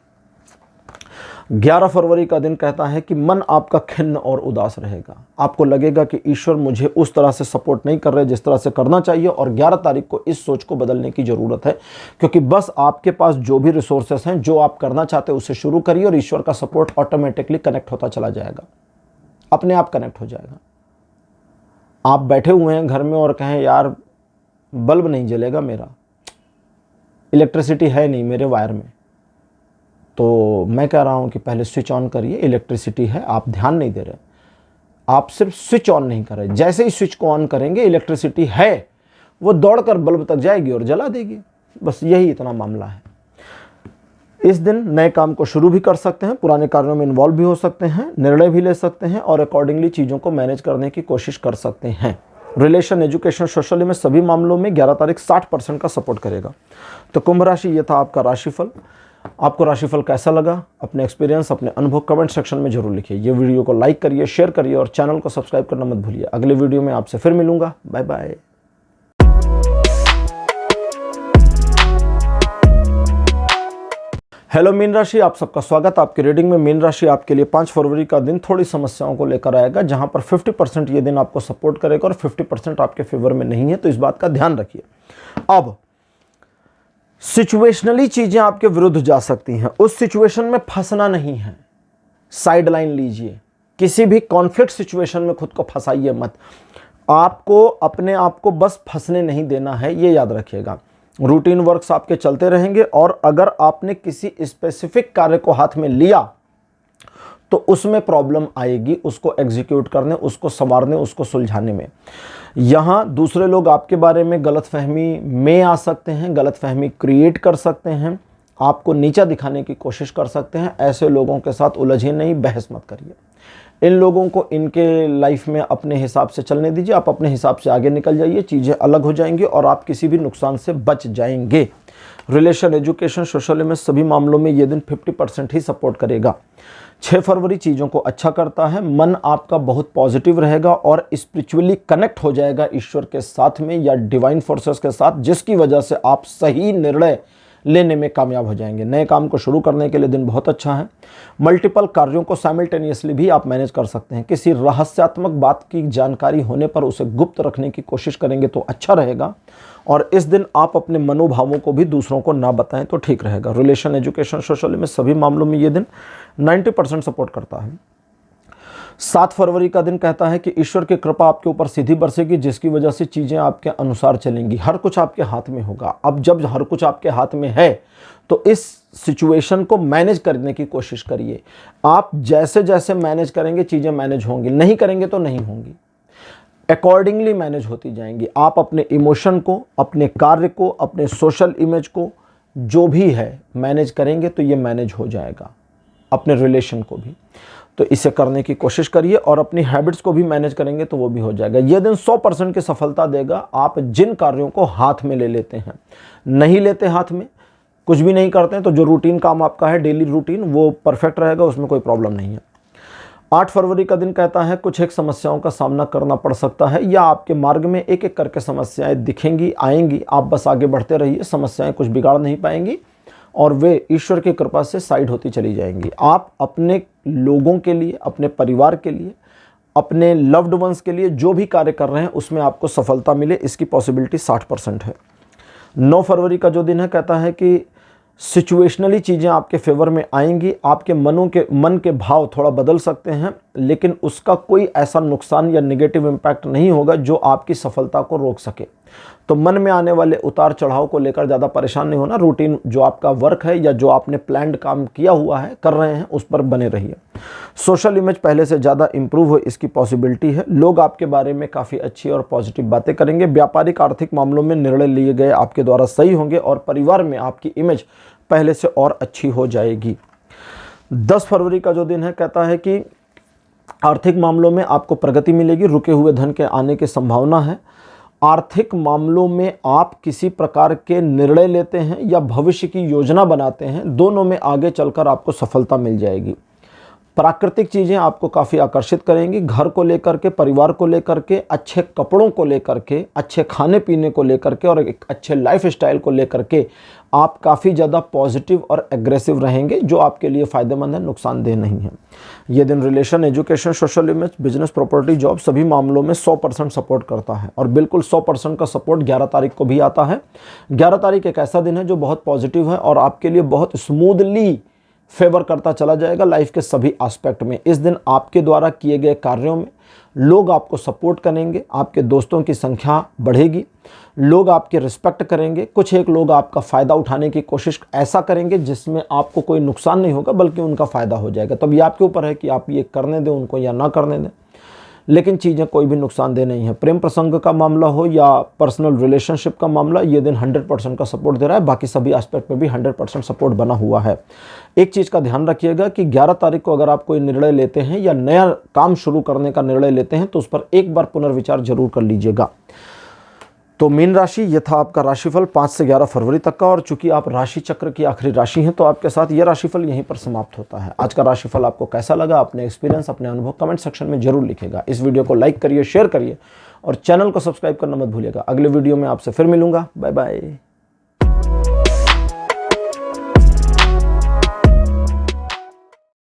11 फरवरी का दिन कहता है कि मन आपका खिन्न और उदास रहेगा। आपको लगेगा कि ईश्वर मुझे उस तरह से सपोर्ट नहीं कर रहे जिस तरह से करना चाहिए, और 11 तारीख को इस सोच को बदलने की ज़रूरत है, क्योंकि बस आपके पास जो भी रिसोर्सेस हैं, जो आप करना चाहते हैं उसे शुरू करिए और ईश्वर का सपोर्ट ऑटोमेटिकली कनेक्ट होता चला जाएगा, अपने आप कनेक्ट हो जाएगा। आप बैठे हुए हैं घर में और कहें यार बल्ब नहीं जलेगा मेरा, इलेक्ट्रिसिटी है नहीं मेरे वायर में, तो मैं कह रहा हूं कि पहले स्विच ऑन करिए। इलेक्ट्रिसिटी है, आप ध्यान नहीं दे रहे, आप सिर्फ स्विच ऑन नहीं कर रहे। जैसे ही स्विच को ऑन करेंगे, इलेक्ट्रिसिटी है, वो दौड़कर बल्ब तक जाएगी और जला देगी। बस यही इतना मामला है। इस दिन नए काम को शुरू भी कर सकते हैं, पुराने कार्यों में इन्वॉल्व भी हो सकते हैं, निर्णय भी ले सकते हैं और अकॉर्डिंगली चीज़ों को मैनेज करने की कोशिश कर सकते हैं। रिलेशन, एजुकेशन, सोशल में सभी मामलों में 11 तारीख 60% का सपोर्ट करेगा। तो कुंभ राशि, ये था आपका राशिफल। आपको राशिफल कैसा लगा? अपने एक्सपीरियंस, अपने अनुभव कमेंट सेक्शन में जरूर लिखिए। ये वीडियो को लाइक करिए, शेयर करिए और चैनल को सब्सक्राइब करना मत भूलिए। अगले वीडियो में आपसे फिर मिलूंगा। Bye bye. हेलो मीन राशि, आप सबका स्वागत आपकी रीडिंग में। मीन राशि आपके लिए 5 फरवरी का दिन थोड़ी समस्याओं को लेकर आएगा, जहां पर 50% ये दिन आपको सपोर्ट करेगा और 50% आपके फेवर में नहीं है, तो इस बात का ध्यान रखिए। अब सिचुएशनली चीजें आपके विरुद्ध जा सकती हैं, उस सिचुएशन में फंसना नहीं है, साइड लाइन लीजिए। किसी भी कॉन्फ्लिक्ट सिचुएशन में खुद को फंसाइए मत। आपको अपने आप को बस फंसने नहीं देना है, ये याद रखिएगा। रूटीन वर्क्स आपके चलते रहेंगे और अगर आपने किसी स्पेसिफिक कार्य को हाथ में लिया तो उसमें प्रॉब्लम आएगी, उसको एग्जीक्यूट करने, उसको संवारने, उसको सुलझाने में। यहाँ दूसरे लोग आपके बारे में गलतफहमी में आ सकते हैं, गलतफहमी क्रिएट कर सकते हैं, आपको नीचा दिखाने की कोशिश कर सकते हैं। ऐसे लोगों के साथ उलझे नहीं, बहस मत करिए। इन लोगों को इनके लाइफ में अपने हिसाब से चलने दीजिए, आप अपने हिसाब से आगे निकल जाइए, चीज़ें अलग हो जाएंगी और आप किसी भी नुकसान से बच जाएंगे। रिलेशन, एजुकेशन, सोशल में सभी मामलों में ये दिन 50% ही सपोर्ट करेगा। 6 फरवरी चीज़ों को अच्छा करता है, मन आपका बहुत पॉजिटिव रहेगा और स्पिरिचुअली कनेक्ट हो जाएगा ईश्वर के साथ में या डिवाइन फोर्सेस के साथ, जिसकी वजह से आप सही निर्णय लेने में कामयाब हो जाएंगे। नए काम को शुरू करने के लिए दिन बहुत अच्छा है। मल्टीपल कार्यों को साइमल्टेनियसली भी आप मैनेज कर सकते हैं। किसी रहस्यात्मक बात की जानकारी होने पर उसे गुप्त रखने की कोशिश करेंगे तो अच्छा रहेगा, और इस दिन आप अपने मनोभावों को भी दूसरों को ना बताएं तो ठीक रहेगा। रिलेशन, एजुकेशन, सोशल में सभी मामलों में ये दिन 90% सपोर्ट करता है। 7 फरवरी का दिन कहता है कि ईश्वर की कृपा आपके ऊपर सीधी बरसेगी, जिसकी वजह से चीज़ें आपके अनुसार चलेंगी। हर कुछ आपके हाथ में होगा। अब जब हर कुछ आपके हाथ में है तो इस सिचुएशन को मैनेज करने की कोशिश करिए। आप जैसे जैसे मैनेज करेंगे चीज़ें मैनेज होंगी, नहीं करेंगे तो नहीं होंगी, अकॉर्डिंगली मैनेज होती जाएंगी। आप अपने इमोशन को, अपने कार्य को, अपने सोशल इमेज को, जो भी है मैनेज करेंगे तो ये मैनेज हो जाएगा, अपने रिलेशन को भी। तो इसे करने की कोशिश करिए और अपनी हैबिट्स को भी मैनेज करेंगे तो वो भी हो जाएगा। यह दिन 100% की सफलता देगा। आप जिन कार्यों को हाथ में ले लेते हैं, नहीं लेते हाथ में, कुछ भी नहीं करते हैं, तो जो रूटीन काम आपका है, डेली रूटीन, वो परफेक्ट रहेगा, उसमें कोई प्रॉब्लम नहीं है। 8 फरवरी का दिन कहता है कुछ एक समस्याओं का सामना करना पड़ सकता है या आपके मार्ग में एक एक करके समस्याएं दिखेंगी, आएंगी। आप बस आगे बढ़ते रहिए, समस्याएं कुछ बिगाड़ नहीं पाएंगी और वे ईश्वर की कृपा से साइड होती चली जाएंगी। आप अपने लोगों के लिए, अपने परिवार के लिए, अपने लव्ड वंस के लिए जो भी कार्य कर रहे हैं उसमें आपको सफलता मिले, इसकी पॉसिबिलिटी 60% है। 9 फरवरी का जो दिन है कहता है कि सिचुएशनली चीज़ें आपके फेवर में आएंगी। आपके मन के भाव थोड़ा बदल सकते हैं, लेकिन उसका कोई ऐसा नुकसान या नेगेटिव इम्पैक्ट नहीं होगा जो आपकी सफलता को रोक सके। तो मन में आने वाले उतार चढ़ाव को लेकर ज़्यादा परेशान नहीं होना। रूटीन जो आपका वर्क है या जो आपने प्लान्ड काम किया हुआ है, कर रहे हैं, उस पर बने रहिए। सोशल इमेज पहले से ज़्यादा इंप्रूव हो, इसकी पॉसिबिलिटी है। लोग आपके बारे में काफ़ी अच्छी और पॉजिटिव बातें करेंगे। व्यापारिक आर्थिक मामलों में निर्णय लिए गए आपके द्वारा सही होंगे और परिवार में आपकी इमेज पहले से और अच्छी हो जाएगी। 10 फरवरी का जो दिन है कहता है कि आर्थिक मामलों में आपको प्रगति मिलेगी, रुके हुए धन के आने की संभावना है। आर्थिक मामलों में आप किसी प्रकार के निर्णय लेते हैं या भविष्य की योजना बनाते हैं, दोनों में आगे चलकर आपको सफलता मिल जाएगी। प्राकृतिक चीज़ें आपको काफ़ी आकर्षित करेंगी। घर को लेकर के, परिवार को लेकर के, अच्छे कपड़ों को लेकर के, अच्छे खाने पीने को लेकर के और एक अच्छे लाइफ स्टाइल को लेकर के आप काफ़ी ज़्यादा पॉजिटिव और एग्रेसिव रहेंगे, जो आपके लिए फ़ायदेमंद है, नुकसानदेह नहीं है। ये दिन relation, education, social image, business, property, job सभी मामलों में 100% सपोर्ट करता है और बिल्कुल 100% का सपोर्ट 11 तारीख को भी आता है। 11 तारीख एक ऐसा दिन है जो बहुत पॉजिटिव है और आपके लिए बहुत स्मूथली फेवर करता चला जाएगा लाइफ के सभी एस्पेक्ट में। इस दिन आपके द्वारा किए गए कार्यों में लोग आपको सपोर्ट करेंगे, आपके दोस्तों की संख्या बढ़ेगी, लोग आपके रिस्पेक्ट करेंगे। कुछ एक लोग आपका फ़ायदा उठाने की कोशिश ऐसा करेंगे जिसमें आपको कोई नुकसान नहीं होगा बल्कि उनका फ़ायदा हो जाएगा। तब ये आपके ऊपर है कि आप ये करने दें उनको या ना करने दें, लेकिन चीज़ें कोई भी नुकसानदेह नहीं है। प्रेम प्रसंग का मामला हो या पर्सनल रिलेशनशिप का मामला, ये दिन 100% का सपोर्ट दे रहा है। बाकी सभी एस्पेक्ट में भी 100% सपोर्ट बना हुआ है। एक चीज़ का ध्यान रखिएगा कि 11 तारीख को अगर आप कोई निर्णय लेते हैं या नया काम शुरू करने का निर्णय लेते हैं तो उस पर एक बार पुनर्विचार जरूर कर लीजिएगा। तो मीन राशि, ये था आपका राशिफल 5 से 11 फरवरी तक का। और चूंकि आप राशि चक्र की आखिरी राशि हैं तो आपके साथ ये राशिफल यहीं पर समाप्त होता है। आज का राशिफल आपको कैसा लगा, अपने एक्सपीरियंस, अपने अनुभव कमेंट सेक्शन में जरूर लिखिएगा। इस वीडियो को लाइक करिए, शेयर करिए और चैनल को सब्सक्राइब करना मत भूलिएगा। अगले वीडियो में आपसे फिर मिलूंगा। Bye bye.